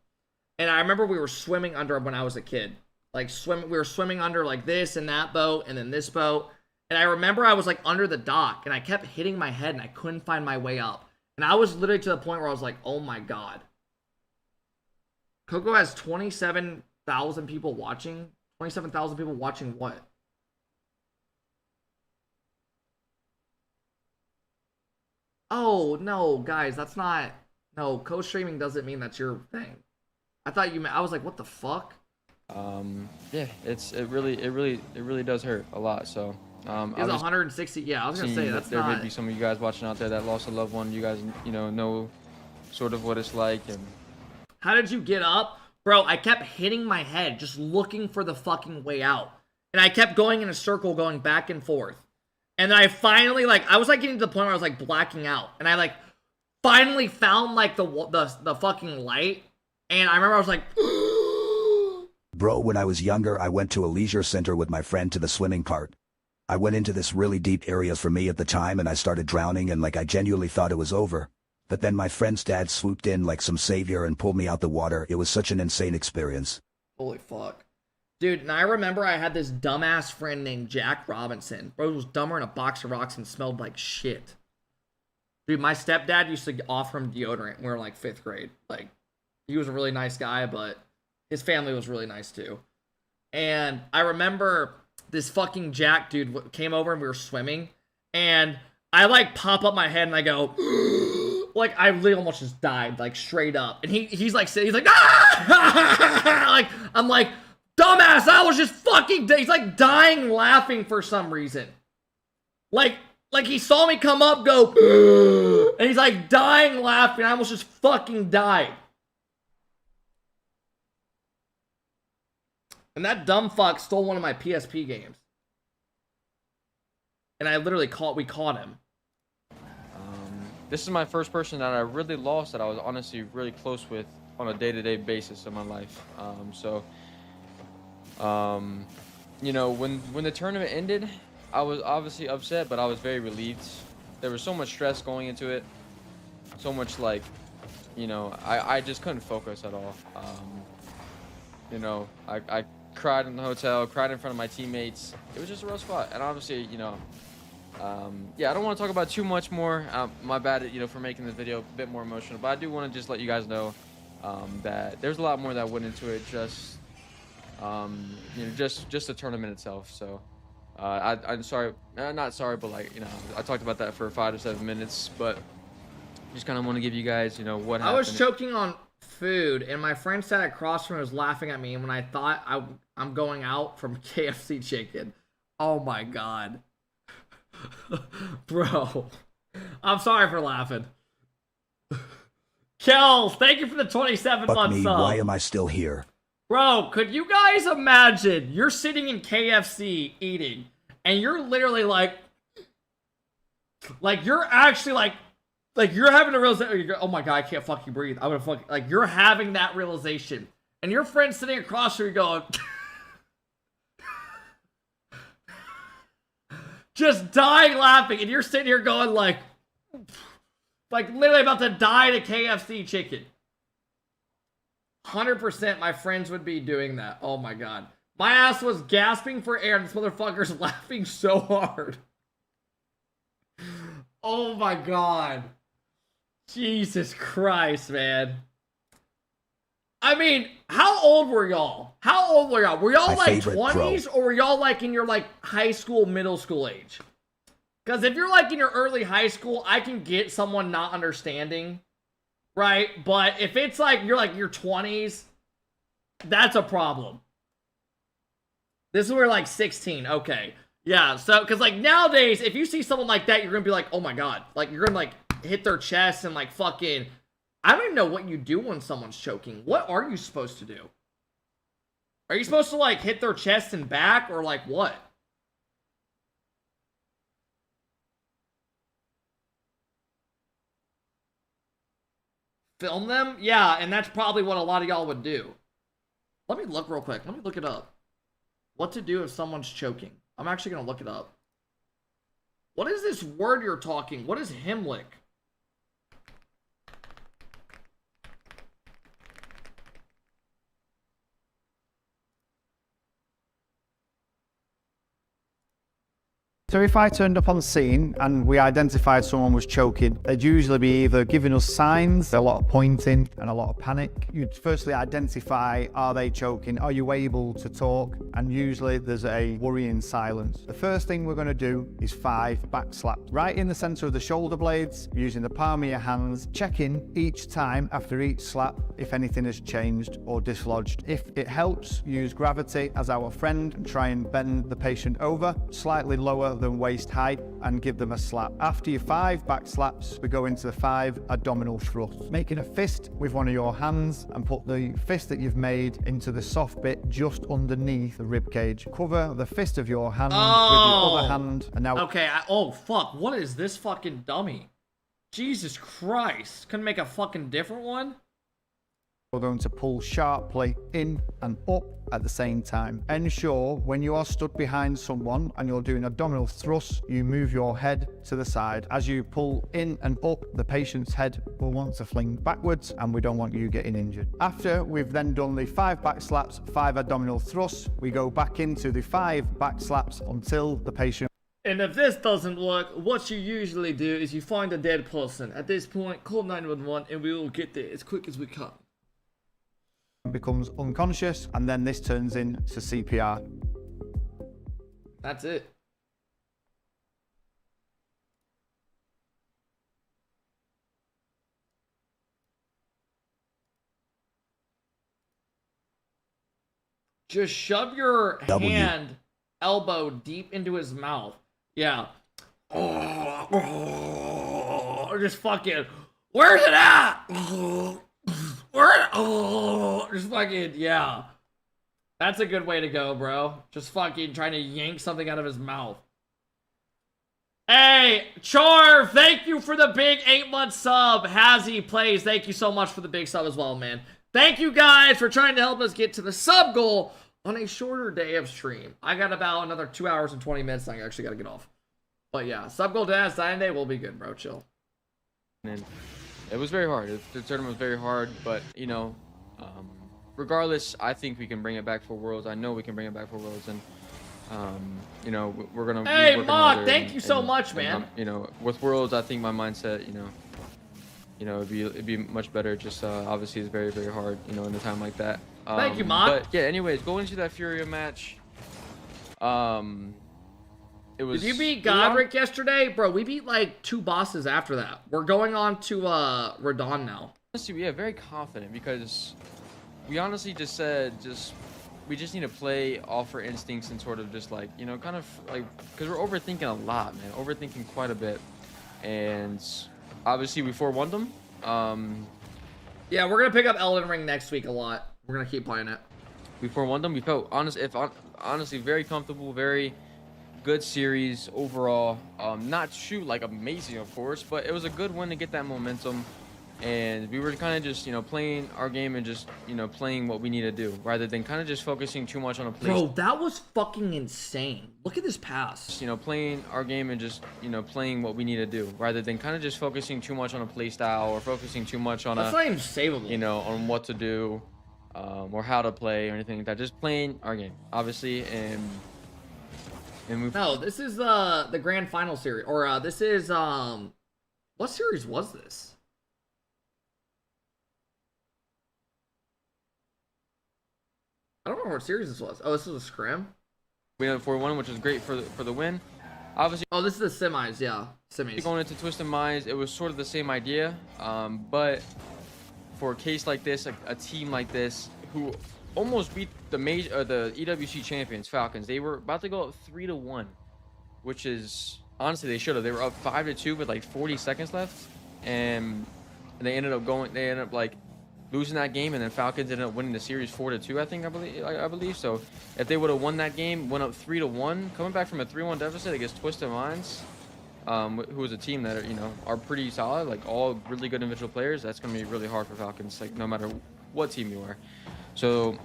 And I remember we were swimming under when I was a kid. Like we were swimming under like this and that boat and then this boat. And I remember I was like under the dock and I kept hitting my head and I couldn't find my way up. And I was literally to the point where I was like, oh my god. Coco has 27,000 people watching. 27,000 people watching what? Oh, no, guys, that's not... No, co-streaming doesn't mean that's your thing. I thought you meant... I was like, what the fuck? Yeah, it really does hurt a lot, so... It's 160... Yeah, I was gonna say, that's there not... may be some of you guys watching out there that lost a loved one. You guys, know sort of what it's like, and... How did you get up? Bro, I kept hitting my head, just looking for the fucking way out. And I kept going in a circle, going back and forth. And then I finally, like, I was, like, getting to the point where I was, like, blacking out. And I, like, finally found, like, the fucking light. And I remember I was like... Bro, when I was younger, I went to a leisure center with my friend to the swimming part. I went into this really deep area for me at the time, and I started drowning, and, like, I genuinely thought it was over. But then my friend's dad swooped in like some savior and pulled me out the water. It was such an insane experience. Holy fuck. Dude, and I remember I had this dumbass friend named Jack Robinson. Bro was dumber than a box of rocks and smelled like shit. Dude, my stepdad used to offer him deodorant when we were in like 5th grade. Like, he was a really nice guy, but his family was really nice too. And I remember this fucking Jack dude came over and we were swimming. And I like pop up my head and I go... like I literally almost just died, like straight up. And he's like ah! Like I'm like, dumbass, I was just fucking he's like dying laughing for some reason. Like he saw me come up, go, and he's like dying laughing. I almost just fucking died. And that dumb fuck stole one of my PSP games. And I literally we caught him. This is my first person that I really lost that I was honestly really close with on a day-to-day basis in my life. You know, when the tournament ended, I was obviously upset, but I was very relieved. There was so much stress going into it. So much like, you know, I just couldn't focus at all. You know, I cried in the hotel, cried in front of my teammates. It was just a rough spot. And obviously, you know, yeah, I don't want to talk about too much more. My bad, you know, for making this video a bit more emotional. But I do want to just let you guys know that there's a lot more that went into it. Just, you know, just the tournament itself. So, I'm sorry, not sorry, but like, you know, I talked about that for 5 to 7 minutes. But just kind of want to give you guys, you know, what happened. I was choking on food, and my friend sat across from me was laughing at me. And when I thought I'm going out from KFC chicken, oh my god. Bro, I'm sorry for laughing. Kells, thank you for the 27-month sub. Why am I still here? Bro, could you guys imagine you're sitting in KFC eating, and you're literally like you're actually like you're having a realization. Oh my god, I can't fucking breathe. I'm gonna fucking like you're having that realization, and your friend's sitting across from you going. Just dying laughing, and you're sitting here going like literally about to die to KFC chicken. 100% my friends would be doing that. Oh my god. My ass was gasping for air, and this motherfucker's laughing so hard. Oh my god. Jesus Christ, man. I mean, how old were y'all? How old were y'all? Were y'all like 20s or were y'all like in your like high school, middle school age? Because if you're like in your early high school, I can get someone not understanding, right? But if it's like you're like your 20s, that's a problem. This is where like 16, okay. Yeah, so, because like nowadays, if you see someone like that, you're going to be like, oh my god. Like you're going to like hit their chest and like fucking... I don't even know what you do when someone's choking. What are you supposed to do? Are you supposed to, like, hit their chest and back, or, like, what? Film them? Yeah, and that's probably what a lot of y'all would do. Let me look real quick. Let me look it up. What to do if someone's choking. I'm actually going to look it up. What is this word you're talking? What is Heimlich? So if I turned up on the scene and we identified someone was choking, they'd usually be either giving us signs, a lot of pointing and a lot of panic. You'd firstly identify, are they choking? Are you able to talk? And usually there's a worrying silence. The first thing we're going to do is 5 back slaps. Right in the center of the shoulder blades, using the palm of your hands, checking each time after each slap if anything has changed or dislodged. If it helps, use gravity as our friend and try and bend the patient over, slightly lower than waist height, and give them a slap. After your 5 back slaps, we go into the 5 abdominal thrusts. Making a fist with one of your hands and put the fist that you've made into the soft bit just underneath the rib cage. Cover the fist of your hand with the other hand, and now... Okay, oh fuck, what is this fucking dummy? Jesus Christ, couldn't make a fucking different one? We're going to pull sharply in and up at the same time. Ensure when you are stood behind someone and you're doing abdominal thrusts, you move your head to the side. As you pull in and up, the patient's head will want to fling backwards, and we don't want you getting injured. After we've then done the 5 back slaps, 5 abdominal thrusts, we go back into the 5 back slaps until the patient... And if this doesn't work, what you usually do is you find a dead person. At this point, call 911 and we will get there as quick as we can. becomes unconscious, and then this turns into CPR. That's it. Just shove your W. hand, elbow deep into his mouth. Yeah. Just fucking. Where's it at? Just fucking, yeah. That's a good way to go, bro. Just fucking trying to yank something out of his mouth. Hey, Char, thank you for the big 8-month sub. Hazzy Plays, thank you so much for the big sub as well, man. Thank you guys for trying to help us get to the sub goal on a shorter day of stream. I got about another 2 hours and 20 minutes. I actually got to get off. But yeah, sub goal to Day will be good, bro. Chill. And it was very hard. The tournament was very hard, but you know, regardless, I think we can bring it back for Worlds. I know we can bring it back for Worlds, and you know, we're gonna. Hey, Mock, thank you so much, man. You know, with Worlds, I think my mindset, you know, it'd be much better. Just obviously, it's very, very hard, you know, in a time like that. Thank you, Mock. But yeah, anyways, going into that Furia match, it was. Did you beat Godric yesterday, bro? We beat like 2 bosses after that. We're going on to Radon now. Honestly, yeah, very confident because we honestly just said we just need to play off our instincts and sort of just like, you know, kind of like, because we're overthinking a lot, man, overthinking quite a bit, and obviously we 4-1'd them. Yeah, we're gonna pick up Elden Ring next week a lot. We're gonna keep playing it. We 4-1'd them. We felt honestly very comfortable, very good series overall. Not shoot like amazing, of course, but it was a good win to get that momentum. And we were kind of just, you know, playing our game and just, you know, playing what we need to do rather than kind of just focusing too much on a play. Bro, that was fucking insane. Look at this pass. You know, playing our game and just, you know, playing what we need to do rather than kind of just focusing too much on a play style or focusing too much on That's not even savable. you know, on what to do or how to play or anything like that. Just playing our game, obviously, and we. No, this is the grand final series, or this is what series was this? I don't remember what series this was. Oh, this was a scrim. We went 4-1, which was great for the win. Obviously. Oh, this is the semis, yeah, semis. Going into Twisted Minds, it was sort of the same idea, but for a case like this, a team like this, who almost beat the EWC champions, Falcons, they were about to go up 3-1, which is honestly they should have. They were up 5-2 with like 40 seconds left, and they ended up like losing that game, and then Falcons ended up winning the series 4-2. I believe. So if they would have won that game, went up 3-1, coming back from a 3-1 deficit against Twisted Minds, who is a team that are pretty solid, like all really good individual players. That's gonna be really hard for Falcons, like no matter what team you are. So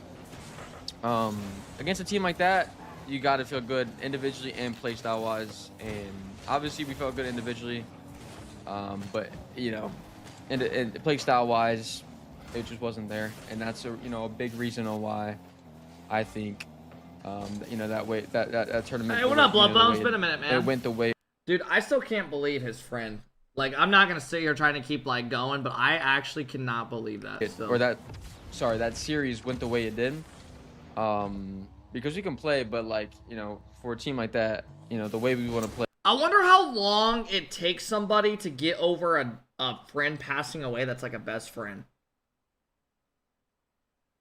against a team like that, you got to feel good individually and play style wise. And obviously we felt good individually, but you know, and play style wise, it just wasn't there, and that's a big reason on why I think that tournament. Hey, what up, Bloodbone? It's been a minute, man. It went the way. Dude, I still can't believe his friend. Like, I'm not gonna sit here trying to keep like going, but I actually cannot believe that. Or that series went the way it did. Because we can play, but like for a team like that, the way we want to play. I wonder how long it takes somebody to get over a friend passing away that's like a best friend.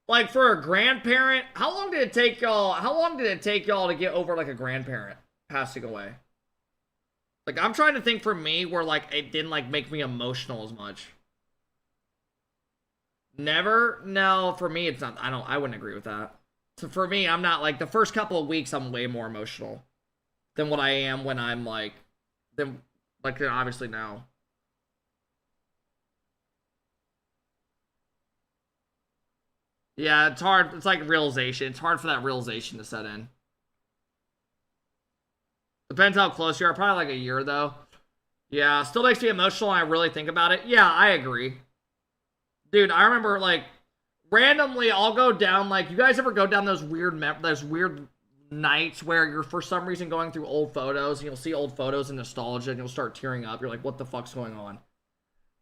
Like for a grandparent, how long did it take y'all to get over like a grandparent passing away? Like I'm trying to think for me where like it didn't like make me emotional as much. Never? No, for me it's not. I wouldn't agree with that. So for me, I'm not like the first couple of weeks I'm way more emotional than what I am when I'm like obviously now. Yeah, it's hard. It's like realization. It's hard for that realization to set in. Depends how close you are. Probably like a year, though. Yeah, still makes me emotional when I really think about it. Yeah, I agree. Dude, I remember, like, randomly, I'll go down, like, you guys ever go down those weird nights where you're, for some reason, going through old photos, and you'll see old photos and nostalgia, and you'll start tearing up. You're like, what the fuck's going on?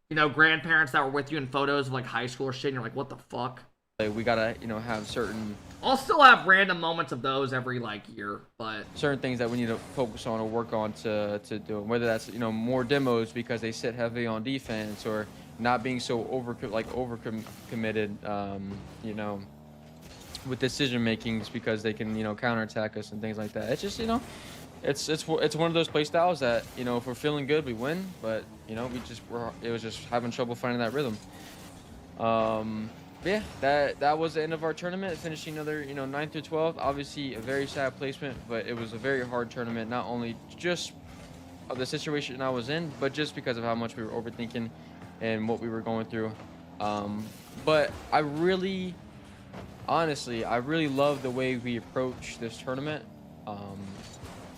Grandparents that were with you in photos of, like, high school or shit, and you're like, what the fuck? We gotta, have certain. I'll still have random moments of those every like year, but certain things that we need to focus on or work on to do. Whether that's more demos because they sit heavy on defense, or not being so over committed. with decision makings because they can, you know, counterattack us and things like that. It's just, you know, it's one of those play styles that, you know, if we're feeling good, we win. But you know, it was just having trouble finding that rhythm. Yeah, that was the end of our tournament, finishing another, you know, 9th through 12th. Obviously a very sad placement, but it was a very hard tournament, not only just of the situation I was in, but just because of how much we were overthinking and what we were going through. But I really, honestly, I really love the way we approach this tournament.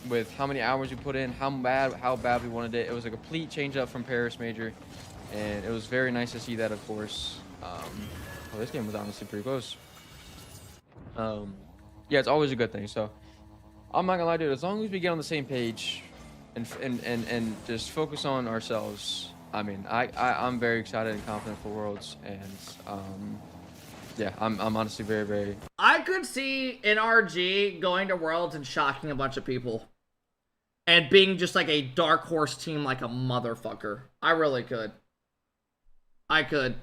With how many hours we put in, how bad we wanted it. It was a complete change up from Paris Major, and it was very nice to see that, of course. Well, this game was honestly pretty close. Yeah, it's always a good thing. So I'm not gonna lie, dude. As long as we get on the same page and just focus on ourselves, I mean, I'm very excited and confident for Worlds, and yeah, I'm honestly very, very. I could see NRG going to Worlds and shocking a bunch of people. And being just like a dark horse team like a motherfucker. I really could. I could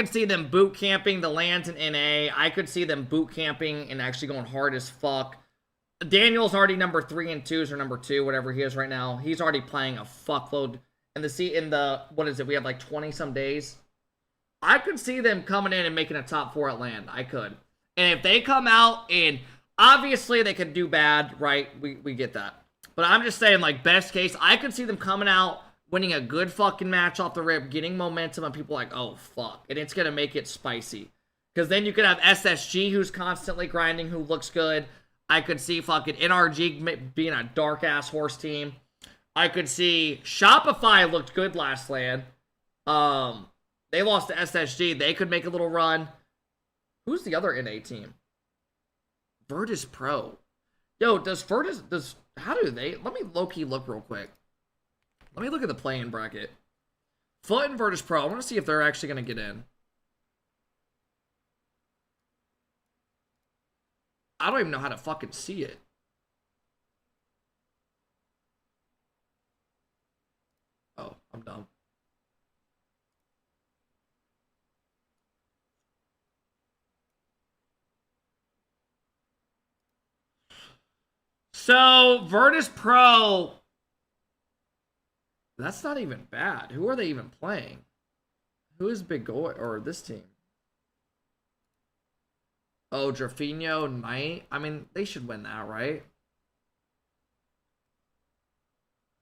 see them boot camping the lands in NA. I could see them boot camping and actually going hard as fuck. Daniel's already number 3 and 2s or number 2, whatever he is right now. He's already playing a fuckload. And what is it? We have like 20 some days. I could see them coming in and making a top 4 at land. I could. And if they come out and obviously they could do bad, right? We get that. But I'm just saying, like, best case, I could see them coming out, winning a good fucking match off the rip, getting momentum, and people are like, oh, fuck. And it's going to make it spicy. Because then you could have SSG, who's constantly grinding, who looks good. I could see fucking NRG being a dark-ass horse team. I could see Shopify looked good last land. They lost to SSG. They could make a little run. Who's the other NA team? Virtus Pro. Yo, how do they, let me low-key look real quick. Let me look at the play-in bracket. Foot and Virtus Pro, I want to see if they're actually going to get in. I don't even know how to fucking see it. Oh, I'm dumb. So, Virtus Pro, that's not even bad. Who are they even playing? Who is Big Goy, or this team? Oh, Drafinho, Knight. I mean, they should win that, right?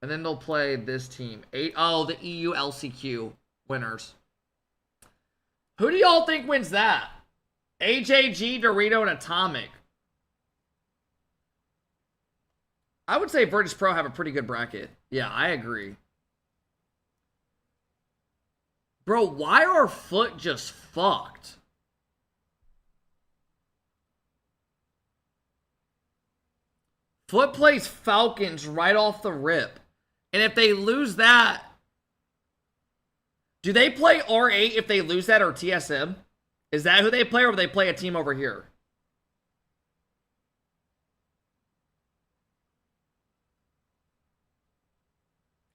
And then they'll play this team. The EU LCQ winners. Who do y'all think wins that? AJG, Dorito, and Atomic. I would say Virtus Pro have a pretty good bracket. Yeah, I agree. Bro, why are Foot just fucked? Foot plays Falcons right off the rip. And if they lose that, do they play R8 if they lose that, or TSM? Is that who they play, or do they play a team over here?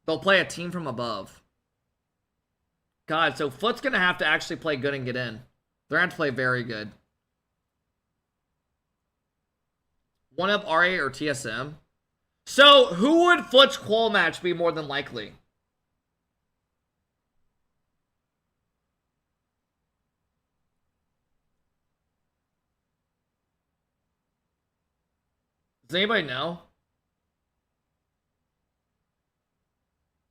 They'll play a team from above. God, so Foot's going to have to actually play good and get in. They're going to have to play very good. One up RA or TSM. So, who would Foot's qual match be more than likely? Does anybody know?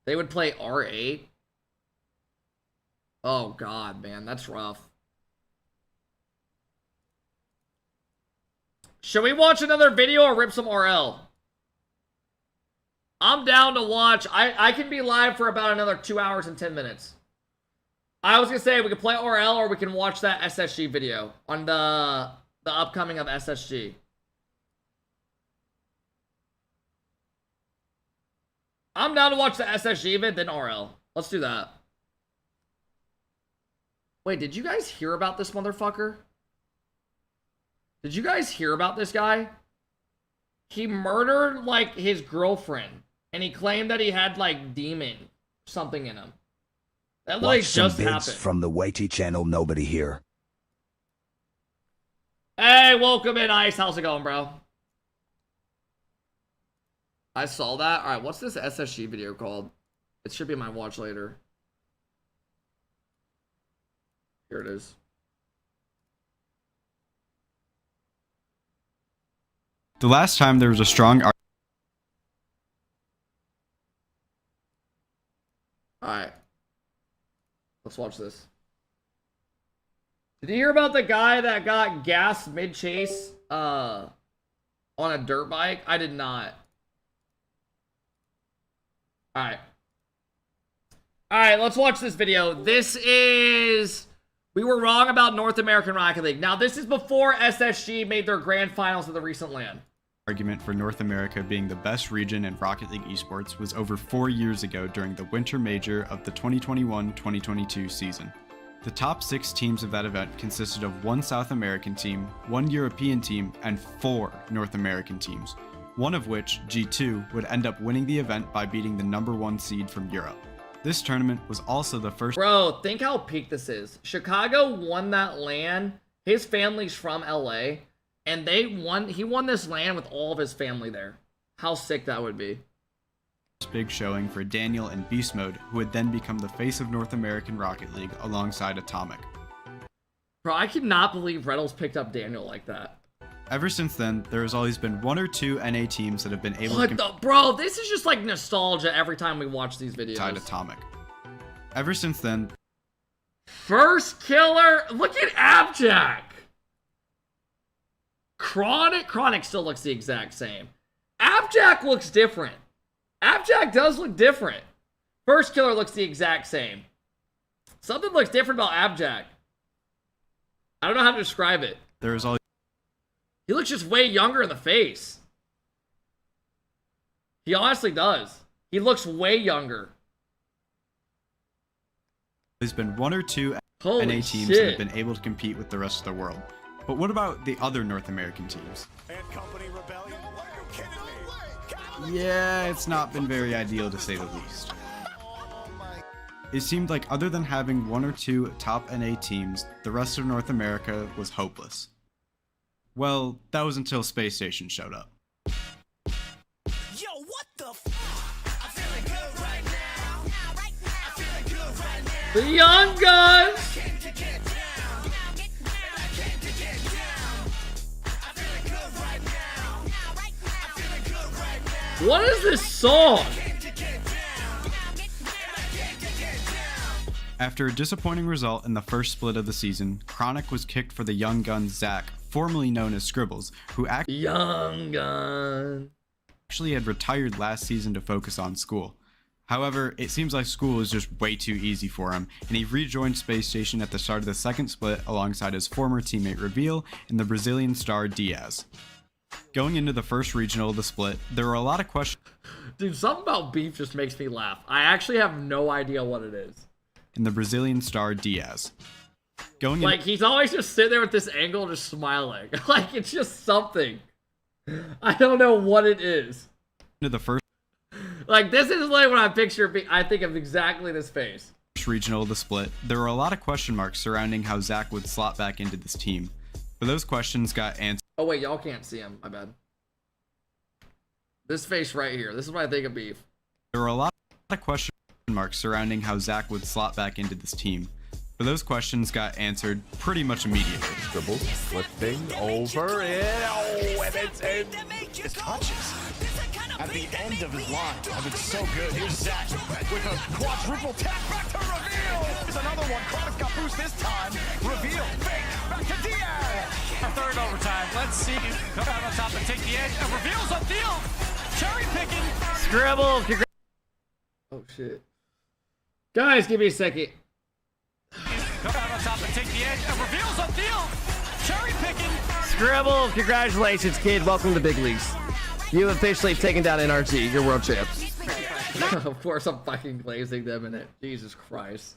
They would play R8. Oh, God, man. That's rough. Should we watch another video or rip some RL? I'm down to watch. I can be live for about another 2 hours and 10 minutes. I was going to say we could play RL or we can watch that SSG video on the upcoming of SSG. I'm down to watch the SSG event, then RL. Let's do that. Wait, did you guys hear about this motherfucker? Did you guys hear about this guy? He murdered, like, his girlfriend. And he claimed that he had, like, demon something in him. That literally Watch some just bids happened. from the Waity channel, nobody here. Hey, welcome in, Ice. How's it going, bro? I saw that. All right, what's this SSG video called? It should be in my watch later. Here it is. The last time there was a strong Alright. Let's watch this. Did you hear about the guy that got gassed mid-chase on a dirt bike? I did not. Alright. Alright, let's watch this video. This is... We were wrong about North American Rocket League. Now, this is before SSG made their grand finals of the recent LAN. argument for North America being the best region in Rocket League esports was over 4 years ago during the winter major of the 2021-2022 season. The top 6 teams of that event consisted of 1 South American team, 1 European team, and 4 North American teams, one of which, G2, would end up winning the event by beating the #1 seed from Europe. This tournament was also the first— Bro, think how peak this is. Chicago won that LAN. His family's from LA. And he won this LAN with all of his family there. How sick that would be. big showing for Daniel in Beast Mode, who would then become the face of North American Rocket League alongside Atomic. Bro, I cannot believe Reynolds picked up Daniel like that. Ever since then, there has always been 1 or 2 NA teams that have been able to Bro, this is just like nostalgia every time we watch these videos. alongside Atomic. Ever since then, First killer. Look at Abjack. Chronic still looks the exact same. Abjack looks different. Abjack does look different. First killer looks the exact same. Something looks different about Abjack. I don't know how to describe it. there has always He looks just way younger in the face. He honestly does. He looks way younger. been 1 or 2 Holy NA teams shit. that have been able to compete with the rest of the world. But what about the other North American teams? Yeah, it's not been very ideal to say the least. It seemed like other than having 1 or 2 top NA teams, the rest of North America was hopeless. Well, that was until Space Station showed up. Yo, what the I'm feeling good right now. I'm feeling good right now. The Young Guns. Came to get down. I came to get down. I'm feeling good right now. I'm feeling good right now. What is this song? Came to get down. I came to get down. After a disappointing result in the first split of the season, Chronic was kicked for the Young Guns Zach, formerly known as Scribbles, who Young Gun. actually had retired last season to focus on school. However, it seems like school is just way too easy for him, and he rejoined Space Station at the start of the second split alongside his former teammate Reveal and the Brazilian star Diaz. Going into the first regional of the split, there were a lot of questions Dude, something about beef just makes me laugh. I actually have no idea what it is. in the Brazilian star Diaz. Going Like, he's always just sitting there with this angle just smiling. Like, it's just something. I don't know what it is. into the first Like, this is like when I picture I think of exactly this face. regional of the split, there were a lot of question marks surrounding how Zach would slot back into this team. But those questions got answered Oh, wait, y'all can't see him. My bad. This face right here. This is what I think of beef. There were a lot of question marks surrounding how Zach would slot back into this team, but those questions got answered pretty much immediately. Dribbles, flipping over it. Oh, and it's in. It touches. At the end of his line. I've been so good. Here's Zach with a quadruple tap back to Reveal. There's another one. Chronic's got boost this time. Reveal. Fake. Back to Diaz. Our third overtime. Let's see. Come out on top and take the edge. And Reveal's on field. Cherry picking. Scribble. Oh, shit. Guys, give me a second. Come out on top and take the edge. And Reveal's on field. Cherry picking. Scribble, congratulations, kid. Welcome to Big Leagues. You have officially taken down NRG. You're world champs. Of course, I'm fucking glazing them in it. Jesus Christ.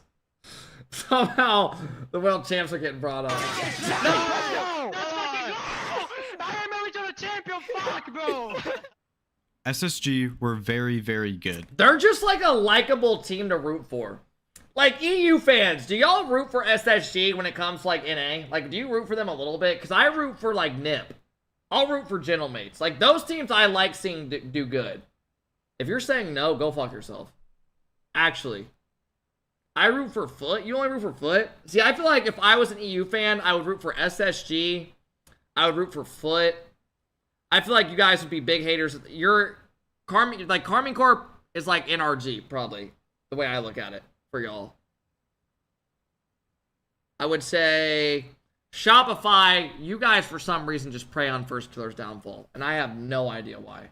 Somehow, the world champs are getting brought up. SSG were very, very good. They're just like a likable team to root for. Like, EU fans, do y'all root for SSG when it comes to, like, NA? Like, do you root for them a little bit? Because I root for, like, NIP. I'll root for Gentlemates. Like, those teams I like seeing do good. If you're saying no, go fuck yourself. Actually. I root for Foot. You only root for Foot? See, I feel like if I was an EU fan, I would root for SSG. I would root for Foot. I feel like you guys would be big haters. You're... Carmine Corp is like NRG, probably. The way I look at it. For y'all. I would say Shopify, you guys for some reason just prey on First Killer's downfall. And I have no idea why.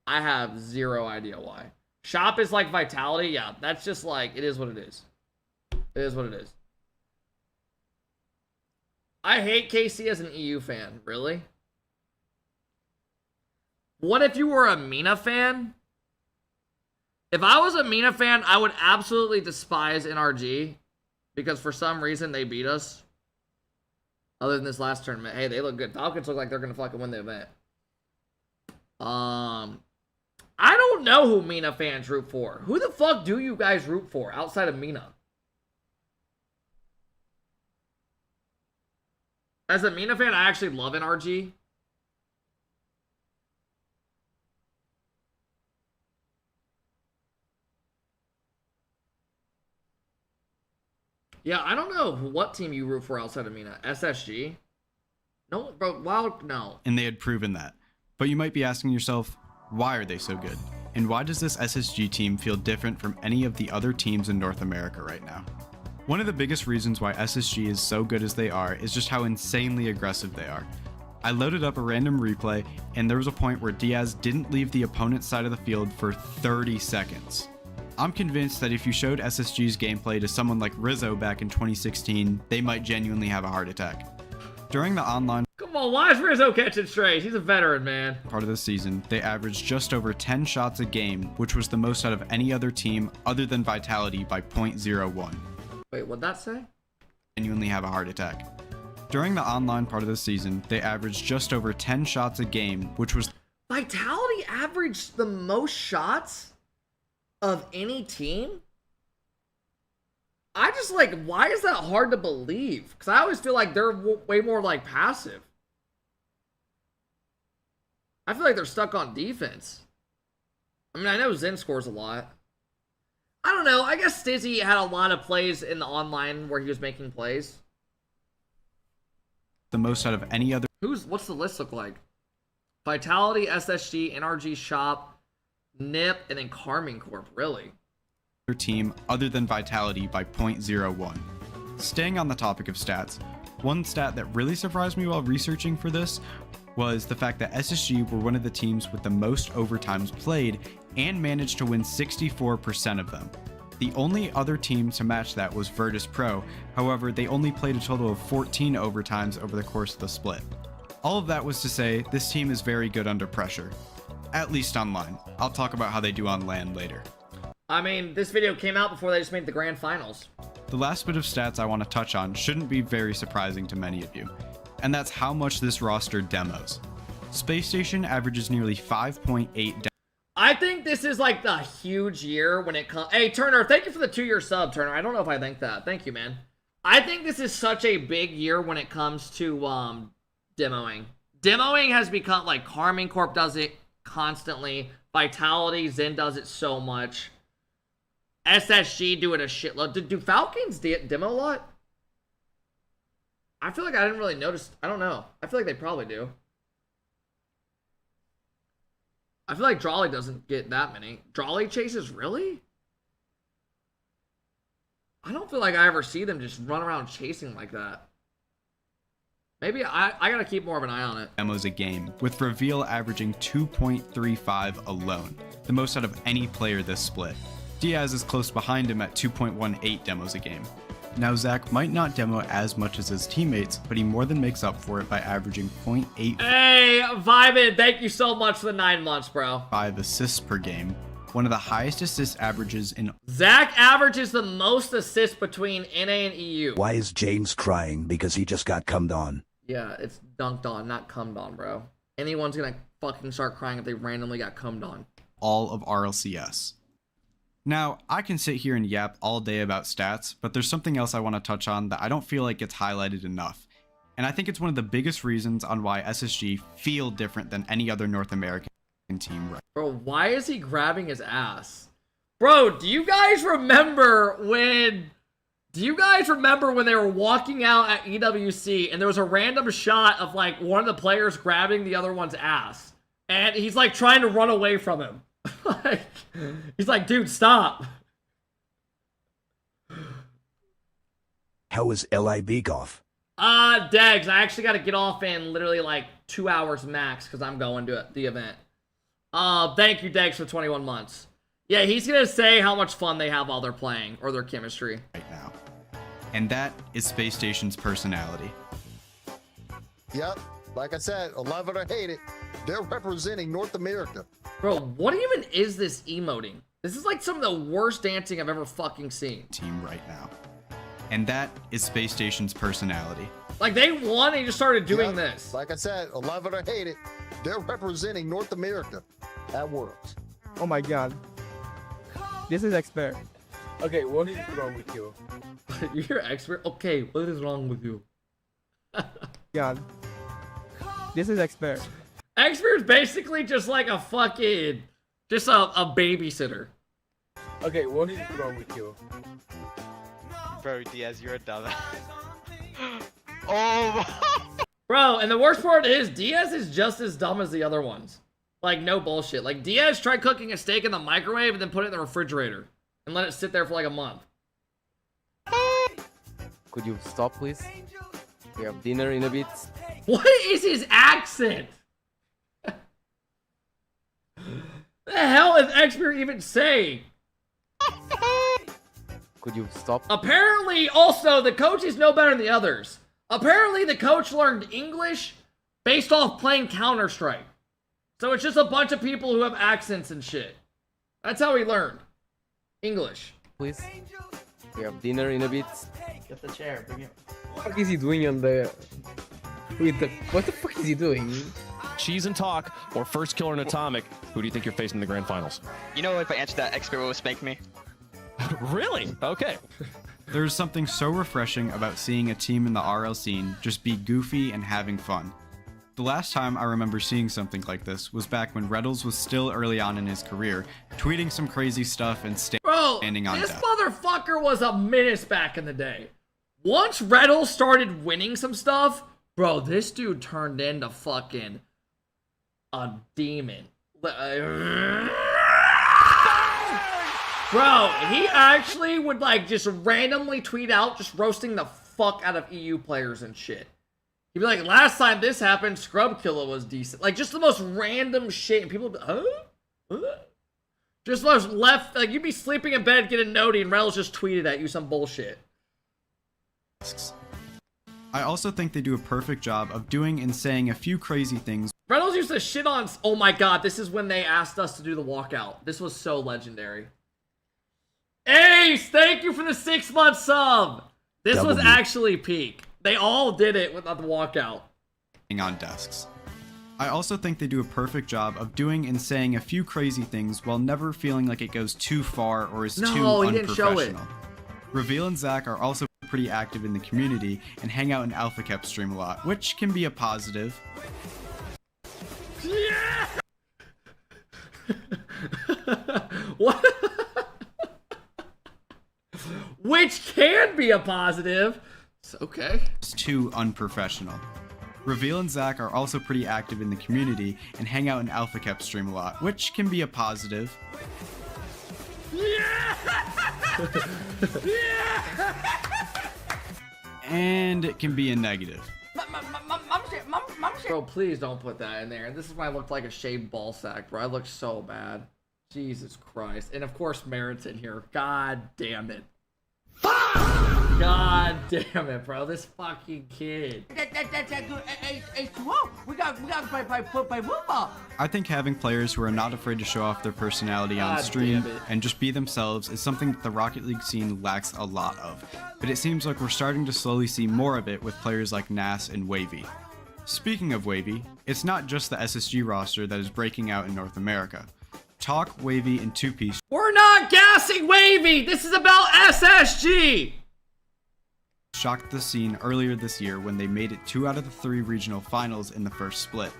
I have zero idea why. Shop is like Vitality. Yeah, that's just like, it is what it is. It is what it is. I hate KC as an EU fan. Really? What if you were a Mina fan? If I was a Mina fan, I would absolutely despise NRG because for some reason they beat us. Other than this last tournament. Hey, they look good. Falcons look like they're going to fucking win the event. I don't know who Mina fans root for. Who the fuck do you guys root for outside of Mina? As a Mina fan, I actually love NRG. Yeah, I don't know what team you root for outside of Mina. SSG? No, bro, Wild, no. And they had proven that. But you might be asking yourself, why are they so good? And why does this SSG team feel different from any of the other teams in North America right now? One of the biggest reasons why SSG is so good as they are is just how insanely aggressive they are. I loaded up a random replay, and there was a point where Diaz didn't leave the opponent's side of the field for 30 seconds. I'm convinced that if you showed SSG's gameplay to someone like Rizzo back in 2016, they might genuinely have a heart attack. During the online Come on, why is Rizzo catching strays? He's a veteran, man. part of the season, they averaged just over 10 shots a game, which was the most out of any other team other than Vitality by .01. Wait, what'd that say? Genuinely have a heart attack. During the online part of the season, they averaged just over 10 shots a game, which was Vitality averaged the most shots of any team? I just like, why is that hard to believe? Because I always feel like they're way more like passive. I feel like they're stuck on defense. I mean, I know Zen scores a lot. I don't know. I guess Stizzy had a lot of plays in the online where he was making plays. the most out of any other What's the list look like? Vitality, SSG, NRG Shop, NIP, and then Carmine Corp. Really? team other than Vitality by .01. Staying on the topic of stats, one stat that really surprised me while researching for this was the fact that SSG were one of the teams with the most overtimes played and managed to win 64% of them. The only other team to match that was Virtus Pro, however, they only played a total of 14 overtimes over the course of the split. All of that was to say, this team is very good under pressure. At least online. I'll talk about how they do on LAN later. I mean, this video came out before they just made the grand finals. The last bit of stats I want to touch on shouldn't be very surprising to many of you, and that's how much this roster demos. Space Station averages nearly 5.8 I think this is like the huge year when it comes. Hey, Turner, thank you for the 2-year sub, Turner. I don't know if I think that. Thank you, man. I think this is such a big year when it comes to demoing. Demoing has become like Carmine Corp does it constantly. Vitality, Zen does it so much. SSG do it a shitload. Do Falcons demo a lot? I feel like I didn't really notice. I don't know. I feel like they probably do. I feel like Drawley doesn't get that many. Drawley chases, really? I don't feel like I ever see them just run around chasing like that. Maybe I gotta keep more of an eye on it. demos a game, with Reveal averaging 2.35 alone, the most out of any player this split. Diaz is close behind him at 2.18 demos a game. Now Zach might not demo as much as his teammates, but he more than makes up for it by averaging 0.85 Hey, Vibin, thank you so much for the 9 months, bro. assists per game, one of the highest assist averages in Zach averages the most assists between NA and EU. Why is James crying? Because he just got cummed on. Yeah, it's dunked on, not cummed on, bro. Anyone's gonna fucking start crying if they randomly got cummed on. all of RLCS. Now, I can sit here and yap all day about stats, but there's something else I want to touch on that I don't feel like gets highlighted enough. And I think it's one of the biggest reasons on why SSG feel different than any other North American team. Bro, why is he grabbing his ass? Bro, do you guys remember when they were walking out at EWC and there was a random shot of like one of the players grabbing the other one's ass? And he's like trying to run away from him. Like, he's like, dude, stop. How was LIB golf? Degs, I actually got to get off in literally like 2 hours max because I'm going to the event. Thank you, Degs, for 21 months. Yeah, he's going to say how much fun they have while they're playing, or their chemistry. Right now. And that is Space Station's personality. Yep, like I said, love it or hate it, they're representing North America. Bro, what even is this emoting? This is like some of the worst dancing I've ever fucking seen. Team right now. And that is Space Station's personality. Like, they won and he just started doing this. Like I said, love it or hate it, they're representing North America. That works. Oh my god. This is expert. Okay, what is wrong with you? You're expert? Okay, what is wrong with you? God. This is expert. Expert's basically just like a fucking, just a babysitter. Okay, what is wrong with you? Bro, Diaz, you're a dumbass. Oh. Bro, and the worst part is Diaz is just as dumb as the other ones. Like, no bullshit. Like, Diaz tried cooking a steak in the microwave and then put it in the refrigerator and let it sit there for like a month. Could you stop, please? We have dinner in a bit. What is his accent? The hell is Expert even saying? Could you stop? Apparently, also, the coach is no better than the others. Apparently, the coach learned English based off playing Counter-Strike. So it's just a bunch of people who have accents and shit. That's how he learned English. Please. We have dinner in a bit. Get the chair, bring it. What the fuck is he doing on the... What the fuck is he doing? Cheese and talk, or first killer and atomic. Who do you think you're facing in the grand finals? You know, if I answered that, Expert will spank me. Really? Okay. There's something so refreshing about seeing a team in the RL scene just be goofy and having fun. The last time I remember seeing something like this was back when Reddles was still early on in his career, tweeting some crazy stuff and standing on this death. motherfucker was a menace back in the day. Once Reddles started winning some stuff, bro, this dude turned into fucking a demon. Bro, he actually would like just randomly tweet out just roasting the fuck out of EU players and shit. He'd be like, last time this happened, Scrub Killer was decent. Like, just the most random shit. And people would be, huh? Just left, like, you'd be sleeping in bed, get a noti, and Reynolds just tweeted at you some bullshit. I also think they do a perfect job of doing and saying a few crazy things. Reynolds used to shit on, oh my god, this is when they asked us to do the walkout. This was so legendary. Ace, thank you for the 6-month sub. This was actually peak. They all did it without the walkout. On desks. I also think they do a perfect job of doing and saying a few crazy things while never feeling like it goes too far or is too unprofessional. Didn't show it. Reveal and Zach are also pretty active in the community and hang out in AlphaKep stream a lot, which can be a positive. Yeah! What? Which can be a positive. It's okay. It's too unprofessional. Reveal and Zach are also pretty active in the community and hang out in AlphaKep stream a lot, which can be a positive. Yeah! Yeah! And it can be a negative. Bro, please don't put that in there. This is when I looked like a shaved ball sack, bro. I look so bad. Jesus Christ. And of course, Merritt's in here. God damn it. God damn it, bro. This fucking kid. I think having players who are not afraid to show off their personality on stream and just be themselves is something that the Rocket League scene lacks a lot of. But it seems like we're starting to slowly see more of it with players like Nas and Wavy. Speaking of Wavy, it's not just the SSG roster that is breaking out in North America. Talk, Wavy, and 2Piece We're not gassing Wavy! This is about SSG! shocked the scene earlier this year when they made it 2 out of the 3 regional finals in the first split.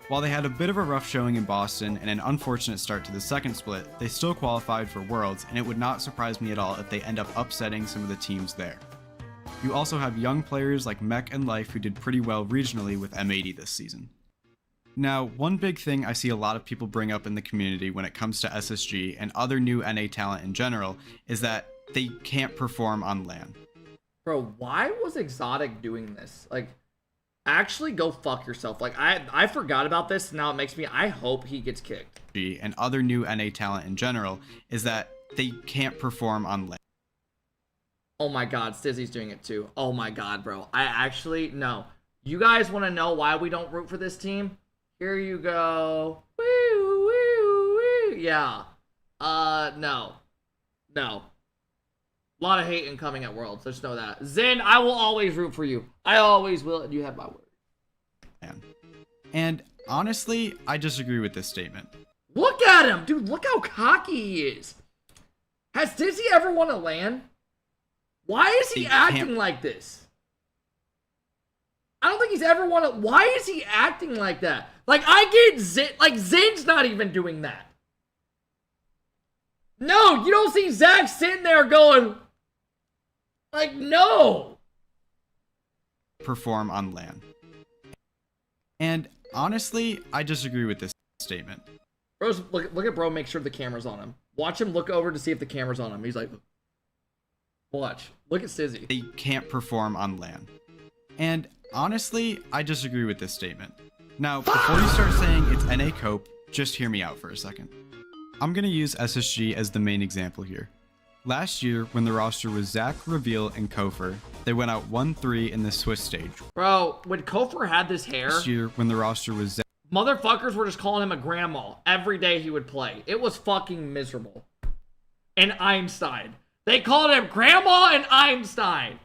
While they had a bit of a rough showing in Boston and an unfortunate start to the second split, they still qualified for Worlds, and it would not surprise me at all if they end up upsetting some of the teams there. You also have young players like Mech and Life who did pretty well regionally with M80 this season. Now, one big thing I see a lot of people bring up in the community when it comes to SSG and other new NA talent in general is that they can't perform on LAN. Bro, why was Exotic doing this? Like, actually go fuck yourself. Like, I forgot about this, now it makes me, I hope he gets kicked. And other new NA talent in general is that they can't perform on LAN. Oh my god, Stizzy's doing it too. Oh my god, bro. No. You guys want to know why we don't root for this team? Here you go. Woo, woo, woo. Yeah. No. No. A lot of hate incoming at Worlds. Just know that. Zen, I will always root for you. I always will, and you have my word. And honestly, I disagree with this statement. Look at him! Dude, look how cocky he is. Has Dizzy ever won a LAN? Why is he acting like this? I don't think he's ever won a... Why is he acting like that? Like, I get Zen... Like, Zen's not even doing that. No, you don't see Zach sitting there going... Like, no! Perform on LAN. And honestly, I disagree with this statement. Bro's, look at bro, make sure the camera's on him. Watch him look over to see if the camera's on him. He's like... Watch. Look at Stizzy. They can't perform on LAN. And honestly, I disagree with this statement. Now, before you start saying it's NA Cope, just hear me out for a second. I'm going to use SSG as the main example here. Last year, when the roster was Zach, Reveal, and Kofer, they went out 1-3 in the Swiss stage. Bro, when Kofer had this hair... Last year, when the roster was Zach... Motherfuckers were just calling him a grandma every day he would play. It was fucking miserable. And Einstein. They called him Grandma and Einstein.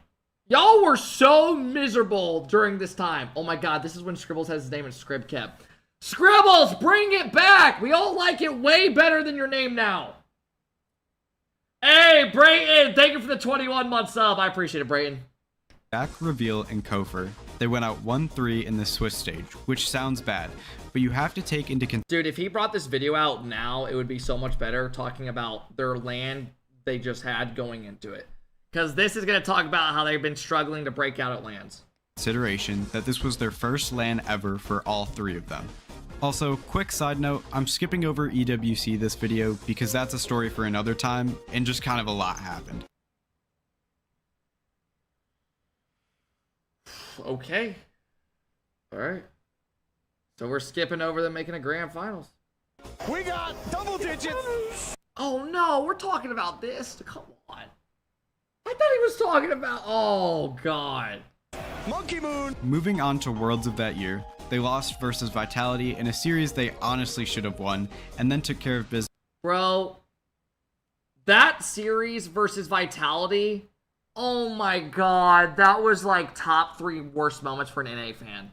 Y'all were so miserable during this time. Oh my god, this is when Scribbles has his name in ScribKep. Scribbles, bring it back! We all like it way better than your name now. Hey, Brayton, thank you for the 21-month sub. I appreciate it, Brayton. Zach, Reveal, and Kofer, they went out 1-3 in the Swiss stage, which sounds bad, but you have to take into consideration... Dude, if he brought this video out now, it would be so much better talking about their LAN they just had going into it. Because this is going to talk about how they've been struggling to break out at LANs. Consideration that this was their first LAN ever for all 3 of them. Also, quick side note, I'm skipping over EWC this video because that's a story for another time and just kind of a lot happened. Okay. Alright. So we're skipping over them making a grand finals. We got double digits. Oh no, we're talking about this. Come on. I thought he was talking about... Oh god. Monkey Moon. Moving on to Worlds of that year, they lost versus Vitality in a series they honestly should have won, and then took care of business. Bro, that series versus Vitality, oh my god, that was like top 3 worst moments for an NA fan.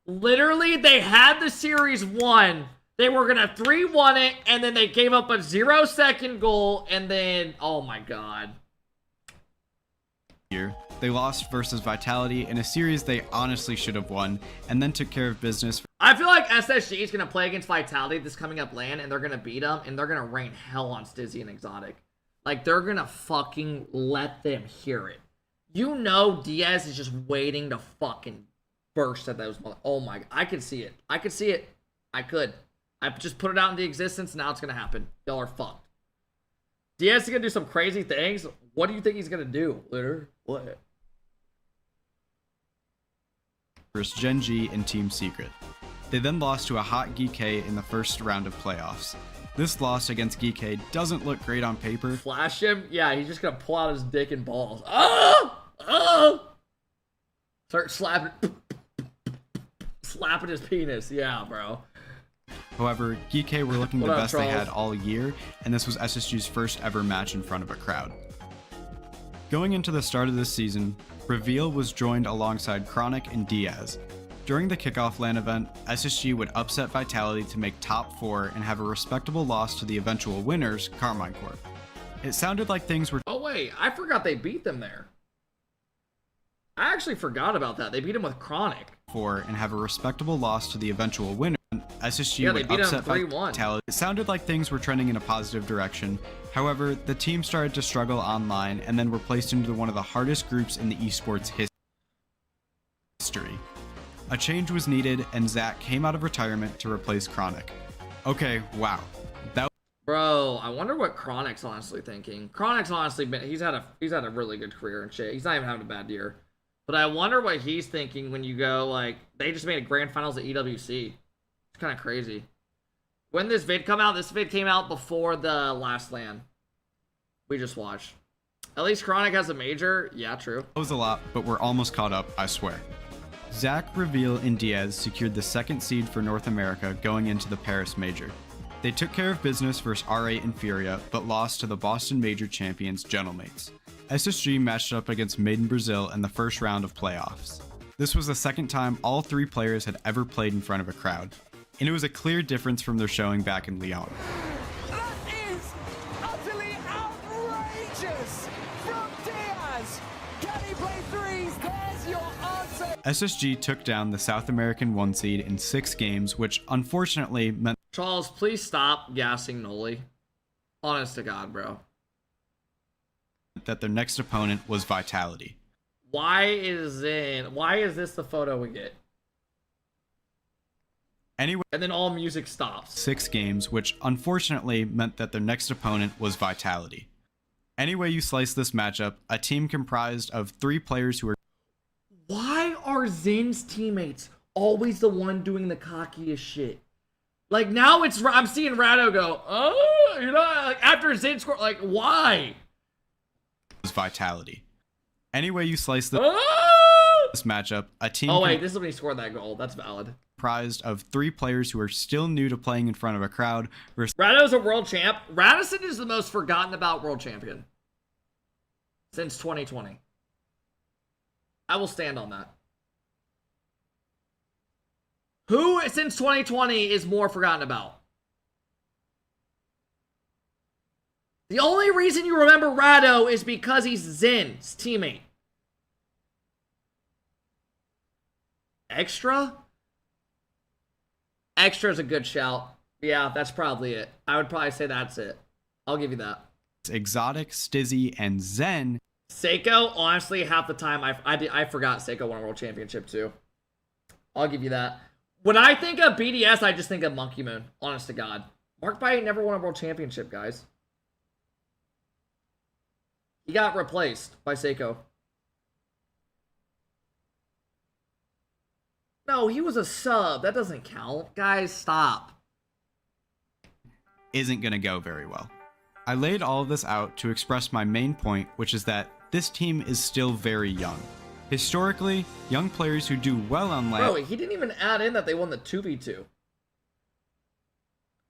Literally, they had the series won. They were gonna 3-1 it, and then they gave up a 0-second goal, and then, oh my god. They lost versus Vitality in a series they honestly should have won, and then took care of business. I feel like SSG is going to play against Vitality this coming up LAN, and they're going to beat them, and they're going to rain hell on Stizzy and Exotic. Like, they're going to fucking let them hear it. You know Diaz is just waiting to fucking burst at those... Oh my... I can see it. I could see it. I could. I just put it out into existence, now it's going to happen. Y'all are fucked. Diaz is going to do some crazy things. What do you think he's going to do, Litter? What? Versus Gen G and Team Secret. They then lost to a hot GK in the first round of playoffs. This loss against GK doesn't look great on paper. Flash him? Yeah, he's just gonna pull out his dick and balls. Oh! Oh! Start slapping his penis. Yeah, bro. However, GK were looking the best Charles? they had all year, and this was SSG's first ever match in front of a crowd. Going into the start of this season, Reveal was joined alongside Chronic and Diaz. During the kickoff LAN event, SSG would upset Vitality to make top 4 and have a respectable loss to the eventual winners, Carmine Corp. It sounded like things were— Oh wait, I forgot they beat them there. I actually forgot about that. They beat him with Chronic. And have a respectable loss to the eventual winner. SSG Yeah, would they beat upset 3-1. Vitality. It sounded like things were trending in a positive direction. However, the team started to struggle online and then were placed into one of the hardest groups in the esports history. A change was needed, and Zach came out of retirement to replace Chronic. Okay, wow. Bro, I wonder what Chronic's honestly thinking. Chronic's honestly been he's had a really good career and shit. He's not even having a bad year. But I wonder what he's thinking when you go, like, they just made a grand finals at EWC. It's kind of crazy. When this vid come out, this vid came out before the last LAN we just watched. At least Chronic has a major. Yeah, true. That was a lot, but we're almost caught up, I swear. Zach, Reveal, and Diaz secured the 2nd seed for North America going into the Paris Major. They took care of business versus R8 and Furia, but lost to the Boston Major champions, Gentlemates. SSG matched up against Made in Brazil in the first round of playoffs. This was the 2nd time all 3 players had ever played in front of a crowd, and it was a clear difference from their showing back in Lyon. That is utterly outrageous from Diaz. Can he play threes? There's your answer. SSG took down the South American 1 seed in 6 games, which unfortunately meant— Charles, please stop gassing Noli. Honest to God, bro. that their next opponent was Vitality. Why is this the photo we get? Anyway, and then all music stops. 6 games, which unfortunately meant that their next opponent was Vitality. Anyway you slice this matchup, a team comprised of 3 players who are— Why are Zin's teammates always the one doing the cockiest shit? Like, now it's— I'm seeing Rado go, oh, you know, like, after Zin score, like, why? Was Vitality. Anyway you slice this matchup, a team— Oh wait, this is when he scored that goal. That's valid. Comprised of 3 players who are still new to playing in front of a crowd versus— Rado's a world champ. Radisson is the most forgotten about world champion since 2020. I will stand on that. Who since 2020 is more forgotten about? The only reason you remember Rado is because he's Zin's teammate. Extra? Extra is a good shout. Yeah, that's probably it. I would probably say that's it. I'll give you that. Exotic, Stizzy, and Zen. Seiko, honestly, half the time I forgot Seiko won a world championship too. I'll give you that. When I think of BDS, I just think of Monkey Moon. Honest to God. Mark Byte never won a world championship, guys. He got replaced by Seiko. No, he was a sub. That doesn't count. Guys, stop. Isn't gonna go very well. I laid all of this out to express my main point, which is that this team is still very young. Historically, young players who do well on LAN— Bro, he didn't even add in that they won the 2v2.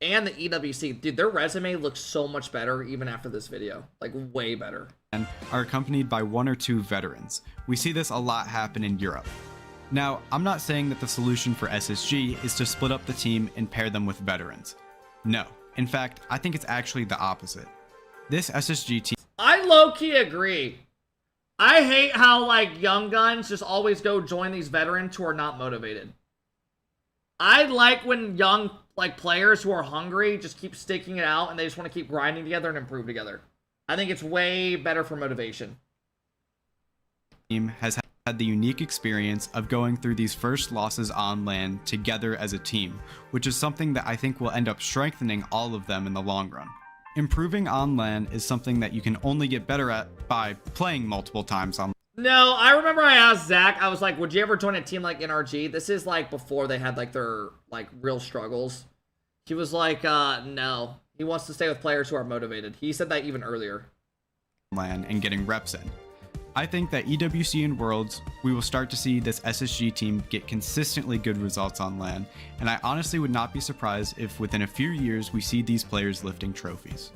And the EWC. Dude, their resume looks so much better even after this video. Like, way better. And are accompanied by 1 or 2 veterans. We see this a lot happen in Europe. Now, I'm not saying that the solution for SSG is to split up the team and pair them with veterans. No. In fact, I think it's actually the opposite. This SSG team— I low-key agree. I hate how, like, young guns just always go join these veterans who are not motivated. I like when young, like, players who are hungry just keep sticking it out and they just want to keep grinding together and improve together. I think it's way better for motivation. Team has had the unique experience of going through these first losses on LAN together as a team, which is something that I think will end up strengthening all of them in the long run. Improving on LAN is something that you can only get better at by playing multiple times on. No, I remember I asked Zach, I was like, would you ever join a team like NRG? This is like before they had like their like real struggles. He was like, no. He wants to stay with players who are motivated. He said that even earlier. LAN and getting reps in. I think that EWC and Worlds, we will start to see this SSG team get consistently good results on LAN, and I honestly would not be surprised if within a few years we see these players lifting trophies.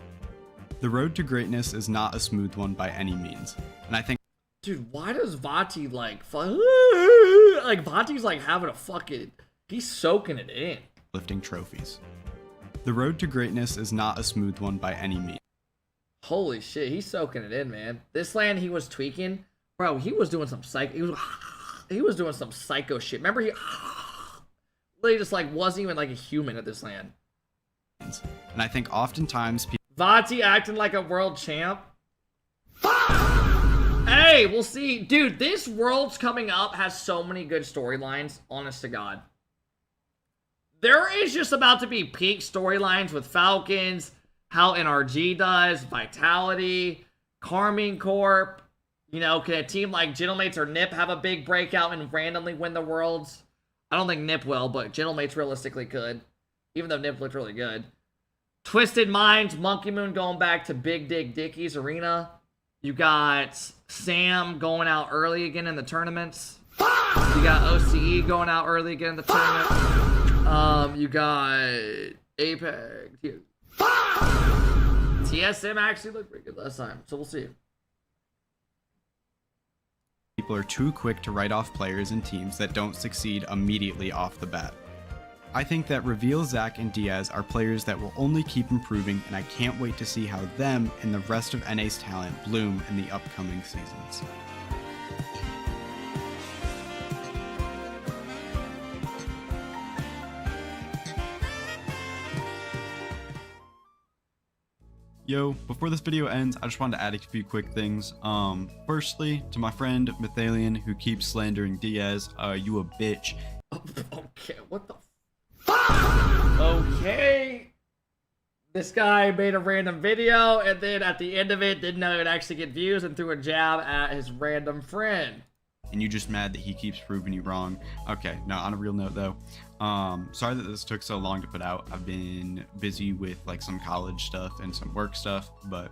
The road to greatness is not a smooth one by any means, and I think— Dude, why does Vati like Vati's like having a fucking, he's soaking it in. Lifting trophies. The road to greatness is not a smooth one by any means. Holy shit, he's soaking it in, man. This land he was tweaking, bro. He was doing some he was doing some psycho shit. Remember he just like wasn't even like a human at this land. And I think oftentimes people Vati acting like a world champ. Hey, we'll see. Dude, this Worlds coming up has so many good storylines, honest to God. There is just about to be peak storylines with Falcons, how NRG does, Vitality, Carmine Corp. You know, can a team like Gentlemates or Nip have a big breakout and randomly win the Worlds? I don't think Nip will, but Gentlemates realistically could. Even though Nip looked really good. Twisted Minds, Monkey Moon going back to Big Dick Dickie's arena. You got Sam going out early again in the tournaments. You got OCE going out early again in the tournament. You got Apex. TSM actually looked pretty good last time, so we'll see. People are too quick to write off players and teams that don't succeed immediately off the bat. I think that Reveal, Zach, and Diaz are players that will only keep improving, and I can't wait to see how them and the rest of NA's talent bloom in the upcoming seasons. Yo, before this video ends, I just wanted to add a few quick things. Firstly, to my friend Mathalian, who keeps slandering Diaz, you a bitch. Okay, what the Okay. This guy made a random video and then at the end of it didn't know it would actually get views and threw a jab at his random friend. And you just mad that he keeps proving you wrong. Okay, no, on a real note though, sorry that this took so long to put out. I've been busy with like some college stuff and some work stuff, but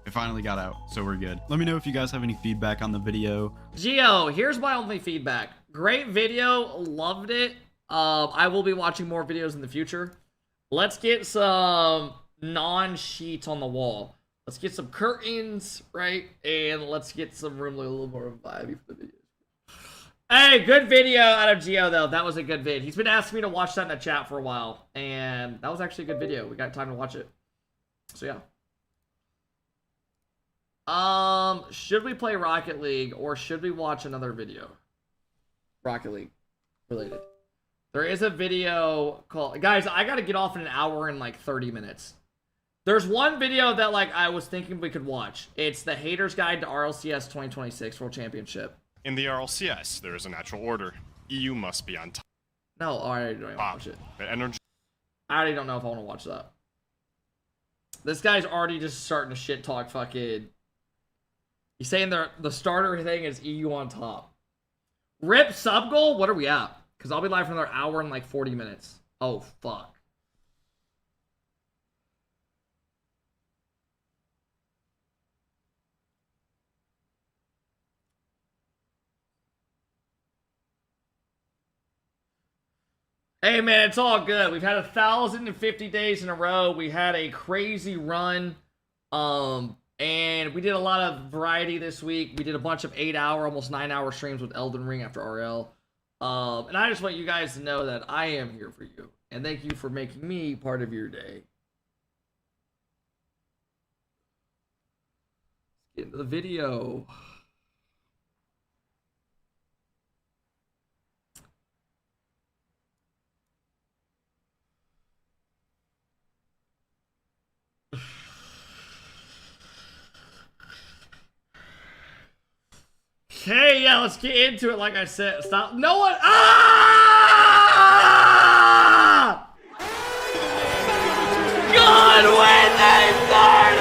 it finally got out, so we're good. Let me know if you guys have any feedback on the video. Geo, here's my only feedback. Great video, loved it. I will be watching more videos in the future. Let's get some non-sheets on the wall. Let's get some curtains, right? And let's get some room a little more vibey for the video. Hey, good video out of Geo, though. That was a good vid. He's been asking me to watch that in the chat for a while. And that was actually a good video. We got time to watch it. So, yeah. Should we play Rocket League or should we watch another video? Rocket League related. There is a video called... Guys, I gotta get off in an hour and like 30 minutes. There's one video that like I was thinking we could watch. It's the Hater's Guide to RLCS 2026 World Championship. In the RLCS, there is a natural order. EU must be on top. No, I already don't even watch it. Energy. I already don't know if I want to watch that. This guy's already just starting to shit talk fucking... He's saying the starter thing is EU on top. Rip sub goal? What are we at? Because I'll be live for another hour and like 40 minutes. Oh, fuck. Hey, man, it's all good. We've had 1,050 days in a row. We had a crazy run. And we did a lot of variety this week. We did a bunch of 8-hour, almost 9-hour streams with Elden Ring after RL. And I just want you guys to know that I am here for you. And thank you for making me part of your day. Let's get into the video. Okay, yeah, let's get into it. Like I said, stop. No one. Ah! God, when they started,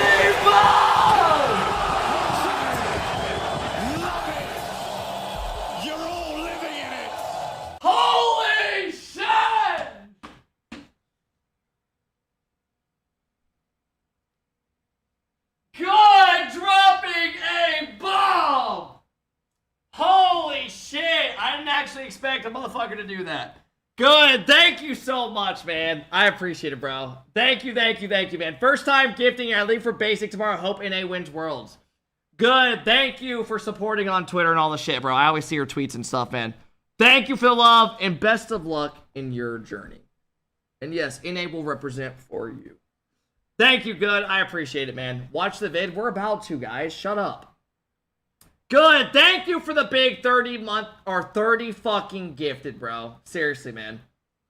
You're all living in it. Holy shit! God, dropping a bomb! Holy shit! I didn't actually expect a motherfucker to do that. Good. Thank you so much, man. I appreciate it, bro. Thank you, man. First time gifting. I leave for basic tomorrow. Hope NA wins Worlds. Good. Thank you for supporting on Twitter and all the shit, bro. I always see your tweets and stuff, man. Thank you for the love and best of luck in your journey. And yes, NA will represent for you. Thank you, Good. I appreciate it, man. Watch the vid. We're about to, guys. Shut up. Good. Thank you for the big 30-month or 30 fucking gifted, bro. Seriously, man.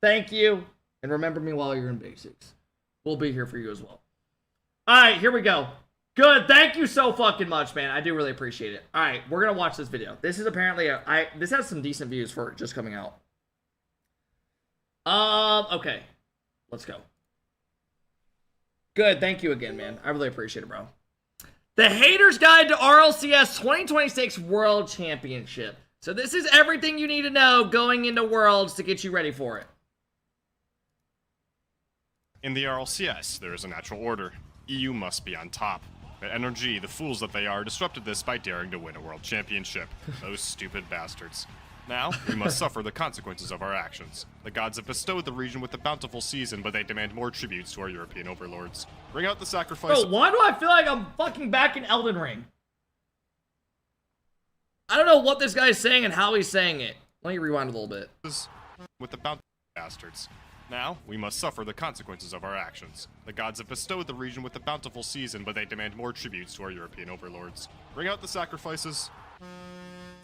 Thank you. And remember me while you're in basics. We'll be here for you as well. All right, here we go. Good. Thank you so fucking much, man. I do really appreciate it. All right, we're going to watch this video. This is apparently this has some decent views for it just coming out. Okay. Let's go. Good. Thank you again, man. I really appreciate it, bro. The Haters Guide to RLCS 2026 World Championship. So this is everything you need to know going into Worlds to get you ready for it. In the RLCS, there is a natural order. EU must be on top. But NRG, the fools that they are, disrupted this by daring to win a world championship. Those stupid bastards. Now, we must suffer the consequences of our actions. The gods have bestowed the region with a bountiful season, but they demand more tributes to our European overlords. Bring out the sacrifice. Bro, why do I feel like I'm fucking back in Elden Ring? I don't know what this guy's saying and how he's saying it. Let me rewind a little bit. With the bountiful bastards. Now, we must suffer the consequences of our actions. The gods have bestowed the region with a bountiful season, but they demand more tributes to our European overlords. Bring out the sacrifices.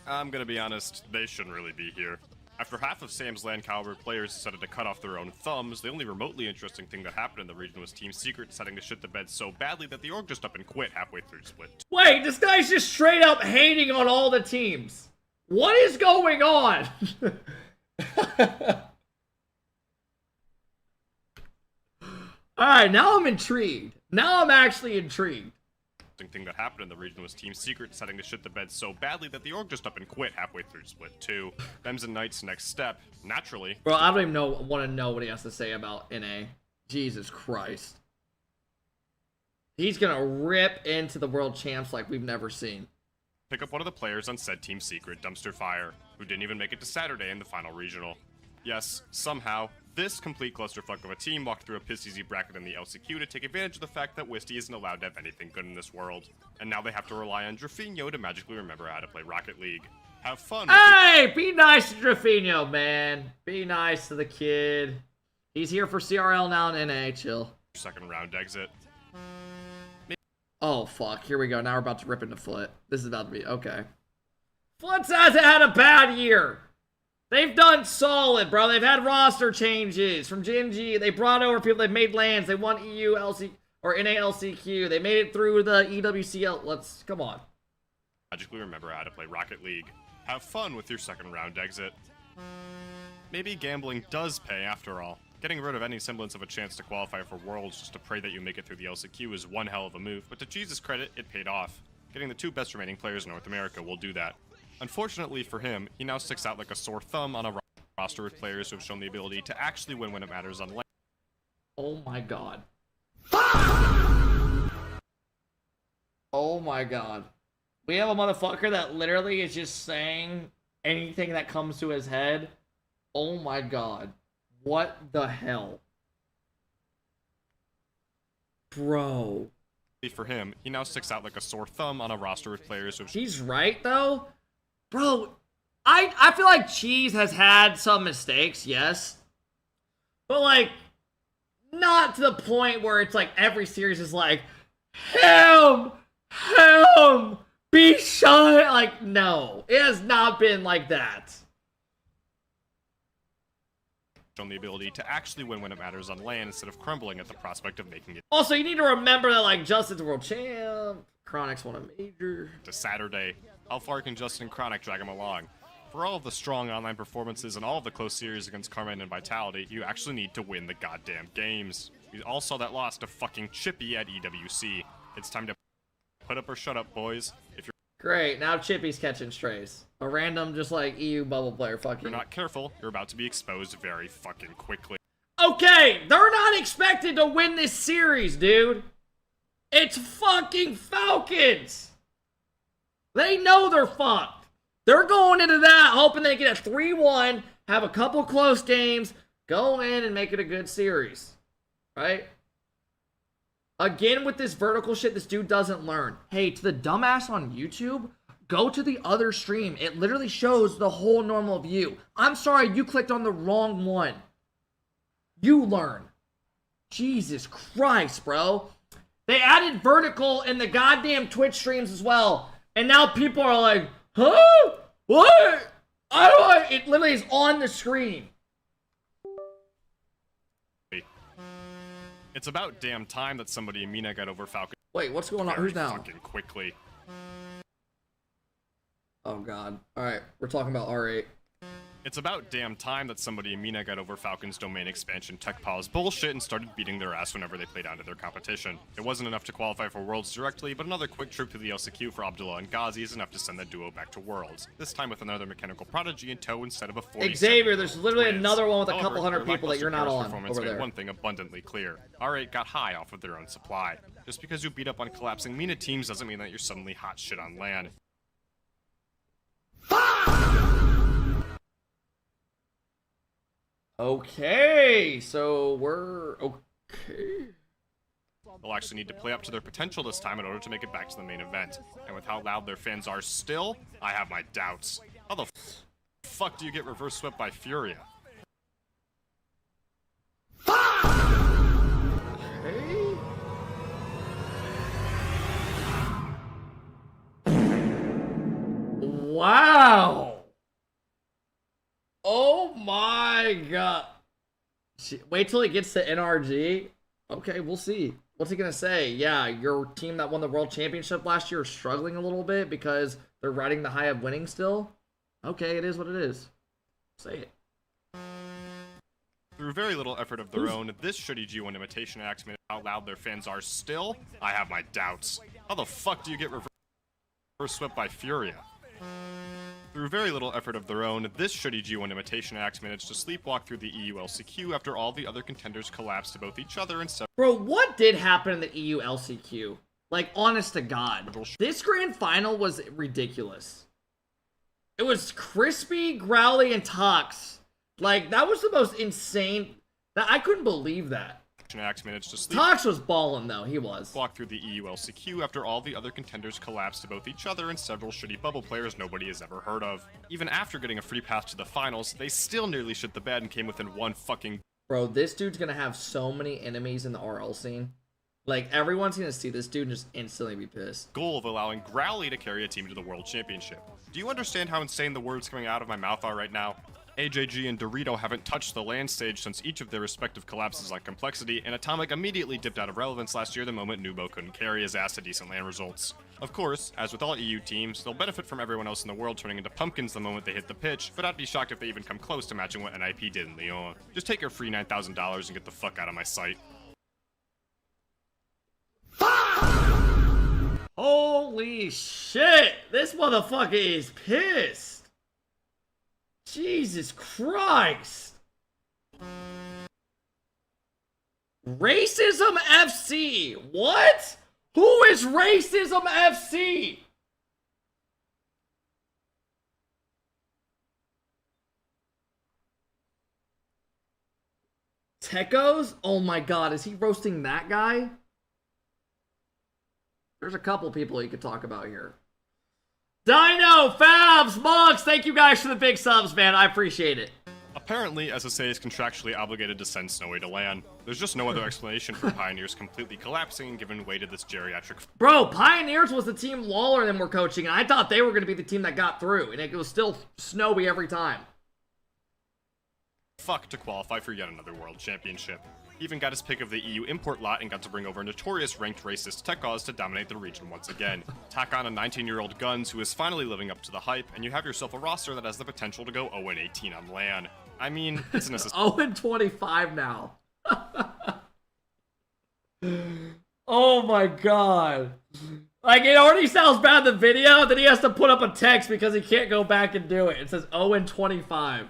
I'm gonna be honest, they shouldn't really be here. After half of Sam's LAN caliber players decided to cut off their own thumbs, the only remotely interesting thing that happened in the region was Team Secret deciding to shit the bed so badly that the org just up and quit halfway through Split. Wait, this guy's just straight up hating on all the teams. What is going on? Alright, now I'm intrigued. Now I'm actually intrigued. Thing that happened in the region was Team Secret deciding to shit the bed so badly that the org just up and quit halfway through Split 2. Thems and Knight's next step, naturally. Bro, I don't even want to know what he has to say about NA. Jesus Christ. He's gonna rip into the world champs like we've never seen. Pick up one of the players on said Team Secret, Dumpster Fire, who didn't even make it to Saturday in the final regional. Yes, somehow, this complete clusterfuck of a team walked through a piss-easy bracket in the LCQ to take advantage of the fact that Wisty isn't allowed to have anything good in this world. And now they have to rely on Drafinho to magically remember how to play Rocket League. Have fun. Hey, be nice to Drafinho, man. Be nice to the kid. He's here for CRL now in NA, chill. Second round exit. Oh, fuck. Here we go. Now we're about to rip into Foot. This is about to be... Okay. Foot's hasn't had a bad year. They've done solid, bro. They've had roster changes from Genji. They brought over people. They've made lands. They won EU LC or NA LCQ. They made it through the EWCL. Let's come on. Magically remember how to play Rocket League. Have fun with your second round exit. Maybe gambling does pay after all. Getting rid of any semblance of a chance to qualify for Worlds just to pray that you make it through the LCQ is one hell of a move, but to Jesus' credit, it paid off. Getting the two best remaining players in North America will do that. Unfortunately for him, he now sticks out like a sore thumb on a roster with players who have shown the ability to actually win when it matters on LAN. Oh my god. Oh my god. We have a motherfucker that literally is just saying anything that comes to his head. Oh my god. What the hell? Bro. For him, he now sticks out like a sore thumb on a roster with players who have... He's right though. Bro, I feel like Cheese has had some mistakes, yes. But like, not to the point where it's like every series is like, him, be shy. Like, no, it has not been like that. Shown the ability to actually win when it matters on LAN instead of crumbling at the prospect of making it. Also, you need to remember that like Justin's world champ, Chronic's won a major. To Saturday, how far can Justin and Chronic drag him along? For all of the strong online performances and all of the close series against Carmine and Vitality, you actually need to win the goddamn games. We all saw that loss to fucking Chippy at EWC. It's time to put up or shut up, boys. If you're great, now Chippy's catching strays. A random, just like EU bubble player, fuck you. If you're not careful, you're about to be exposed very fucking quickly. Okay, they're not expected to win this series, dude. It's fucking Falcons. They know they're fucked. They're going into that hoping they get a 3-1, have a couple close games, go in and make it a good series. Right? Again, with this vertical shit, this dude doesn't learn. Hey, to the dumbass on YouTube, go to the other stream. It literally shows the whole normal view. I'm sorry, you clicked on the wrong one. You learn. Jesus Christ, bro. They added vertical in the goddamn Twitch streams as well. And now people are like, huh? What? It literally is on the screen. It's about damn time that somebody in Mina got over Falcon. Wait, what's going on? Who's down? Fucking quickly. Oh, God. All right, we're talking about R8. It's about damn time that somebody in Mina got over Falcon's domain expansion tech pause bullshit and started beating their ass whenever they played down to their competition. It wasn't enough to qualify for Worlds directly, but another quick trip to the LCQ for Abdullah and Ghazi is enough to send the duo back to Worlds. This time with another mechanical prodigy in tow instead of a 47. Xavier, there's literally wins. another one with a However, couple hundred their people that you're not lackluster on performance over made there. one thing abundantly clear. R8 got high off of their own supply. Just because you beat up on collapsing Mina teams doesn't mean that you're suddenly hot shit on LAN. Okay, so we're okay. They'll actually need to play up to their potential this time in order to make it back to the main event. And with how loud their fans are still, I have my doubts. How the fuck do you get reverse swept by Furia? Okay. Wow. Oh my god. Wait till he gets to NRG. Okay, we'll see. What's he gonna say? Yeah, your team that won the world championship last year is struggling a little bit because they're riding the high of winning still? Okay, it is what it is. Say it. Through very little effort of their own, this shitty G1 imitation act made how loud their fans are still, I have my doubts. How the fuck do you get reverse swept by Furia? Through very little effort of their own, this shitty G1 imitation act managed to sleepwalk through the EU LCQ after all the other contenders collapsed to both each other and several. Bro, what did happen in the EU LCQ? Like, honest to God. This grand final was ridiculous. It was Crispy, Growly, and Tox. Like, that was the most insane. I couldn't believe that. Managed to sleep. Tox was balling though, he was. Walk through the EU LCQ after all the other contenders collapsed to both each other and several shitty bubble players nobody has ever heard of. Even after getting a free pass to the finals, they still nearly shit the bed and came within one fucking. Bro, this dude's gonna have so many enemies in the RL scene. Like, everyone's gonna see this dude and just instantly be pissed. Goal of allowing Growly to carry a team to the World Championship. Do you understand how insane the words coming out of my mouth are right now? AJG and Dorito haven't touched the LAN stage since each of their respective collapses on Complexity, and Atomic immediately dipped out of relevance last year the moment Nubo couldn't carry his ass to decent LAN results. Of course, as with all EU teams, they'll benefit from everyone else in the world turning into pumpkins the moment they hit the pitch, but I'd be shocked if they even come close to matching what NIP did in Lyon. Just take your free $9,000 and get the fuck out of my sight. Holy shit! This motherfucker is pissed! Jesus Christ! Racism FC! What? Who is Racism FC? Tecos? Oh my god, is he roasting that guy? There's a couple people you could talk about here. Dino, Fabs, Monks, thank you guys for the big subs, man. I appreciate it. Apparently, SSA is contractually obligated to send Snowy to LAN. There's just no other explanation for Pioneers completely collapsing and giving way to this geriatric. Bro, Pioneers was the team Lawler and them were coaching, and I thought they were going to be the team that got through, and it was still Snowy every time. Fuck to qualify for yet another world championship. He even got his pick of the EU import lot and got to bring over notorious ranked racist Tekos to dominate the region once again. Tack on a 19-year-old Guns who is finally living up to the hype, and you have yourself a roster that has the potential to go 0-18 on LAN. I mean, it's an assist. 0-25 now. Oh my god. Like, it already sounds bad in the video, then he has to put up a text because he can't go back and do it. It says 0-25.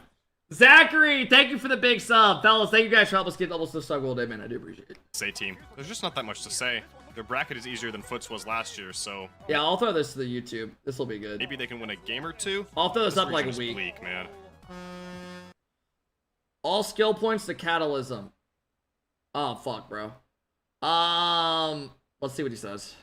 Zachary, thank you for the big sub. Fellas, thank you guys for helping us get almost to struggle today, man. I do appreciate it. Say team. There's just not that much to say. Their bracket is easier than Foots was last year, so... Yeah, I'll throw this to the YouTube. This will be good. Maybe they can win a game or two. I'll throw this up like a region is week. Bleak, man. All skill points to Catalysm. Oh, fuck, bro. Let's see what he says.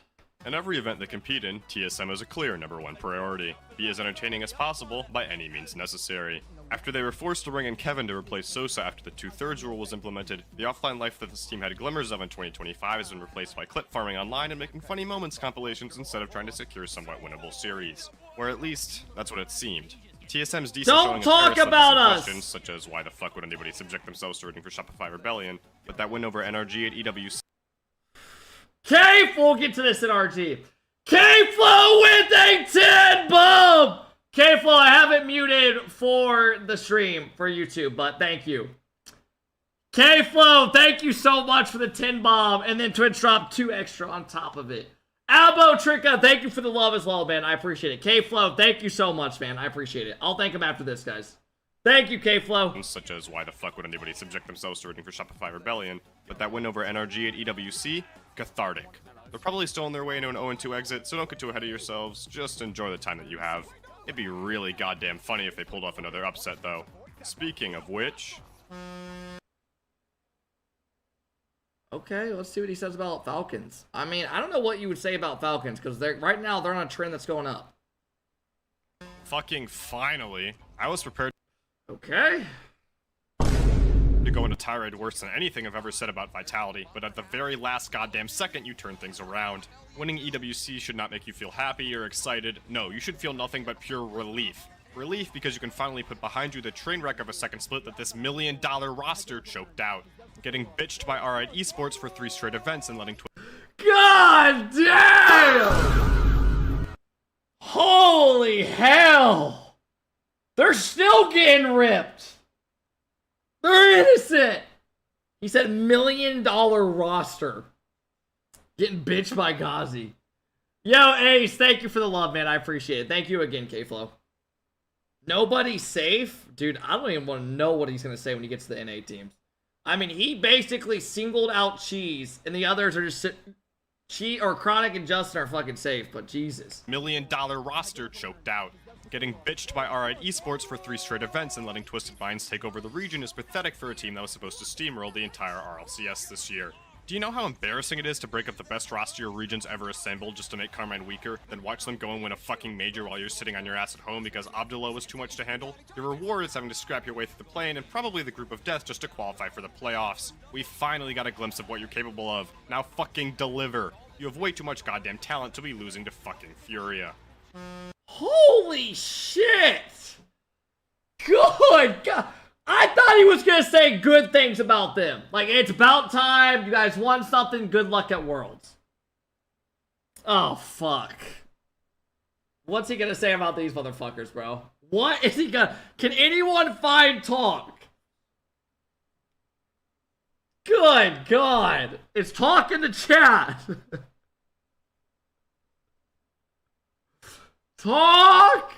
In every event they compete in, TSM is a clear #1 priority. Be as entertaining as possible by any means necessary. After they were forced to bring in Kevin to replace Sosa after the 2/3 rule was implemented, the offline life that this team had glimmers of in 2025 has been replaced by clip farming online and making funny moments compilations instead of trying to secure somewhat winnable series. Or at least, that's what it seemed. TSM's decent Don't showing of talk Paris about led to some us! questions, such as why the fuck would anybody subject themselves to rooting for Shopify Rebellion, but that win over NRG at EWC. K, we'll get to this in RG. K-Flow with a 10 bomb! K-Flow, I have it muted for the stream for YouTube, but thank you. K-Flow, thank you so much for the 10 bomb, and then Twitch dropped 2 extra on top of it. Albo Tricka, thank you for the love as well, man. I appreciate it. K-Flow, thank you so much, man. I appreciate it. I'll thank him after this, guys. Thank you, K-Flow. Such as why the fuck would anybody subject themselves to rooting for Shopify Rebellion, but that win over NRG at EWC, cathartic. They're probably still on their way into an 0-2 exit, so don't get too ahead of yourselves. Just enjoy the time that you have. It'd be really goddamn funny if they pulled off another upset, though. Speaking of which... Okay, let's see what he says about Falcons. I mean, I don't know what you would say about Falcons, because right now they're on a trend that's going up. Fucking finally. I was prepared Okay. to go into tirade worse than anything I've ever said about Vitality, but at the very last goddamn second you turn things around. Winning EWC should not make you feel happy or excited. No, you should feel nothing but pure relief. Relief because you can finally put behind you the train wreck of a second split that this $1 million roster choked out. Getting bitched by Alright Esports for 3 straight events and letting God damn! Holy hell! They're still getting ripped! They're innocent! He said $1 million roster. Getting bitched by Ghazi. Yo, Ace, thank you for the love, man. I appreciate it. Thank you again, K-Flow. Nobody's safe? Dude, I don't even want to know what he's going to say when he gets to the NA teams. I mean, he basically singled out Cheese, and the others are just... Chronic and Justin are fucking safe, but Jesus. $1 million roster choked out. Getting bitched by Alright Esports for 3 straight events and letting Twisted Minds take over the region is pathetic for a team that was supposed to steamroll the entire RLCS this year. Do you know how embarrassing it is to break up the best roster your region's ever assembled just to make Carmine weaker, then watch them go and win a fucking major while you're sitting on your ass at home because Abdullah was too much to handle? Your reward is having to scrap your way through the plane and probably the group of death just to qualify for the playoffs. We finally got a glimpse of what you're capable of. Now fucking deliver. You have way too much goddamn talent to be losing to fucking Furia. Holy shit! Good God! I thought he was gonna say good things about them. Like, it's about time. You guys won something. Good luck at Worlds. Oh, fuck. What's he gonna say about these motherfuckers, bro? What is he gonna... Can anyone find talk? Good God. It's talk in the chat. Talk!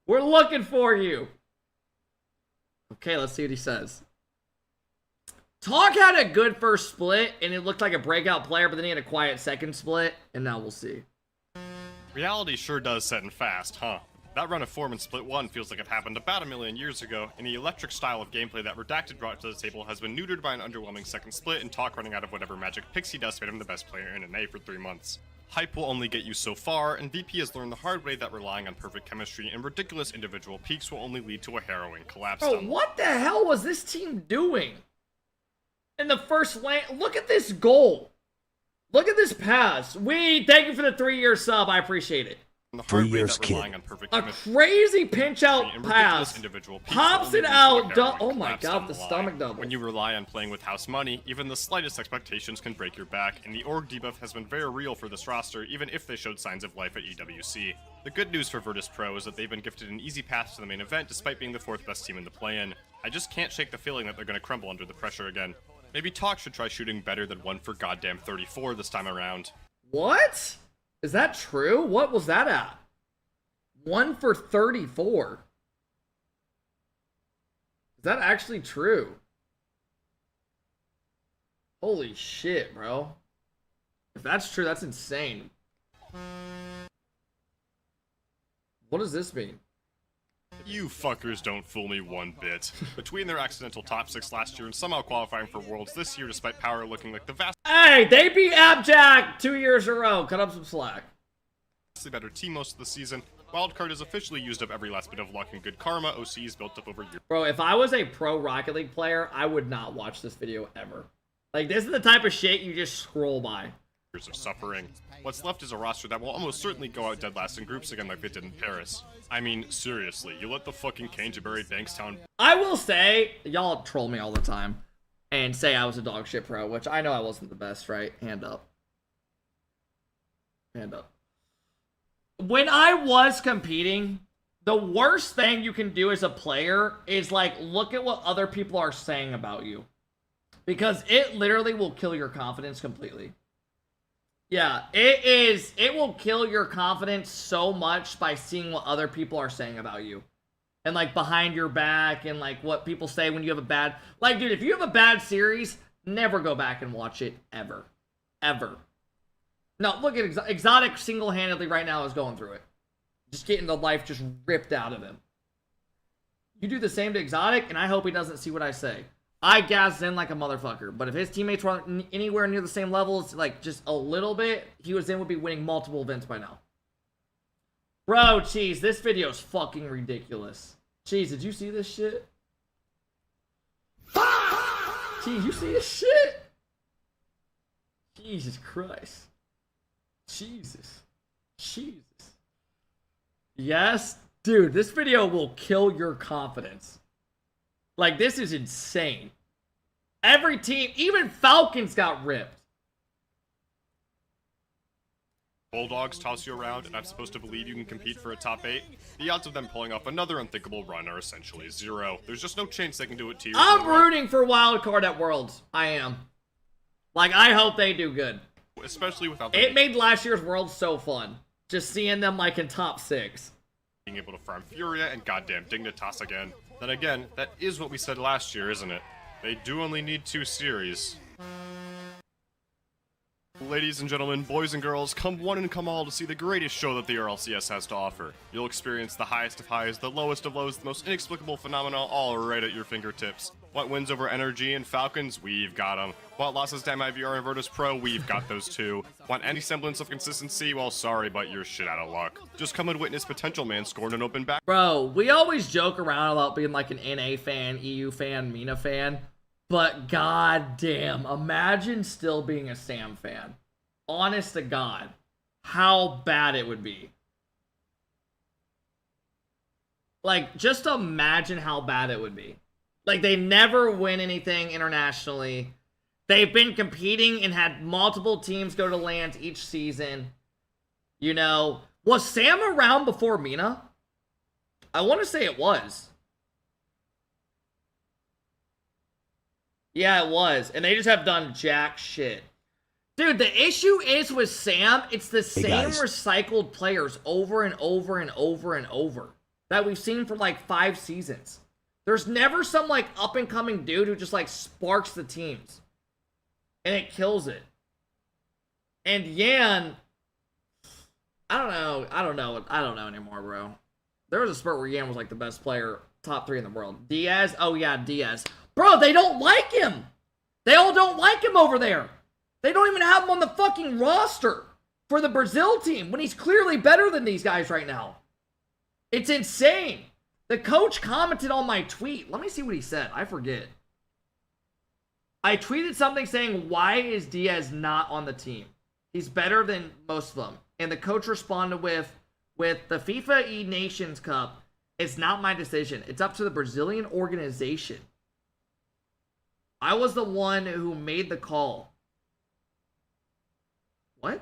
We're looking for you. Okay, let's see what he says. Talk had a good first split, and it looked like a breakout player, but then he had a quiet second split, and now we'll see. Reality sure does set in fast, huh? That run of form in Split 1 feels like it happened about 1 million years ago, and the electric style of gameplay that Redacted brought to the table has been neutered by an underwhelming second split and Talk running out of whatever magic Pixie Dust made him the best player in NA for 3 months. Hype will only get you so far, and VP has learned the hard way that relying on perfect chemistry and ridiculous individual peaks will only lead to a harrowing collapse. Bro, what the hell was this team doing? In the first lane, look at this goal. Look at this pass. Thank you for the 3-year sub, I appreciate it. 3 years, kid. A crazy pinch out pass. Pops it out. Oh my God, the stomach double. When you rely on playing with house money, even the slightest expectations can break your back, and the org debuff has been very real for this roster, even if they showed signs of life at EWC. The good news for Virtus Pro is that they've been gifted an easy path to the main event despite being the 4th best team in the play-in. I just can't shake the feeling that they're going to crumble under the pressure again. Maybe Talk should try shooting better than 1 for goddamn 34 this time around. What? Is that true? What was that at? 1 for 34. Is that actually true? Holy shit, bro. If that's true, that's insane. What does this mean? You fuckers don't fool me one bit. Between their accidental top 6 last year and somehow qualifying for Worlds this year despite Power looking like the vastly Hey, they beat Abjack 2 years in a row. Cut up some slack. better team most of the season, Wildcard has officially used up every last bit of luck and good karma OC's built up over years. Bro, if I was a pro Rocket League player, I would not watch this video ever. Like, this is the type of shit you just scroll by. Years of suffering. What's left is a roster that will almost certainly go out dead last in groups again like they did in Paris. I mean, seriously, you let the fucking Canterbury Bankstown... I will say, y'all troll me all the time and say I was a dog shit pro, which I know I wasn't the best, right? Hand up. Hand up. When I was competing, the worst thing you can do as a player is, like, look at what other people are saying about you. Because it literally will kill your confidence completely. Yeah, it will kill your confidence so much by seeing what other people are saying about you. And, like, behind your back and, like, what people say when you have a bad... Like, dude, if you have a bad series, never go back and watch it, ever. Ever. No, look at Exotic single-handedly right now is going through it. Just getting the life just ripped out of him. You do the same to Exotic, and I hope he doesn't see what I say. I gassed in like a motherfucker, but if his teammates were anywhere near the same levels, like just a little bit, he would be winning multiple events by now. Bro, Cheese, this video is fucking ridiculous. Cheese, did you see this shit? Cheese, you see this shit? Jesus Christ. Jesus. Jesus. Yes? Dude, this video will kill your confidence. Like, this is insane. Every team, even Falcons got ripped. Bulldogs toss you around, and I'm supposed to believe you can compete for a top 8? The odds of them pulling off another unthinkable run are essentially 0. There's just no chance they can do it to you. I'm rooting for Wildcard at Worlds. I am. Like, I hope they do good. Especially without it made last year's Worlds so fun. Just seeing them, like, in top 6. Being able to farm Furia and goddamn Dignitas again. Then again, that is what we said last year, isn't it? They do only need 2 series. Ladies and gentlemen, boys and girls, come one and come all to see the greatest show that the RLCS has to offer. You'll experience the highest of highs, the lowest of lows, the most inexplicable phenomena, all right at your fingertips. Want wins over NRG and Falcons? We've got them. Want losses to MIVR and Virtus Pro? We've got those too. Want any semblance of consistency? Well, sorry, but you're shit out of luck. Just come and witness Potential Man scoring an open back. Bro, we always joke around about being like an NA fan, EU fan, MENA fan. But goddamn, imagine still being a Sam fan. Honest to God, how bad it would be. Like, just imagine how bad it would be. Like, they never win anything internationally. They've been competing and had multiple teams go to LANs each season. You know, was Sam around before MENA? I want to say it was. Yeah, it was. And they just have done jack shit. Dude, the issue is with Sam, it's the same recycled players over and over and over and over that we've seen for like 5 seasons. There's never some like up-and-coming dude who just like sparks the teams. And it kills it. And Yan, I don't know anymore, bro. There was a spurt where Yan was like the best player, top 3 in the world. Diaz? Oh yeah, Diaz. Bro, they don't like him. They all don't like him over there. They don't even have him on the fucking roster for the Brazil team when he's clearly better than these guys right now. It's insane. The coach commented on my tweet. Let me see what he said. I forget. I tweeted something saying, why is Diaz not on the team? He's better than most of them. And the coach responded with the FIFA E Nations Cup, it's not my decision. It's up to the Brazilian organization. I was the one who made the call. What?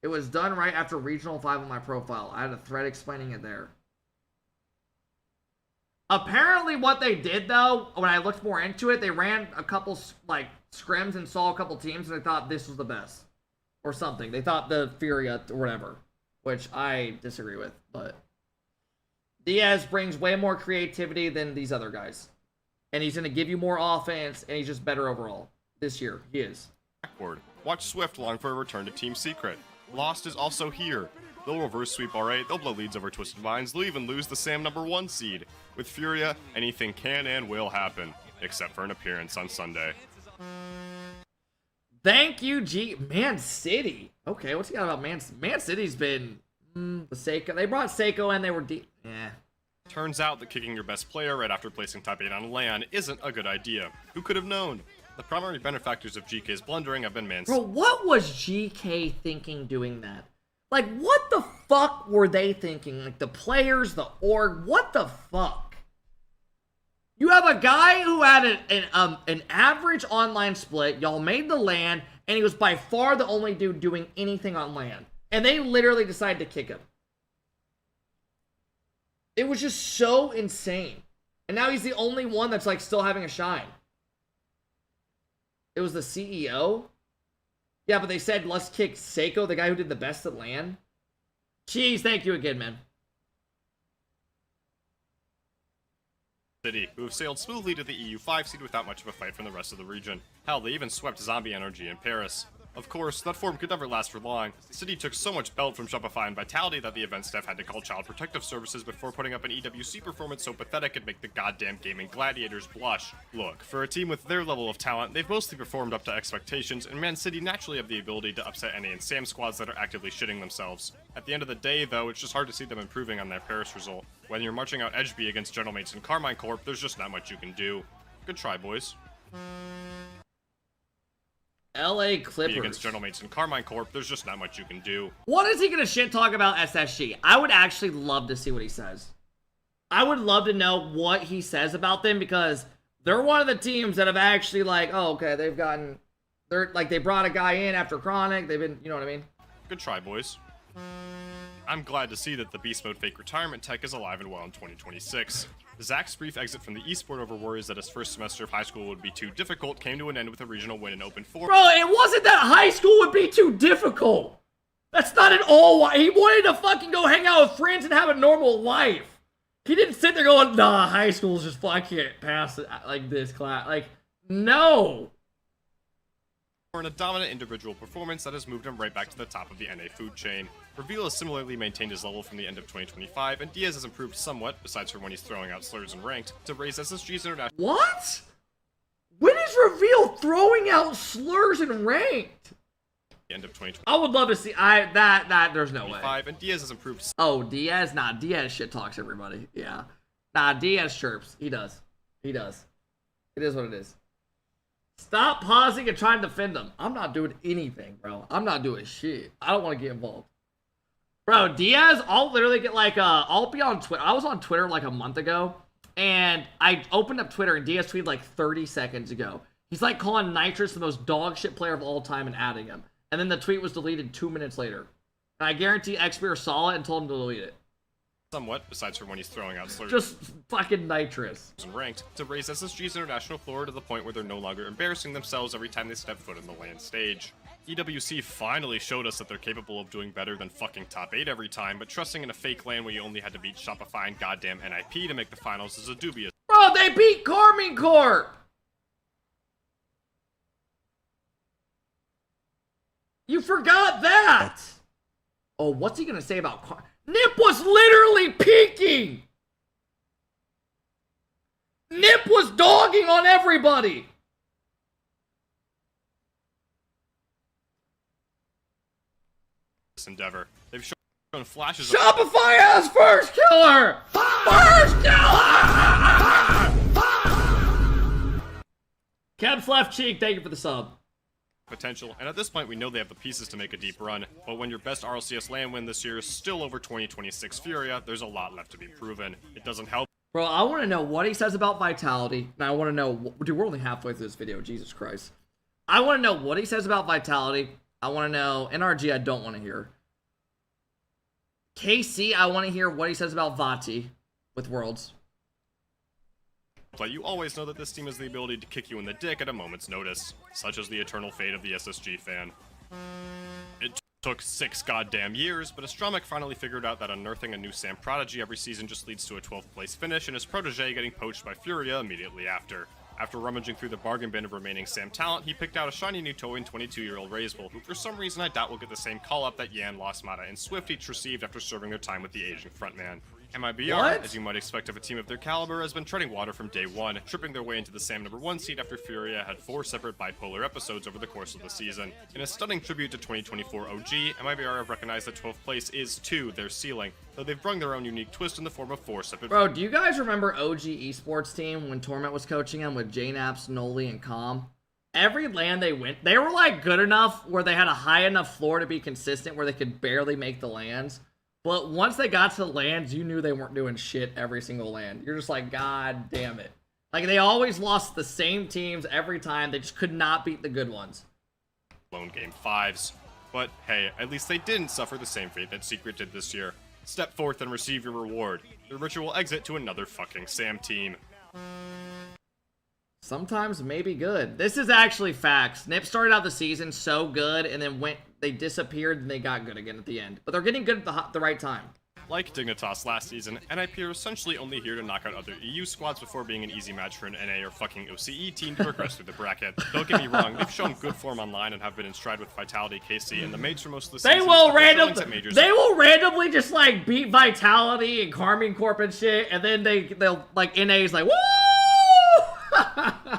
It was done right after Regional 5 on my profile. I had a thread explaining it there. Apparently what they did, though, when I looked more into it, they ran a couple, like, scrims and saw a couple teams, and they thought this was the best. Or something. They thought the Furia or whatever. Which I disagree with, but... Diaz brings way more creativity than these other guys. And he's going to give you more offense, and he's just better overall. This year, he is. Backward. Watch Swift long for a return to Team Secret. Lost is also here. They'll reverse sweep alright, they'll blow leads over Twisted Minds, they'll even lose the SAM #1 seed. With Furia, anything can and will happen, except for an appearance on Sunday. Thank you, Man City. Okay, what's he got about Man City's been the Seiko. They brought Seiko in, they were yeah. Turns out that kicking your best player right after placing top 8 on LAN isn't a good idea. Who could have known? The primary benefactors of GK's blundering have been Man City. Bro, what was GK thinking doing that? Like, what the fuck were they thinking? Like, the players, the org, what the fuck? You have a guy who had an average online split, y'all made the LAN, and he was by far the only dude doing anything on LAN. And they literally decided to kick him. It was just so insane. And now he's the only one that's, like, still having a shine. It was the CEO? Yeah, but they said, let's kick Seiko, the guy who did the best at LAN. Jeez, thank you again, man. City, who have sailed smoothly to the EU5 seed without much of a fight from the rest of the region. Hell, they even swept Zombie Energy in Paris. Of course, that form could never last for long. City took so much belt from Shopify and Vitality that the event staff had to call Child Protective Services before putting up an EWC performance so pathetic it'd make the goddamn gaming gladiators blush. Look, for a team with their level of talent, they've mostly performed up to expectations, and Man City naturally have the ability to upset NA and SAM squads that are actively shitting themselves. At the end of the day, though, it's just hard to see them improving on their Paris result. When you're marching out Edgeby against General Mates and Carmine Corp, there's just not much you can do. Good try, boys. LA Clippers. Against General Mates and Carmine Corp, there's just not much you can do. What is he gonna shit talk about SSG? I would actually love to see what he says. I would love to know what he says about them because they're one of the teams that have actually like, oh, okay, they're like, they brought a guy in after Chronic. They've been, you know what I mean? Good try, boys. I'm glad to see that the Beast Mode fake retirement tech is alive and well in 2026. Zach's brief exit from the esport over worries that his first semester of high school would be too difficult came to an end with a regional win in Open 4. Bro, it wasn't that high school would be too difficult. That's not at all why. He wanted to fucking go hang out with friends and have a normal life. He didn't sit there going, nah, high school's just, I can't pass it like this class. Like, no. In a dominant individual performance that has moved him right back to the top of the NA food chain. Reveal has similarly maintained his level from the end of 2025, and Diaz has improved somewhat, besides for when he's throwing out slurs in ranked, to raise SSG's international. What? When is Reveal throwing out slurs in ranked? End of 2025. I would love to see that there's no way. And Diaz has improved. Oh, Diaz? Nah, Diaz shit talks everybody. Yeah. Nah, Diaz chirps. He does. He does. It is what it is. Stop pausing and trying to defend them. I'm not doing anything, bro. I'm not doing shit. I don't want to get involved. Bro, Diaz, I'll literally get like, I'll be on Twitter. I was on Twitter like a month ago, and I opened up Twitter, and Diaz tweeted like 30 seconds ago. He's like calling Nitrous the most dog shit player of all time and adding him. And then the tweet was deleted 2 minutes later. And I guarantee Xpear saw it and told him to delete it. Somewhat, besides from when he's throwing out slurs. Just fucking Nitrous. And ranked to raise SSG's international floor to the point where they're no longer embarrassing themselves every time they step foot in the LAN stage. EWC finally showed us that they're capable of doing better than fucking top 8 every time, but trusting in a fake LAN where you only had to beat Shopify and goddamn NIP to make the finals is a dubious. Bro, they beat Carmine Corp! You forgot that! Oh, what's he gonna say about Nip was literally peeking! Nip was dogging on everybody! This endeavor. They've shown flashes Shopify has first killer! First killer! Kev's left cheek, thank you for the sub. Potential, and at this point we know they have the pieces to make a deep run, but when your best RLCS LAN win this year is still over 2026 Furia, there's a lot left to be proven. It doesn't help. Bro, I want to know what he says about Vitality, and I want to know, dude, we're only halfway through this video, Jesus Christ. I want to know what he says about Vitality. I want to know, NRG I don't want to hear. KC, I want to hear what he says about Vati with Worlds. But you always know that this team has the ability to kick you in the dick at a moment's notice, such as the eternal fate of the SSG fan. It took 6 goddamn years, but Astromech finally figured out that unearthing a new SAM prodigy every season just leads to a 12th place finish and his protege getting poached by Furia immediately after. After rummaging through the bargain bin of remaining Sam talent, he picked out a shiny new toy in 22-year-old Razebull, who for some reason I doubt will get the same call-up that Yan, Lost Mata, and Swift each received after serving their time with the Asian frontman. MIBR, as you might expect of a team of their caliber, has been treading water from day one, tripping their way into the Sam #1 seed after Furia had 4 separate bipolar episodes over the course of the season. In a stunning tribute to 2024 OG, MIBR have recognized that 12th place is, too, their ceiling, though they've brung their own unique twist in the form of 4 separate... Bro, do you guys remember OG esports team when Torment was coaching them with Jnaps, Noli, and Calm? Every LAN they went, they were like good enough where they had a high enough floor to be consistent where they could barely make the LANs. But once they got to the LANs, you knew they weren't doing shit every single LAN. You're just like, God damn it. Like, they always lost the same teams every time. They just could not beat the good ones. Lone game 5s. But hey, at least they didn't suffer the same fate that Secret did this year. Step forth and receive your reward. The ritual exit to another fucking Sam team. Sometimes maybe good. This is actually facts. Nip started out the season so good, and then they disappeared, and they got good again at the end. But they're getting good at the right time. Like Dignitas last season, NIP are essentially only here to knock out other EU squads before being an easy match for an NA or fucking OCE team to progress through the bracket. Don't get me wrong, they've shown good form online and have been in stride with Vitality, KC, and the mates for most of the season. They will randomly just like beat Vitality and Carmine Corp and shit, and then they'll like NA's like, woo!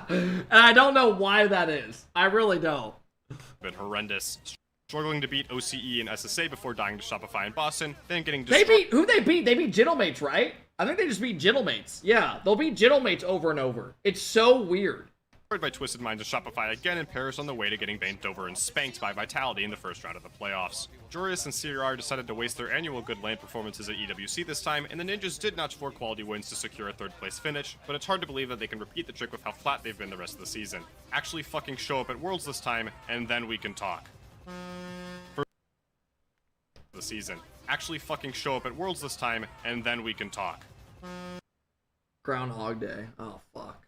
And I don't know why that is. I really don't. Been horrendous. Struggling to beat OCE and SSA before dying to Shopify in Boston, then getting They beat who they beat? They beat Gentlemates, right? I think they just beat Gentlemates. Yeah, they'll beat Gentlemates over and over. It's so weird. By Twisted Minds of Shopify again in Paris on the way to getting bent over and spanked by Vitality in the first round of the playoffs. Jorius and CRR decided to waste their annual good LAN performances at EWC this time, and the Ninjas did notch 4 quality wins to secure a 3rd place finish, but it's hard to believe that they can repeat the trick with how flat they've been the rest of the season. Actually fucking show up at Worlds this time, and then we can talk. The season. Actually fucking show up at Worlds this time, and then we can talk. Groundhog Day. Oh, fuck.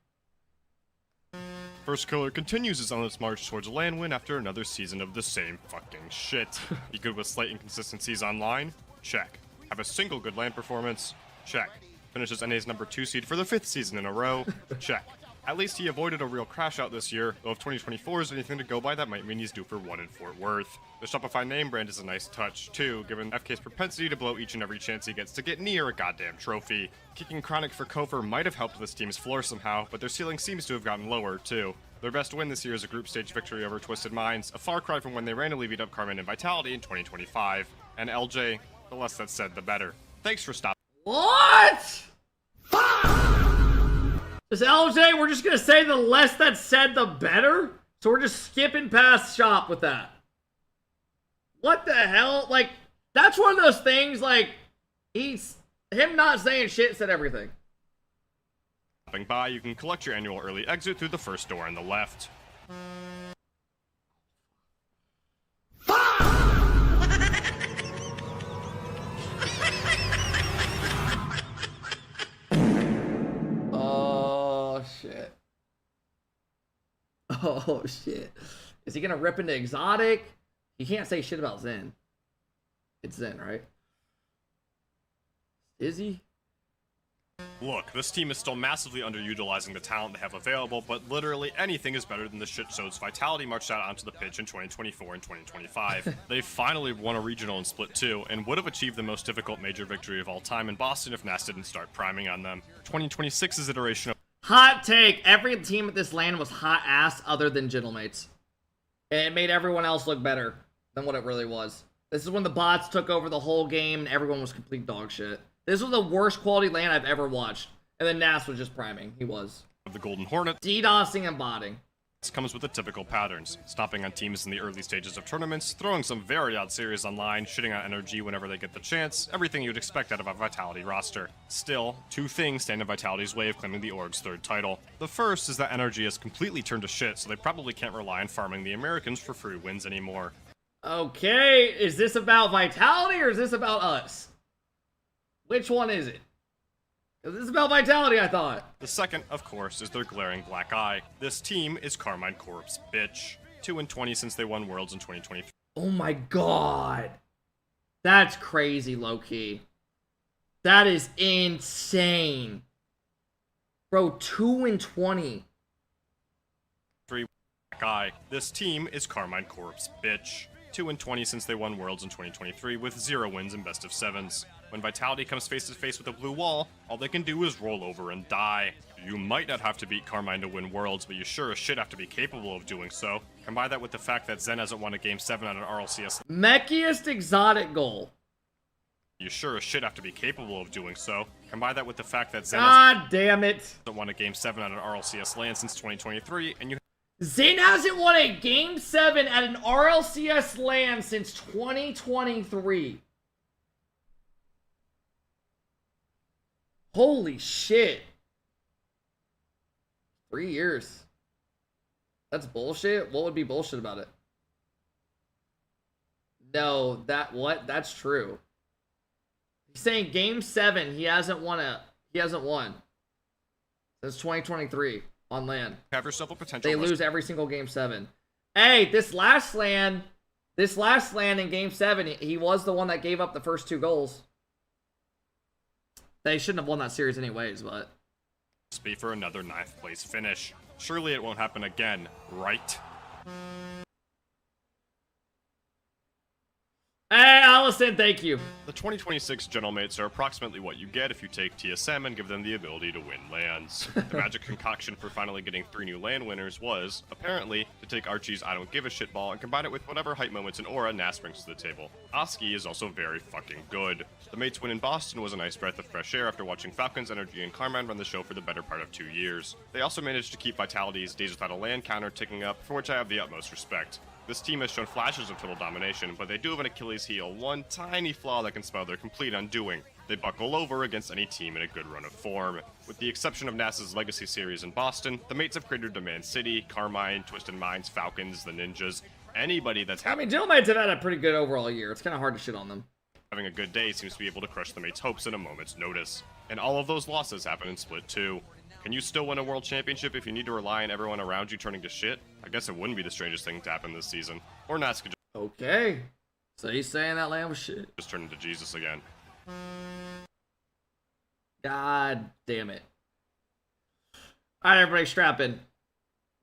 First Killer continues his endless march towards a LAN win after another season of the same fucking shit. Be good with slight inconsistencies online? Check. Have a single good LAN performance? Check. Finishes NA's #2 seed for the 5th season in a row? Check. At least he avoided a real crash out this year, though if 2024 is anything to go by, that might mean he's due for one in Fort Worth. The Shopify name brand is a nice touch, too, given FK's propensity to blow each and every chance he gets to get near a goddamn trophy. Kicking Chronic for Kofor might have helped this team's floor somehow, but their ceiling seems to have gotten lower, too. Their best win this year is a group stage victory over Twisted Minds, a far cry from when they randomly beat up Carmen and Vitality in 2025. And LJ, the less that's said, the better. Thanks for stopping. What? This LJ, we're just gonna say the less that's said, the better? So we're just skipping past shop with that. What the hell? Like, that's one of those things, like, him not saying shit said everything. Stopping by, you can collect your annual early exit through the first door on the left. Oh, shit. Oh, shit. Is he gonna rip into Exotic? He can't say shit about Zen. It's Zen, right? Is he? Look, this team is still massively underutilizing the talent they have available, but literally anything is better than the shit shows Vitality marched out onto the pitch in 2024 and 2025. They finally won a regional in Split 2, and would have achieved the most difficult major victory of all time in Boston if NAS didn't start priming on them. 2026's iteration of Hot take. Every team at this LAN was hot ass other than Gentlemates. And it made everyone else look better than what it really was. This is when the bots took over the whole game and everyone was complete dog shit. This was the worst quality LAN I've ever watched. And then Nas was just priming. He was. The Golden Hornet. DDoSing and botting. This comes with the typical patterns. Stomping on teams in the early stages of tournaments, throwing some very odd series online, shitting on NRG whenever they get the chance, everything you'd expect out of a Vitality roster. Still, 2 things stand in Vitality's way of claiming the org's 3rd title. The first is that NRG has completely turned to shit, so they probably can't rely on farming the Americans for free wins anymore. Okay, is this about Vitality or is this about us? Which one is it? This is about Vitality, I thought. The second, of course, is their glaring black eye. This team is Carmine Corp's bitch. 2-20 since they won Worlds in 2023. Oh my god. That's crazy, low-key. That is insane. Bro, 2-20. guy. This team is Carmine Corp's bitch. 2-20 since they won Worlds in 2023 with 0 wins in best of 7s. When Vitality comes face to face with a blue wall, all they can do is roll over and die. You might not have to beat Carmine to win Worlds, but you sure as shit have to be capable of doing so. Combine that with the fact that Zen hasn't won a Game 7 on an RLCS. Meckiest exotic goal. You sure as shit have to be capable of doing so. Combine that with the fact that Zen God damn it. hasn't won a Game 7 on an RLCS LAN since 2023, and you Zen hasn't won a Game 7 at an RLCS LAN since 2023. Holy shit. 3 years. That's bullshit? What would be bullshit about it? No, that's true. He's saying Game 7, he hasn't won since 2023 on LAN. have yourself a potential. They lose every single Game 7. Hey, this last LAN in Game 7, he was the one that gave up the first 2 goals. They shouldn't have won that series anyways, but... be for another 9th place finish. Surely it won't happen again, right? Hey, Allison, thank you. The 2026 Gentlemates are approximately what you get if you take TSM and give them the ability to win lands. The magic concoction for finally getting 3 new land winners was, apparently, to take Archie's I don't give a shit ball and combine it with whatever hype moments and aura Nas brings to the table. Oski is also very fucking good. The mates win in Boston was a nice breath of fresh air after watching Falcons, Energy, and Carmine run the show for the better part of 2 years. They also managed to keep Vitality's Days Without a Land counter ticking up, for which I have the utmost respect. This team has shown flashes of total domination, but they do have an Achilles heel, one tiny flaw that can spell their complete undoing. They buckle over against any team in a good run of form. With the exception of NASA's Legacy Series in Boston, the mates have created Demand City, Carmine, Twisted Minds, Falcons, the Ninjas, anybody that's I mean, Gentlemates have had a pretty good overall year. It's kind of hard to shit on them. having a good day seems to be able to crush the mates' hopes in a moment's notice. And all of those losses happen in Split 2. Can you still win a world championship if you need to rely on everyone around you turning to shit? I guess it wouldn't be the strangest thing to happen this season. Or Nas could Okay. So he's saying that land was shit. just turn into Jesus again. God damn it. Alright, everybody, strap in.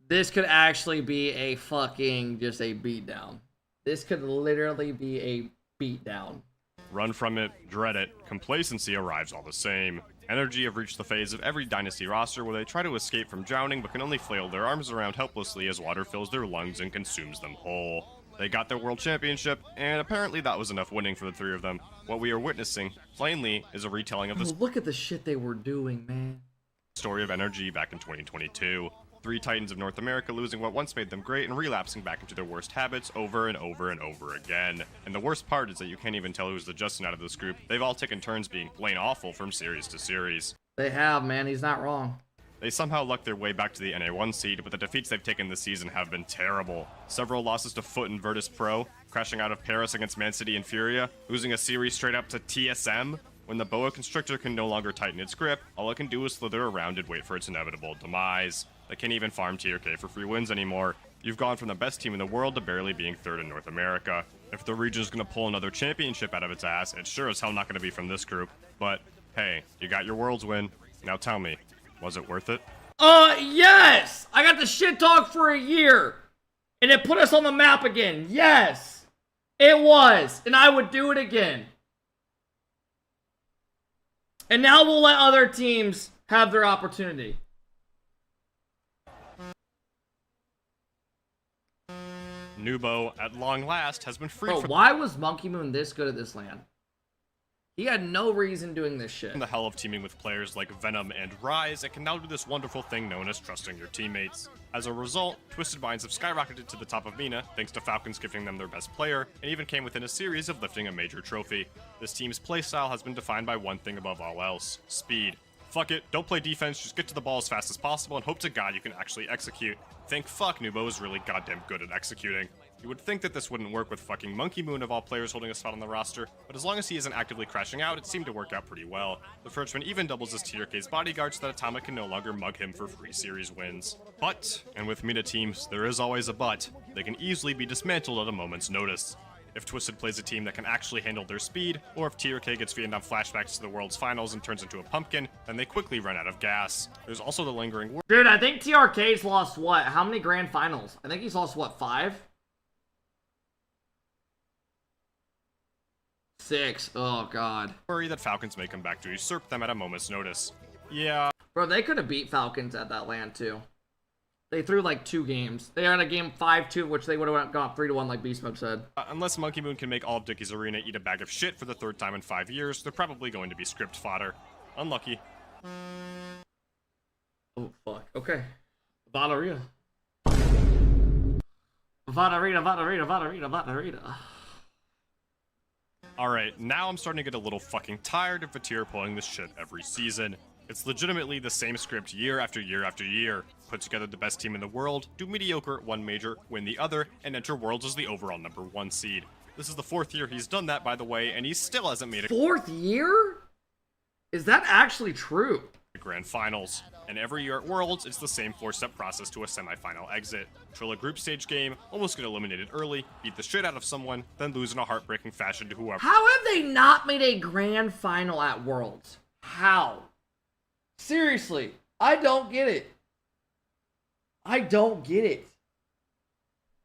This could actually be a fucking just a beatdown. This could literally be a beatdown. Run from it, dread it, complacency arrives all the same. Energy have reached the phase of every Dynasty roster where they try to escape from drowning but can only flail their arms around helplessly as water fills their lungs and consumes them whole. They got their world championship, and apparently that was enough winning for the 3 of them. What we are witnessing, plainly, is a retelling of the Look at the shit they were doing, man. story of Energy back in 2022. 3 Titans of North America losing what once made them great and relapsing back into their worst habits over and over and over again. And the worst part is that you can't even tell who's the Justin out of this group. They've all taken turns being plain awful from series to series. They have, man. He's not wrong. They somehow lucked their way back to the NA1 seed, but the defeats they've taken this season have been terrible. Several losses to Foot and Virtus Pro, crashing out of Paris against Man City and Furia, losing a series straight up to TSM. When the Boa Constrictor can no longer tighten its grip, all it can do is slither around and wait for its inevitable demise. They can't even farm TRK for free wins anymore. You've gone from the best team in the world to barely being 3rd in North America. If the region's gonna pull another championship out of its ass, it's sure as hell not gonna be from this group. But, hey, you got your Worlds win. Now tell me, was it worth it? Yes! I got the shit talk for a year. And it put us on the map again. Yes! It was. And I would do it again. And now we'll let other teams have their opportunity. Nubo, at long last, has been freed from Why was Monkey Moon this good at this land? He had no reason doing this shit. the hell of teaming with players like Venom and Rise, and can now do this wonderful thing known as trusting your teammates. As a result, Twisted Minds have skyrocketed to the top of MENA, thanks to Falcons gifting them their best player, and even came within a series of lifting a major trophy. This team's playstyle has been defined by one thing above all else: speed. Fuck it, don't play defense, just get to the ball as fast as possible and hope to God you can actually execute. Thank fuck Nubo is really goddamn good at executing. You would think that this wouldn't work with fucking Monkey Moon of all players holding a spot on the roster, but as long as he isn't actively crashing out, it seemed to work out pretty well. The Frenchman even doubles as TRK's bodyguard so that Atomic can no longer mug him for free series wins. But, and with MENA teams, there is always a but, they can easily be dismantled at a moment's notice. if Twisted plays a team that can actually handle their speed, or if TRK gets Vietnam flashbacks to the World's Finals and turns into a pumpkin, then they quickly run out of gas. There's also the lingering Dude, I think TRK's lost what? How many grand finals? I think he's lost what, 5? 6. Oh god. worry that Falcons may come back to usurp them at a moment's notice. Yeah. Bro, they could have beat Falcons at that land too. They threw like 2 games. They had a game 5-2, which they would have gone 3-1 like Beast Mode said. Unless Monkey Moon can make all of Dickie's Arena eat a bag of shit for the 3rd time in 5 years, they're probably going to be script fodder. Unlucky. Oh, fuck. Okay. Valerita. Valerita. Alright, now I'm starting to get a little fucking tired of Vatir pulling this shit every season. It's legitimately the same script year after year after year. Put together the best team in the world, do mediocre at one major, win the other, and enter Worlds as the overall #1 seed. This is the 4th year he's done that, by the way, and he still hasn't made it. 4th year? Is that actually true? Grand Finals. And every year at Worlds, it's the same 4-step process to a semi-final exit. Trill a group stage game, almost get eliminated early, beat the shit out of someone, then lose in a heartbreaking fashion to whoever. How have they not made a grand final at Worlds? How? Seriously, I don't get it. I don't get it.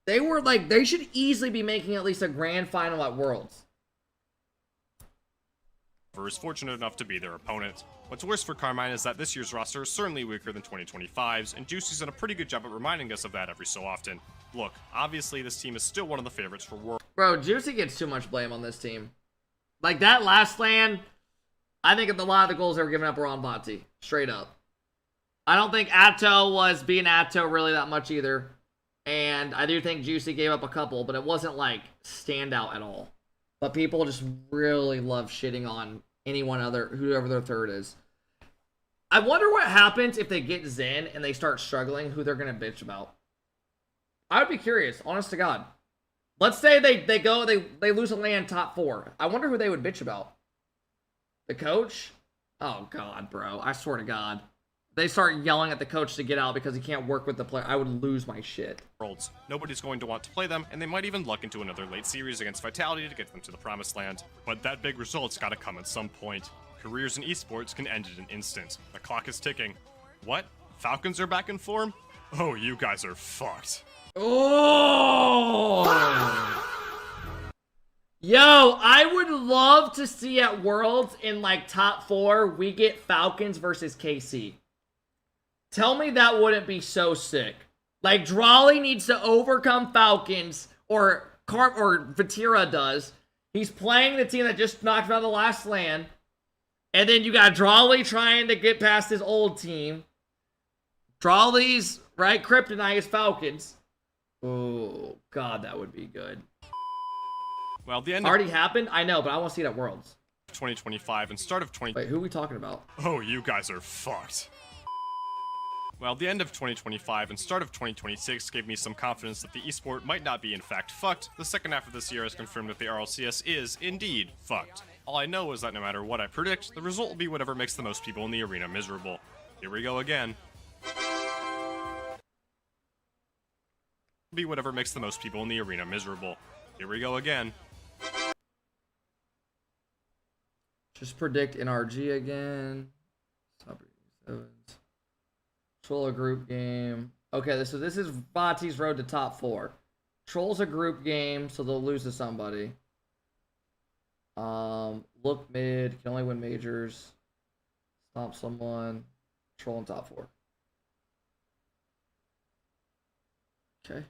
They were like, they should easily be making at least a grand final at Worlds. Is fortunate enough to be their opponent. What's worse for Carmine is that this year's roster is certainly weaker than 2025's, and Juicy's done a pretty good job at reminding us of that every so often. Look, obviously this team is still one of the favorites for World. Bro, Juicy gets too much blame on this team. Like that last land, I think a lot of the goals they were giving up were on Vati. Straight up. I don't think Atto was being Atto really that much either. And I do think Juicy gave up a couple, but it wasn't like standout at all. But people just really love shitting on anyone other, whoever their third is. I wonder what happens if they get Zen and they start struggling, who they're going to bitch about. I would be curious, honest to God. Let's say they lose a land top 4. I wonder who they would bitch about. The coach? Oh, God, bro. I swear to God. They start yelling at the coach to get out because he can't work with the player. I would lose my shit. Worlds. Nobody's going to want to play them, and they might even luck into another late series against Vitality to get them to the promised land. But that big result's gotta come at some point. Careers in esports can end in an instant. The clock is ticking. What? Falcons are back in form? Oh, you guys are fucked. Oh! Yo, I would love to see at Worlds in like top 4, we get Falcons versus KC. Tell me that wouldn't be so sick. Like, Drawley needs to overcome Falcons, or Vatira does. He's playing the team that just knocked him out of the last land. And then you got Drawley trying to get past his old team. Drawley's, right, kryptonite is Falcons. Oh, God, that would be good. Well, the end already happened? I know, but I want to see it at Worlds. 2025 and start of 20... Wait, who are we talking about? Oh, you guys are fucked. Well, the end of 2025 and start of 2026 gave me some confidence that the esport might not be in fact fucked. The second half of this year has confirmed that the RLCS is, indeed, fucked. All I know is that no matter what I predict, the result will be whatever makes the most people in the arena miserable. Here we go again. Be whatever makes the most people in the arena miserable. Here we go again. Just predict NRG again. Troll a group game. Okay, so this is Vati's road to top 4. Troll's a group game, so they'll lose to somebody. Look mid, can only win majors. Stomp someone. Troll in top 4. Okay.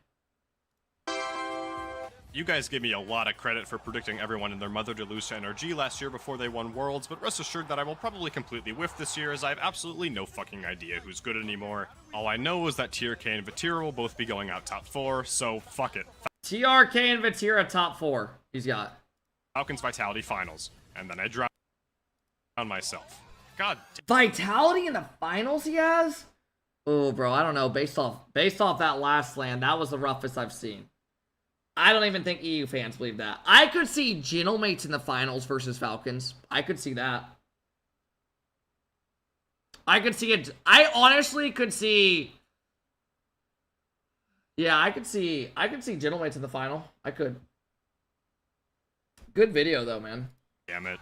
You guys gave me a lot of credit for predicting everyone and their mother to lose to NRG last year before they won Worlds, but rest assured that I will probably completely whiff this year as I have absolutely no fucking idea who's good anymore. All I know is that TRK and Vatira will both be going out top 4, so fuck it. TRK and Vatira top 4. He's got Falcons Vitality Finals, and then I drown myself. God. Vitality in the finals he has? Oh, bro, I don't know. Based off that last land, that was the roughest I've seen. I don't even think EU fans believe that. I could see Gentlemates in the finals versus Falcons. I could see that. I could see it. I honestly could see. Yeah, I could see Gentlemates in the final. I could. Good video though, man. Damn it.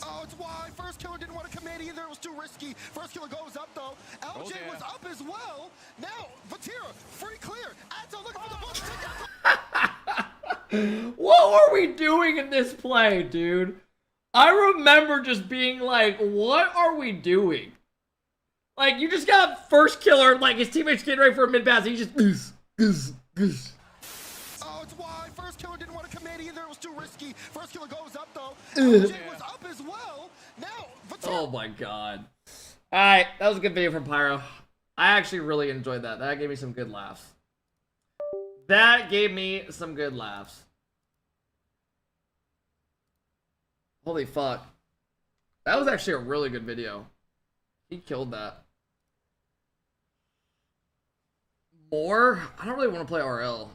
Oh, it's why first killer didn't want to commit either. It was too risky. First killer goes up though. LJ was up as well. Now Vatira free clear. Atto looking for the ball to take out. What are we doing in this play, dude? I remember just being like, what are we doing? Like, you just got first killer, like his teammates getting ready for a mid pass, and he just Oh, it's why first killer didn't want to commit either. It was too risky. First killer goes up though. LJ was up as well. Now Vatira. Oh my god. Alright, that was a good video from Pyro. I actually really enjoyed that. That gave me some good laughs. That gave me some good laughs. Holy fuck. That was actually a really good video. He killed that. More? I don't really want to play RL.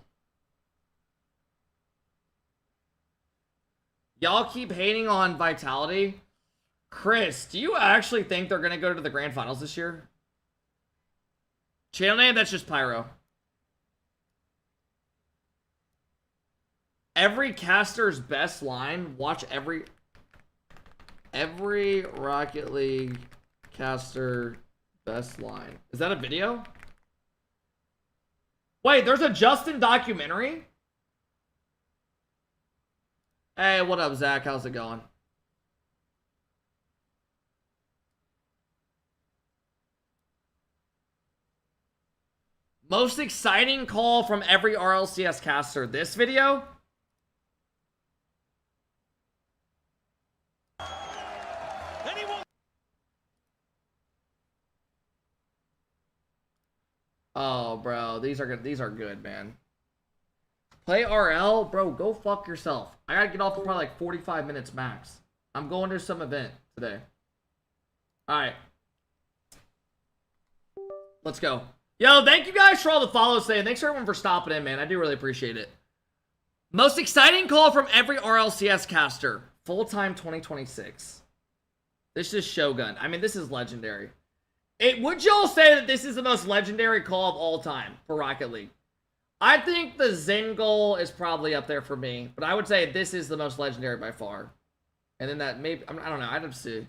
Y'all keep hating on Vitality. Chris, do you actually think they're going to go to the Grand Finals this year? Channel name, that's just Pyro. Every caster's best line. Watch every Rocket League caster best line. Is that a video? Wait, there's a Justin documentary? Hey, what up, Zach? How's it going? Most exciting call from every RLCS caster. This video? Oh, bro, these are good. These are good, man. Play RL, bro. Go fuck yourself. I gotta get off in probably like 45 minutes max. I'm going to some event today. All right, let's go. Yo, thank you guys for all the follows today. Thanks everyone for stopping in, man. I do really appreciate it. Most exciting call from every RLCS caster. Full-time 2026. This is Shogun. I mean, this is legendary. Would y'all say that this is the most legendary call of all time for Rocket League? I think the Zen goal is probably up there for me, but I would say this is the most legendary by far. And then that maybe, I don't know, I'd have to see.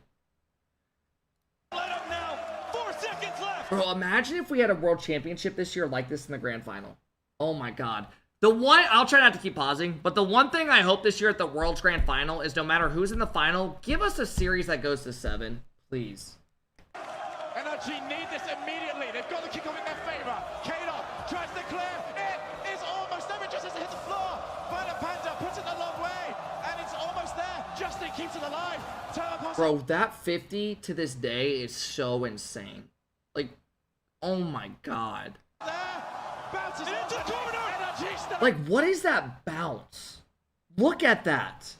Let up now. 4 seconds left. Bro, imagine if we had a world championship this year like this in the grand final. Oh my god. The one, I'll try not to keep pausing, but the one thing I hope this year at the world's grand final is no matter who's in the final, give us a series that goes to 7, please. NRG need this immediately. They've got the kick off in their favor. Kato tries to clear. It is almost there. It just has to hit the floor. Violet Panda puts it a long way, and it's almost there. Justin keeps it alive. Bro, that 50 to this day is so insane. Like, oh my god. Bounces into the corner. Like, what is that bounce? Look at that.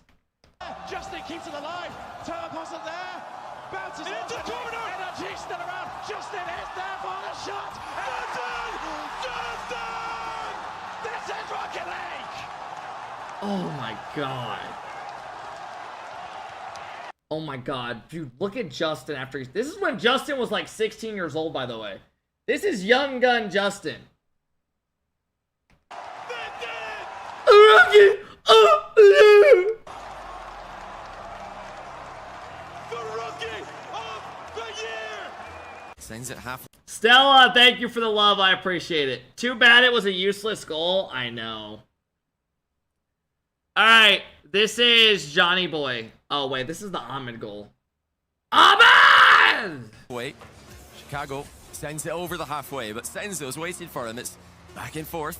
Justin keeps it alive. Turbo there. Bounces into the corner. NRG still around. Justin is there for the shot. Justin! This is Rocket League! Oh my god. Oh my god. Dude, look at Justin after he's... This is when Justin was like 16 years old, by the way. This is young gun Justin. They did it! Sends it half. Stella, thank you for the love. I appreciate it. Too bad it was a useless goal. I know. All right, this is Johnny Boy. Oh wait, this is the Ahmed goal. Ahmed! Wait, Chicago sends it over the halfway, but Senzo's waiting for him. It's back and forth.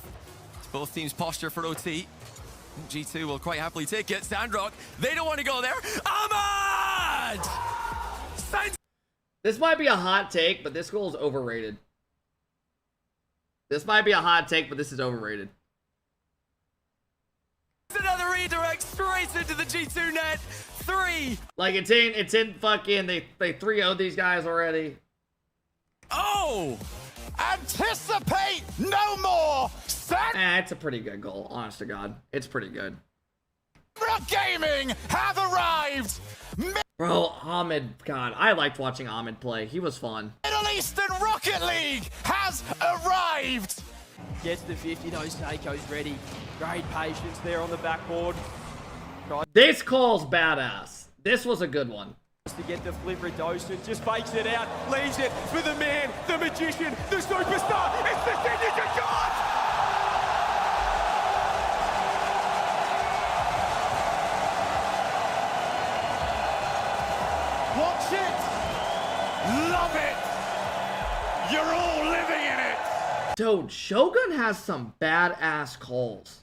It's both teams' posture for OT. G2 will quite happily take it. Sandrock, they don't want to go there. Ahmed! This might be a hot take, but this goal is overrated. This might be a hot take, but this is overrated. Another redirect straight into the G2 net. 3. Like, it's in fucking, they 3-0'd these guys already. Oh! Anticipate no more! It's a pretty good goal, honest to God. It's pretty good. Rock Gaming have arrived! Bro, Ahmed, God, I liked watching Ahmed play. He was fun. Middle Eastern Rocket League has arrived! Gets the 50, those Seiko's ready. Great patience there on the backboard. This call's badass. This was a good one. To get the flip Redoshin, just fakes it out, leaves it for the man, the magician, the superstar. It's the signature shot! Watch it! Love it! You're all living in it! Dude, Shogun has some badass calls.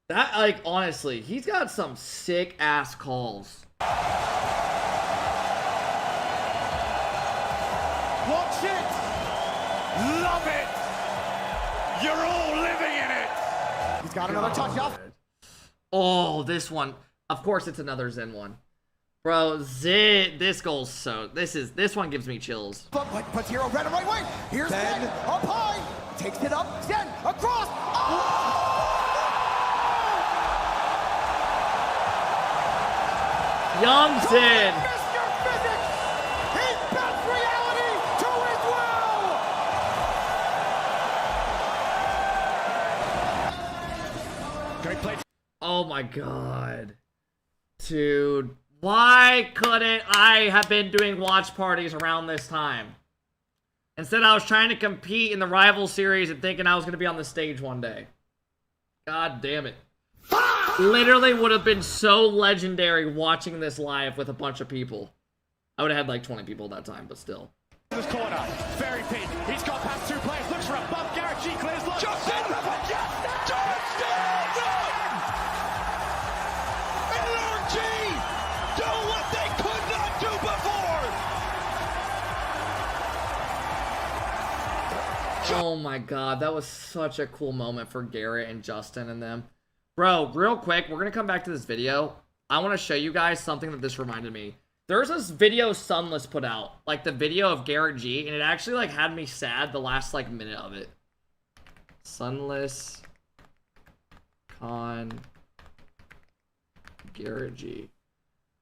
That, like, honestly, he's got some sick ass calls. Watch it! Love it! You're all living in it! He's got another touch off. Oh, this one. Of course, it's another Zen one. Bro, this goal's so... This one gives me chills. But Patiro ran the right way. Here's Zen up high. Takes it up. Zen across. Oh! Young Zen. Mr. Physics. He bends reality to his will. Great play. Oh my god. Dude. Why couldn't I have been doing watch parties around this time? Instead, I was trying to compete in the rival series and thinking I was going to be on the stage one day. God damn it. Literally would have been so legendary watching this live with a bunch of people. I would have had like 20 people at that time, but still. This corner, very pin. He's got past two players, looks for a bump. Garrett G clears line. Justin! LRG do what they could not do before! Oh my god, that was such a cool moment for Garrett and Justin and them. Bro, real quick, we're gonna come back to this video. I want to show you guys something that this reminded me. There's this video Sunless put out, like the video of Garrett G, and it actually like had me sad the last like minute of it. Sunless Con Garrett G.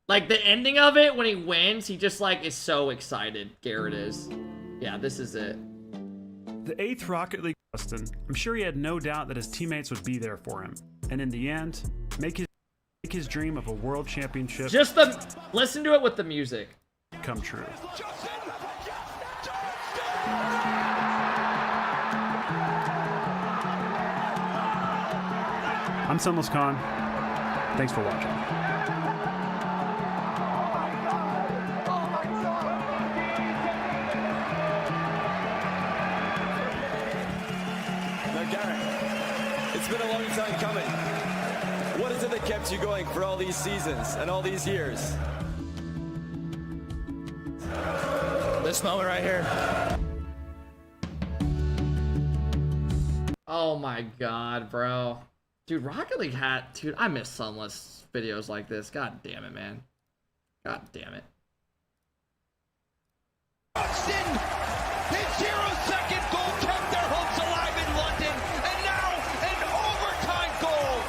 Like the ending of it when he wins, he just like is so excited. Garrett is. Yeah, this is it. The 8th Rocket League Justin, I'm sure he had no doubt that his teammates would be there for him. And in the end, make his dream of a world championship just the listen to it with the music come true. I'm Sunless Khan. Thanks for watching. Now, Garrett, it's been a long time coming. What is it that kept you going for all these seasons and all these years? This moment right here. Oh my god, bro. Dude, Rocket League dude, I miss Sunless videos like this. God damn it, man. God damn it. Justin, his 0-second goal kept their hopes alive in London, and now an overtime goal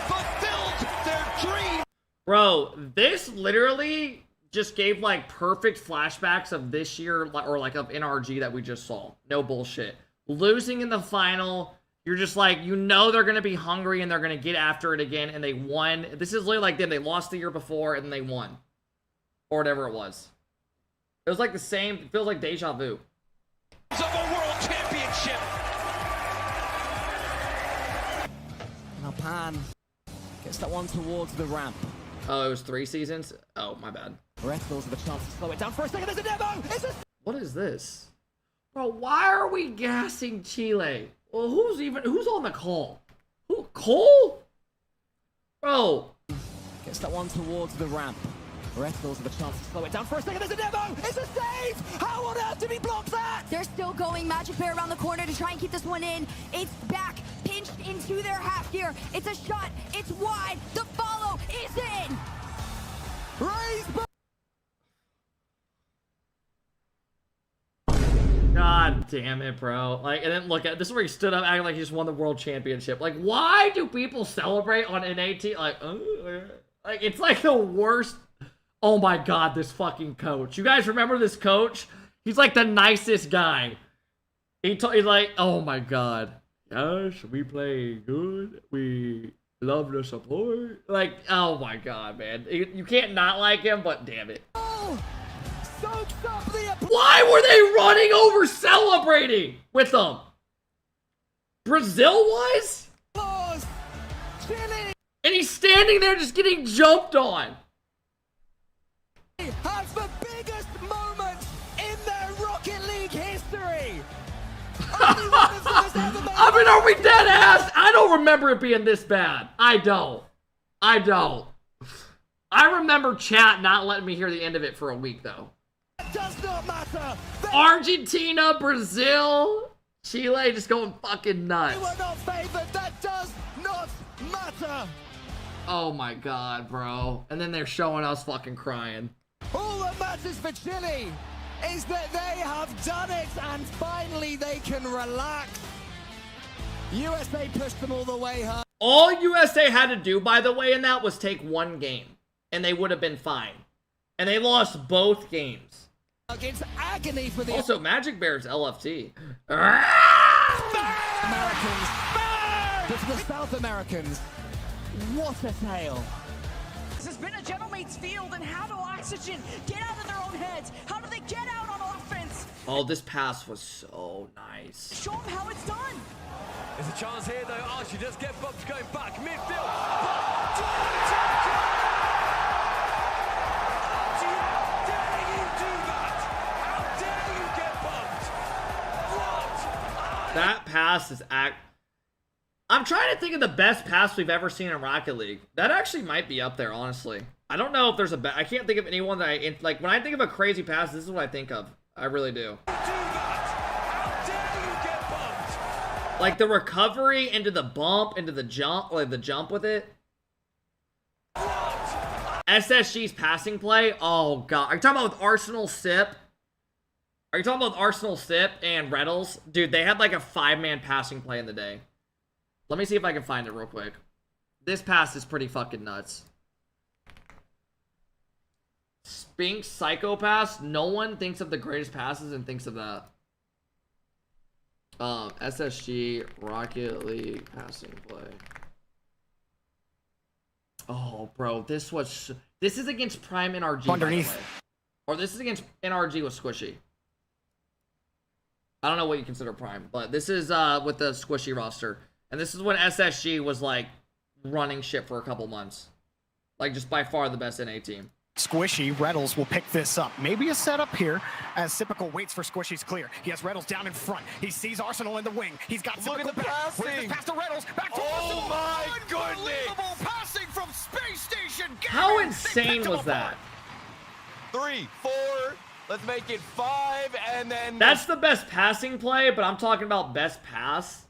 fulfilled their dream. Bro, this literally just gave like perfect flashbacks of this year, or like of NRG that we just saw. No bullshit. Losing in the final, you're just like, you know they're going to be hungry and they're going to get after it again, and they won. This is literally like them. They lost the year before and they won. Or whatever it was. It was like the same, it feels like deja vu. Of a world championship. Now Pan gets that one towards the ramp. Oh, it was 3 seasons? Oh, my bad. Ref goes with a chance to slow it down for a second. There's a demo! What is this? Bro, why are we gassing Chile? Well, who's on the call? Who, Cole? Bro. Gets that one towards the ramp. Ref goes with a chance to slow it down for a second. There's a demo! It's a save! How on earth did he block that? They're still going. Magic Bear around the corner to try and keep this one in. It's back, pinched into their half gear. It's a shot. It's wide. The follow is in. God damn it, bro. Like, and then look at this is where he stood up acting like he just won the world championship. Like, why do people celebrate on NAT? Like, it's like the worst. Oh my god, this fucking coach. You guys remember this coach? He's like the nicest guy. He's like, oh my god. Gosh, we play good. We love the support. Like, oh my god, man. You can't not like him, but damn it. Why were they running over celebrating with them? Brazil was? And he's standing there just getting jumped on. Has the biggest moment in their Rocket League history. I mean, are we dead ass? I don't remember it being this bad. I don't. I remember chat not letting me hear the end of it for a week, though. It does not matter. Argentina, Brazil, Chile just going fucking nuts. They were not favored. That does not matter. Oh my god, bro. And then they're showing us fucking crying. All that matters for Chile is that they have done it and finally they can relax. USA pushed them all the way home. All USA had to do, by the way, in that was take one game. And they would have been fine. And they lost both games. It's agony for the also, Magic Bear's LFT. Americans. But for the South Americans, what a tale. This has been a gentleman's field, and how do Oxygen get out of their own heads? How do they get out on offense? Oh, this pass was so nice. Show them how it's done. There's a chance here, though. Archie does get bumped going back midfield. That pass is I'm trying to think of the best pass we've ever seen in Rocket League. That actually might be up there, honestly. I don't know if there's I can't think of anyone that like, when I think of a crazy pass, this is what I think of. I really do. Like the recovery into the bump, into the jump, like the jump with it. SSG's passing play. Oh god. Are you talking about with Arsenal Sip? Are you talking about Arsenal Sip and Reddles? Dude, they had like a 5-man passing play in the day. Let me see if I can find it real quick. This pass is pretty fucking nuts. Spink Psychopass. No one thinks of the greatest passes and thinks of that. SSG Rocket League passing play. Oh, bro, this is against Prime NRG. Underneath. Or this is against NRG with Squishy. I don't know what you consider Prime, but this is with the Squishy roster. And this is when SSG was like running shit for a couple months. Like just by far the best NA team. Squishy, Reddles will pick this up. Maybe a setup here as Sipical waits for Squishy's clear. He has Reddles down in front. He sees Arsenal in the wing. He's got Look at the passing. Pass to Reddles. Back to Arsenal. My goodness. Unbelievable passing from Space Station. How insane was that? 3, 4. Let's make it 5, and then... That's the best passing play, but I'm talking about best pass.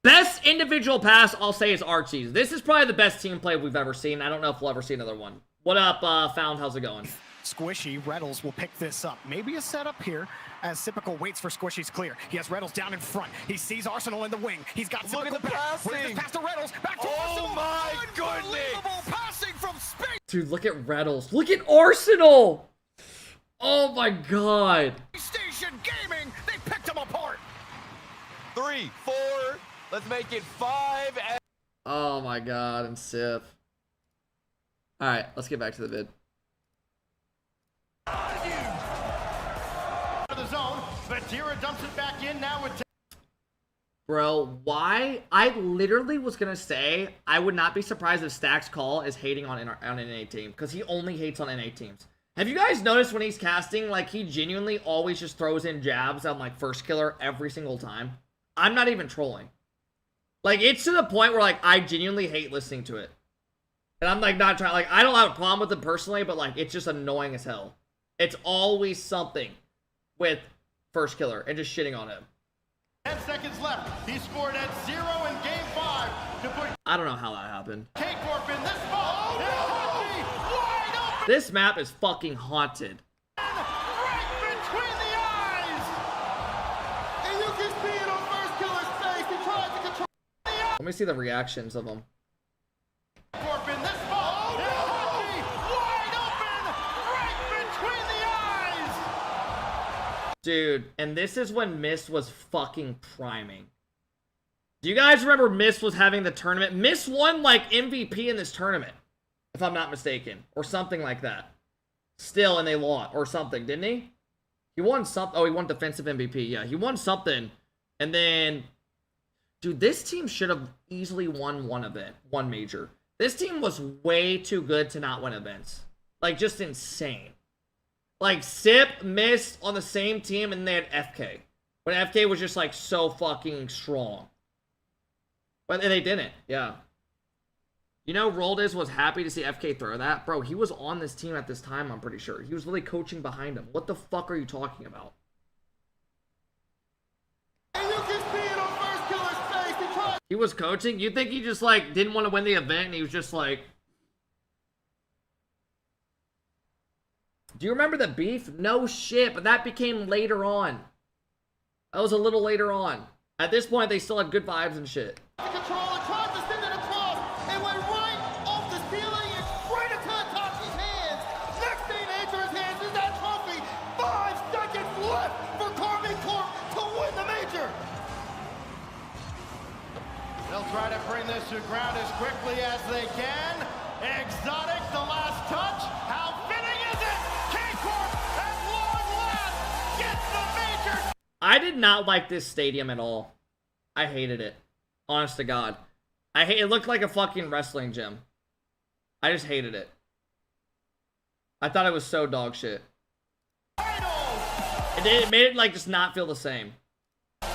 Best individual pass, I'll say, is Archie's. This is probably the best team play we've ever seen. I don't know if we'll ever see another one. What up, Found? How's it going? Squishy, Reddles will pick this up. Maybe a setup here as Sipical waits for Squishy's clear. He has Reddles down in front. He sees Arsenal in the wing. He's got Look at the passing. Pass to Reddles. Back to Arsenal. My goodness. Unbelievable passing from Space. Dude, look at Reddles. Look at Arsenal. Oh my god. Station Gaming. They picked him apart. 3, 4. Let's make it 5. And oh my god, and Sif. Alright, let's get back to the vid. The zone, Vatira dumps it back in now with Bro, why? I literally was gonna say I would not be surprised if Stack's call is hating on an NA team, because he only hates on NA teams. Have you guys noticed when he's casting, like, he genuinely always just throws in jabs on, like, first killer every single time? I'm not even trolling. Like, it's to the point where, like, I genuinely hate listening to it. And I'm, like, not trying, like, I don't have a problem with it personally, but, like, it's just annoying as hell. It's always something with first killer and just shitting on him. 10 seconds left. He scored at 0 in game 5 to put I don't know how that happened. K-Corp in this ball. This map is fucking haunted. Right between the eyes. And you can see it on first killer's face. He tries to control the eyes. Let me see the reactions of them. Corp in this ball. Wide open. Right between the eyes. Dude, and this is when Mist was fucking priming. Do you guys remember Miss was having the tournament? Miss won like MVP in this tournament, if I'm not mistaken, or something like that. Still, and they lost or something, didn't he? He won something. Oh, he won defensive MVP. Yeah, he won something, and then, dude, this team should have easily won one event, one major. This team was way too good to not win events. Like, just insane. Like, SIP missed on the same team, and they had FK. But FK was just, like, so fucking strong. But they didn't, yeah. You know, Roldes was happy to see FK throw that? Bro, he was on this team at this time, I'm pretty sure. He was really coaching behind him. What the fuck are you talking about? And you can see it on First Killer's face. He was coaching? You think he just, like, didn't want to win the event, and he was just like... Do you remember the beef? No shit, but that became later on. That was a little later on. At this point, they still had good vibes and shit. Control and tried to send it across. It went right off the ceiling and straight into Itachi's hands. Next thing to enter his hands is that trophy. 5 seconds left for Carmen Corp to win the major. They'll try to bring this to ground as quickly as they can. Exotic, the last touch. How fitting is it? K-Corp at long last gets the major. I did not like this stadium at all. I hated it. Honest to God. It looked like a fucking wrestling gym. I just hated it. I thought it was so dog shit. It made it like just not feel the same. Major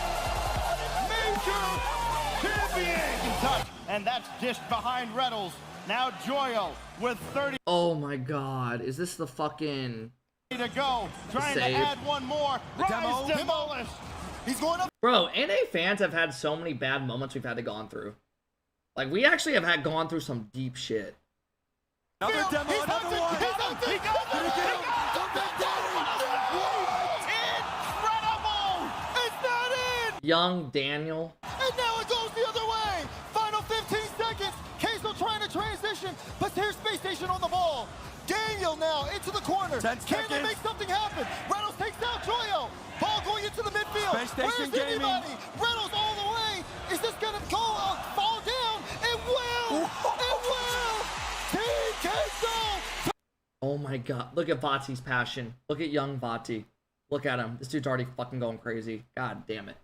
champion. And that's dished behind Reynolds. Now Joyo with 30 Oh my God. Is this the fucking... to go. Trying to save? add one more. Rise demolished. He's going up. Bro, NA fans have had so many bad moments we've had to gone through. Like, we actually have had gone through some deep shit. Another demo, another one. He got incredible. It's not in. Young Daniel. And now it goes the other way. Final 15 seconds. Queso trying to transition, but here's Space Station on the ball. Daniel now into the corner. 10 Can they make something happen? Reynolds takes down Joyo. Ball going into the midfield. Space Station Where's anybody? Reynolds all the way. Is this gonna go fall down? It will. It will. Team Queso. Oh my God. Look at Vati's passion. Look at young Vati. Look at him. This dude's already fucking going crazy. God damn it.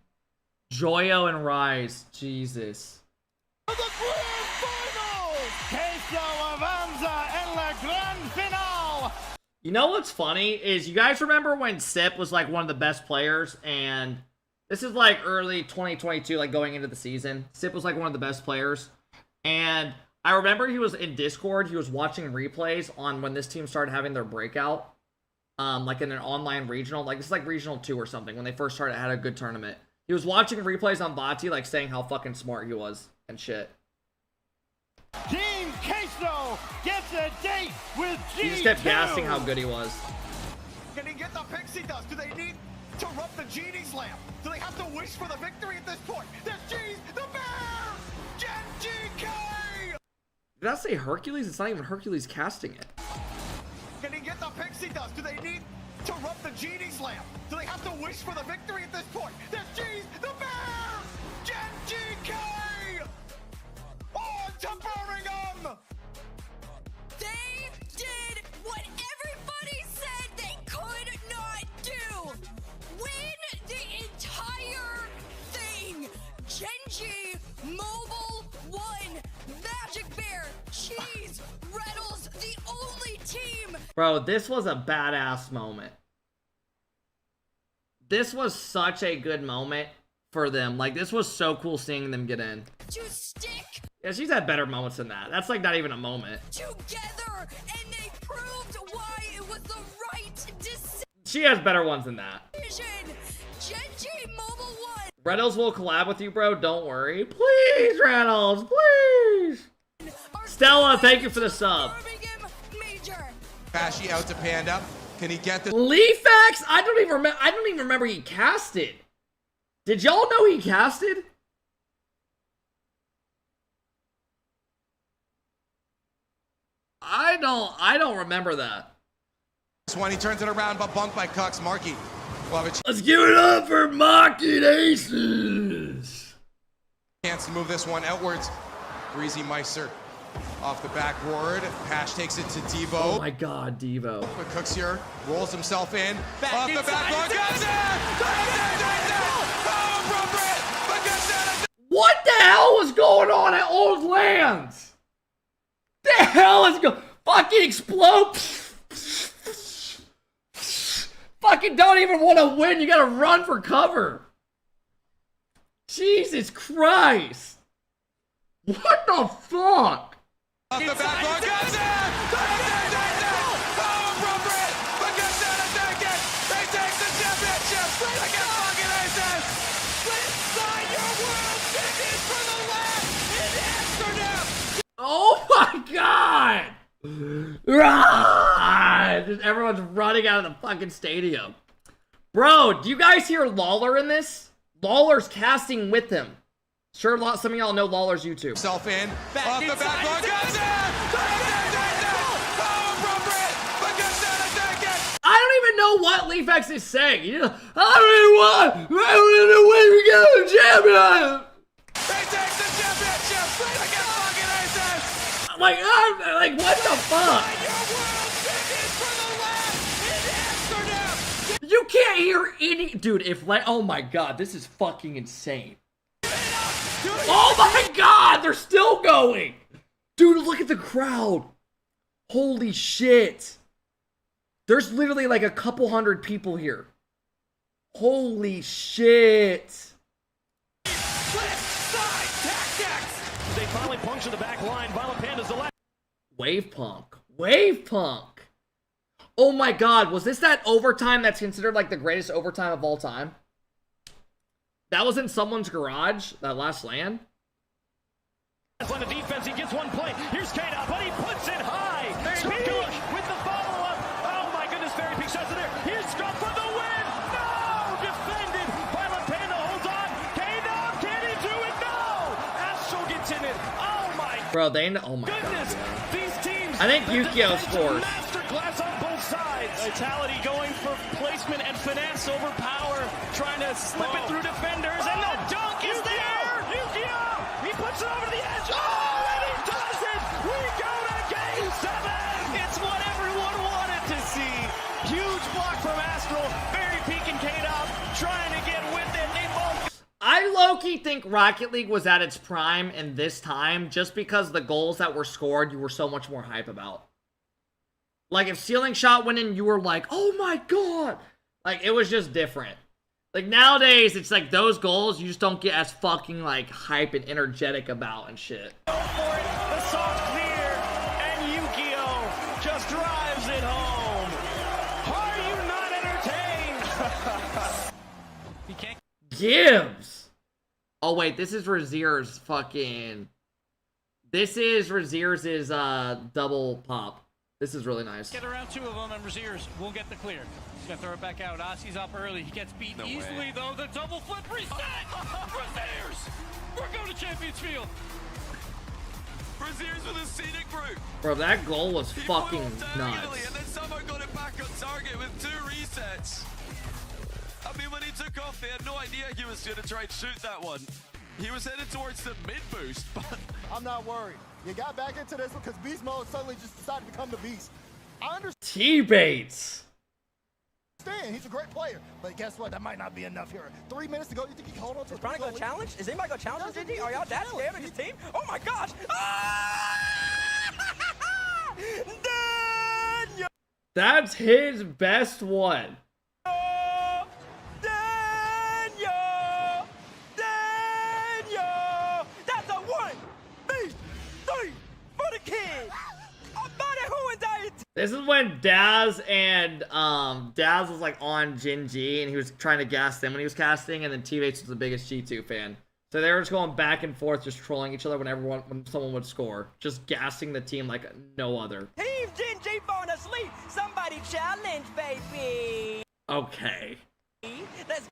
Joyo and Rise. Jesus. The grand final. Queso avanza en la gran final. You know what's funny is you guys remember when Sip was like one of the best players, and this is like early 2022, like going into the season. Sip was like one of the best players, and I remember he was in Discord. He was watching replays on when this team started having their breakout, like in an online regional, like this is like regional 2 or something when they first started had a good tournament. He was watching replays on Vati, like saying how fucking smart he was and shit. Team Queso gets a date with G2. He just kept gassing how good he was. Can he get the pixie dust? Do they need to rub the genie's lamp? Do they have to wish for the victory at this point? There's G's, the bear! Gen GK! Did I say Hercules? It's not even Hercules casting it. Can he get the pixie dust? Do they need to rub the genie's lamp? Do they have to wish for the victory at this point? There's G's, the bear! Gen GK! On to Birmingham! They did what everybody said they could not do. Win the entire thing. Genji, Mobile, won. Magic Bear, Cheese, Reynolds, the only team. Bro, this was a badass moment. This was such a good moment for them. Like, this was so cool seeing them get in. To stick Yeah, she's had better moments than that. That's like not even a moment. together, and they proved why it was the right decision. She has better ones than that. Genji, Mobile, won. Reynolds will collab with you, bro. Don't worry. Please, Reynolds, please. Stella, thank you for the sub. Bashy out to Panda. Can he get this? Leafax? I don't even remember he casted. Did y'all know he casted? I don't remember that. This one, he turns it around, but bumped by Cucks. Marky. Love it. Let's give it up for Marky Aces. Chance chance to move this one outwards. Breezy Meister off the backboard. Pash takes it to Devo. Oh my God, Devo. But Cooks here rolls himself in. Back off the inside, backboard. Got it! What the hell was going on at Old Lands? The hell is going? Fucking explode! Fucking don't even want to win. You gotta run for cover. Jesus Christ! What the fuck? Off the backboard. Got it! Oh my God! Ah! Just everyone's running out of the fucking stadium. Bro, do you guys hear Lawler in this? Lawler's casting with him. Sure, some of y'all know Lawler's YouTube. Self in. Off the backboard. I don't even know what LeafX is saying. You know, I don't even want to win. We got the champion. Like, what the fuck? You can't hear any, dude. Oh my God, this is fucking insane. Oh my God, they're still going, dude. Look at the crowd. Holy shit. There's literally like a couple hundred people here. Holy shit. They finally puncture the back line. Violent Panda's the left. Wave Punk. Oh my God, was this that overtime that's considered like the greatest overtime of all time? That was in someone's garage, that last LAN? On the defense, he gets one play. Here's K-Dot, but he puts it high. Circular with the follow-up. Oh my goodness, Fairy Peak shots in there. Here's Scott for the win. No! Defended. Violent Panda holds on. K-Dot, can he do it? No! Astro gets in it. Oh my Bro, oh my goodness. God. These teams. I think Yukio scores. Masterclass on both sides. Vitality going for placement and finesse over power. Trying to slip it through defenders. And the dunk is there. Yukio! He puts it over the edge. Oh, and he does it! We go to Game 7! It's what everyone wanted to see. Huge block from Astral. Fairy Peak and K-Dop trying to get with it. They both... I low-key think Rocket League was at its prime in this time just because the goals that were scored you were so much more hype about. Like, if Ceiling Shot went in, you were like, oh my God! Like, it was just different. Like, nowadays, it's like those goals you just don't get as fucking, like, hype and energetic about and shit. Go for it. The song's clear. And Yukio just drives it home. Are you not entertained? He can't. Gibbs! Oh, wait, this is Razier's fucking... This is Razier's double pop. This is really nice. Get around two of them, and Razier's will get the clear. He's gonna throw it back out. Ossie's up early. He gets beat easily, though. The double flip reset! Razier's! We're going to Champions Field! Razier's with a scenic route. Bro, that goal was fucking nuts. And then somehow got it back on target with 2 resets. I mean, when he took off, they had no idea he was going to try and shoot that one. He was headed towards the mid boost, but... I'm not worried. You got back into this one because Beast Mode suddenly just decided to become the Beast. I understand. T-Bates. He's a great player, but guess what? That might not be enough here. 3 minutes to go. You think he can hold on to? Is Brian gonna challenge? Is anybody gonna challenge Gingy? Are y'all that scared of his team? Oh my gosh! That's his best one. That's a 1, 2, 3 for the kid. This is when Daz and Daz was like on Gingy and he was trying to gas them when he was casting, and then T-Bates was the biggest G2 fan. So they were just going back and forth, just trolling each other when someone would score, just gassing the team like no other. Team Gingy falling asleep. Somebody challenge, baby. Okay. Let's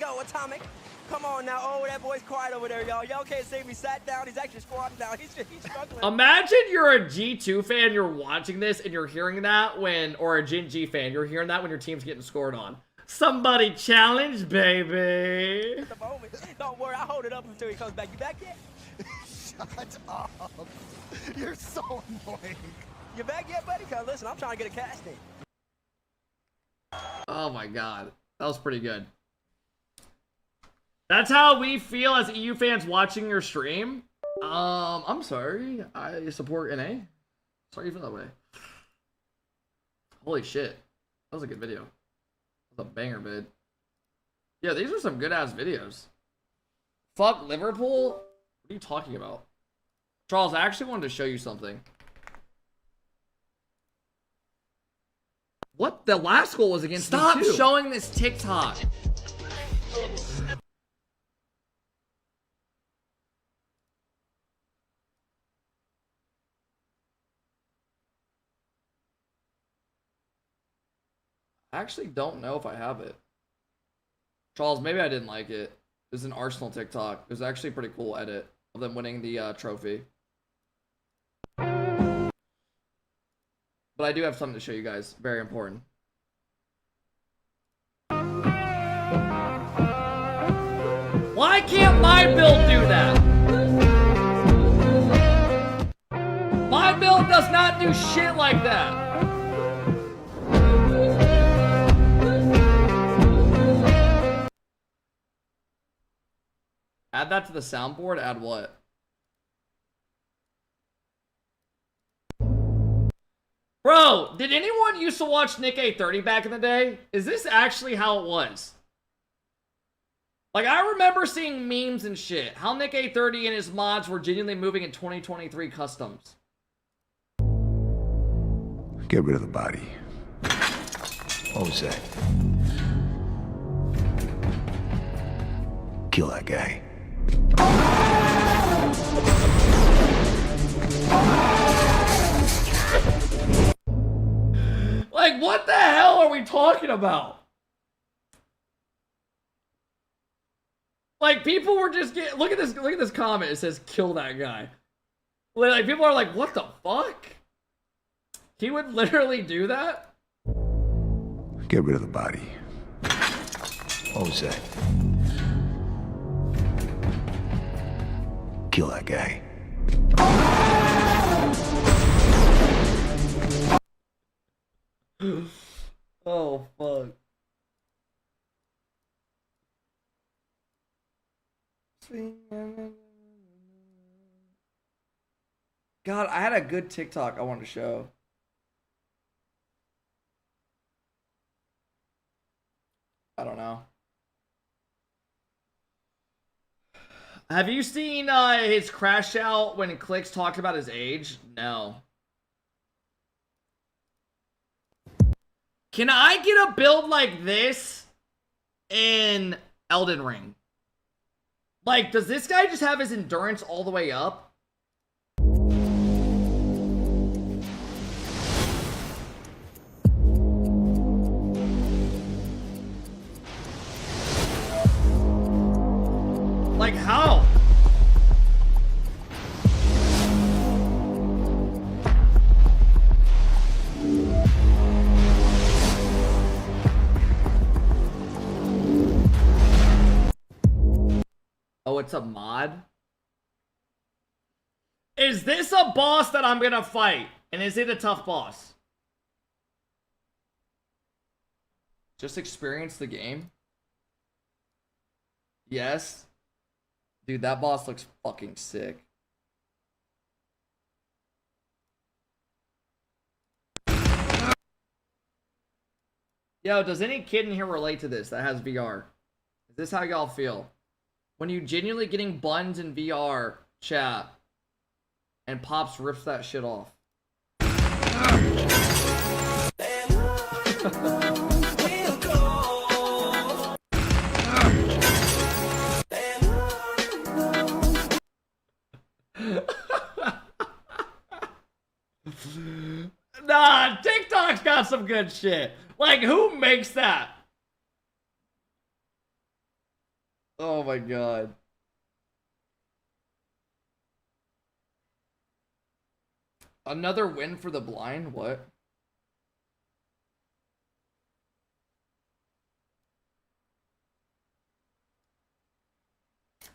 go, Atomic. Come on now. Oh, that boy's quiet over there, y'all. Y'all can't see me sat down. He's actually squatting down. He's struggling. Imagine you're a G2 fan, you're watching this, and you're hearing that or a Gingy fan, you're hearing that when your team's getting scored on. Somebody challenge, baby. At the moment. Don't worry, I'll hold it up until he comes back. You back yet? Shut up. You're so annoying. You back yet, buddy? Cause listen, I'm trying to get a cast in. Oh my god. That was pretty good. That's how we feel as EU fans watching your stream. I'm sorry. I support NA. Sorry you feel that way. Holy shit. That was a good video. That was a banger vid. Yeah, these are some good ass videos. Fuck Liverpool? What are you talking about? Charles, I actually wanted to show you something. What? The last goal was against me too. Stop showing this TikTok. I actually don't know if I have it. Charles, maybe I didn't like it. There's an Arsenal TikTok. It was actually a pretty cool edit of them winning the trophy. But I do have something to show you guys. Very important. Why can't my build do that? My build does not do shit like that. Add that to the soundboard. Add what? Bro, did anyone used to watch Nick A30 back in the day? Is this actually how it was? Like, I remember seeing memes and shit. How Nick A30 and his mods were genuinely moving in 2023 customs. Get rid of the body. What was that? Kill that guy. Like, what the hell are we talking about? Like, people were just getting... Look at this comment. It says, kill that guy. Like, people are like, what the fuck? He would literally do that? Get rid of the body. What was that? Kill that guy. Oh, fuck. God, I had a good TikTok I wanted to show. I don't know. Have you seen his crash out when Clicks talked about his age? No. Can I get a build like this in Elden Ring? Like, does this guy just have his endurance all the way up? Like, how? Oh, it's a mod? Is this a boss that I'm gonna fight? And is it a tough boss? Just experience the game? Yes. Dude, that boss looks fucking sick. Yo, does any kid in here relate to this that has VR? Is this how y'all feel? When you genuinely getting buns in VR, chat, and Pops rips that shit off. Nah, TikTok's got some good shit. Like, who makes that? Oh my god. Another win for the blind? What?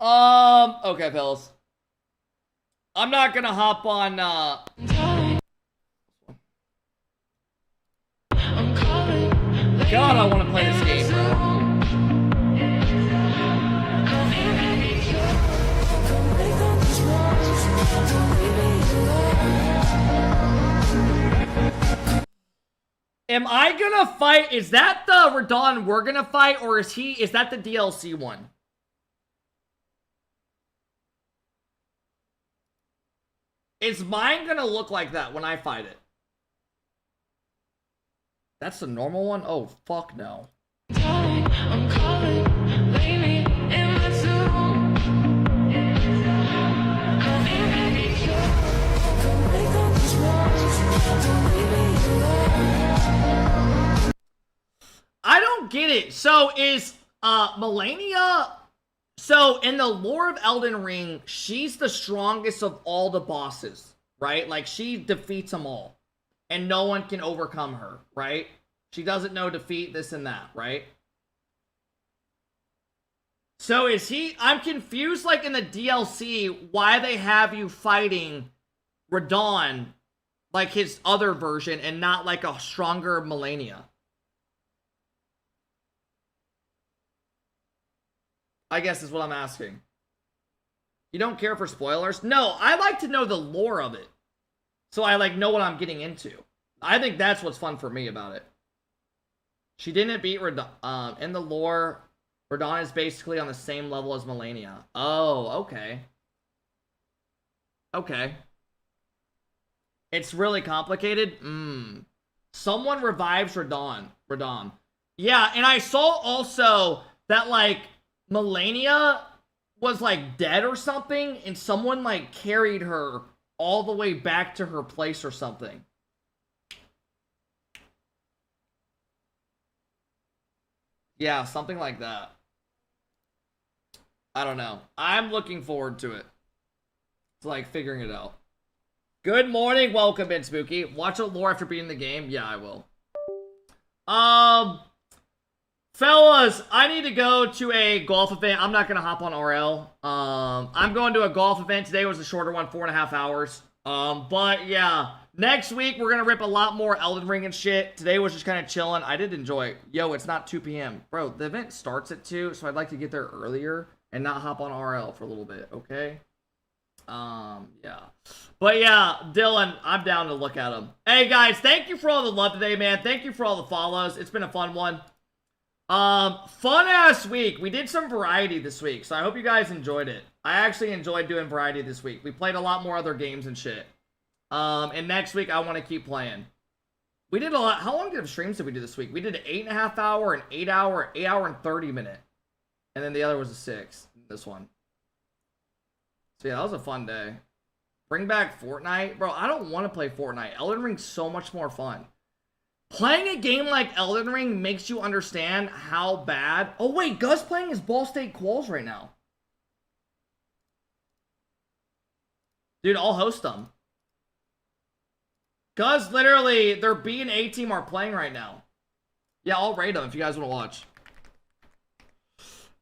Okay, fellas. I'm not gonna hop on, God, I want to play this game, bro. Am I gonna fight? Is that the Radon we're gonna fight, or is that the DLC one? Is mine gonna look like that when I fight it? That's the normal one? Oh, fuck no. I'm calling, lay me in my zone. I don't get it. So is Melania, so in the lore of Elden Ring, she's the strongest of all the bosses, right? Like she defeats them all and no one can overcome her, right? She doesn't know defeat, this and that, right? So is I'm confused, like in the DLC, why they have you fighting Radon, like his other version, and not like a stronger Melania. I guess is what I'm asking. You don't care for spoilers? No, I like to know the lore of it. So I like know what I'm getting into. I think that's what's fun for me about it. She didn't beat Radon. In the lore, Radon is basically on the same level as Melania. Oh, okay. Okay. It's really complicated? Someone revives Radon. Yeah, and I saw also that, like, Melania was, like, dead or something, and someone, like, carried her all the way back to her place or something. Yeah, something like that. I don't know. I'm looking forward to it. It's like figuring it out. Good morning, welcome in, Spooky. Watch a lore after beating the game? Yeah, I will. Fellas, I need to go to a golf event. I'm not gonna hop on RL. I'm going to a golf event. Today was a shorter one, 4.5 hours. But yeah, next week we're gonna rip a lot more Elden Ring and shit. Today was just kind of chilling. I did enjoy it. Yo, it's not 2 p.m. Bro, the event starts at 2, so I'd like to get there earlier and not hop on RL for a little bit, okay? Yeah. But yeah, Dylan, I'm down to look at him. Hey guys, thank you for all the love today, man. Thank you for all the follows. It's been a fun one. Fun ass week. We did some variety this week, so I hope you guys enjoyed it. I actually enjoyed doing variety this week. We played a lot more other games and shit. And next week I want to keep playing. We did a lot. How long of streams did we do this week? We did an 8.5 hour, an 8 hour, 8 hour and 30 minute. And then the other was a 6. This one. So yeah, that was a fun day. Bring back Fortnite. Bro, I don't want to play Fortnite. Elden Ring's so much more fun. Playing a game like Elden Ring makes you understand how bad... Oh wait, Gus playing his Ball State Quals right now. Dude, I'll host them. Gus, literally, their B and A team are playing right now. Yeah, I'll raid them if you guys want to watch.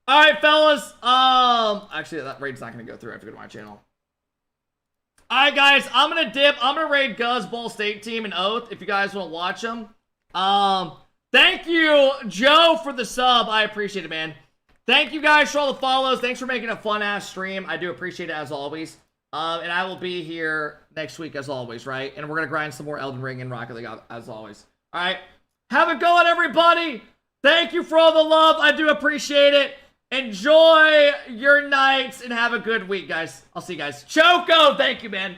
Alright, fellas. Actually, that raid's not going to go through. I have to go to my channel. Alright, guys. I'm going to dip. I'm going to raid Gus Ball State team and Oath if you guys want to watch them. Thank you, Joe, for the sub. I appreciate it, man. Thank you guys for all the follows. Thanks for making a fun-ass stream. I do appreciate it, as always. And I will be here next week, as always, right? And we're going to grind some more Elden Ring and Rocket League, as always. Alright. Have a go on, everybody. Thank you for all the love. I do appreciate it. Enjoy your nights and have a good week, guys. I'll see you guys. Choco, thank you, man.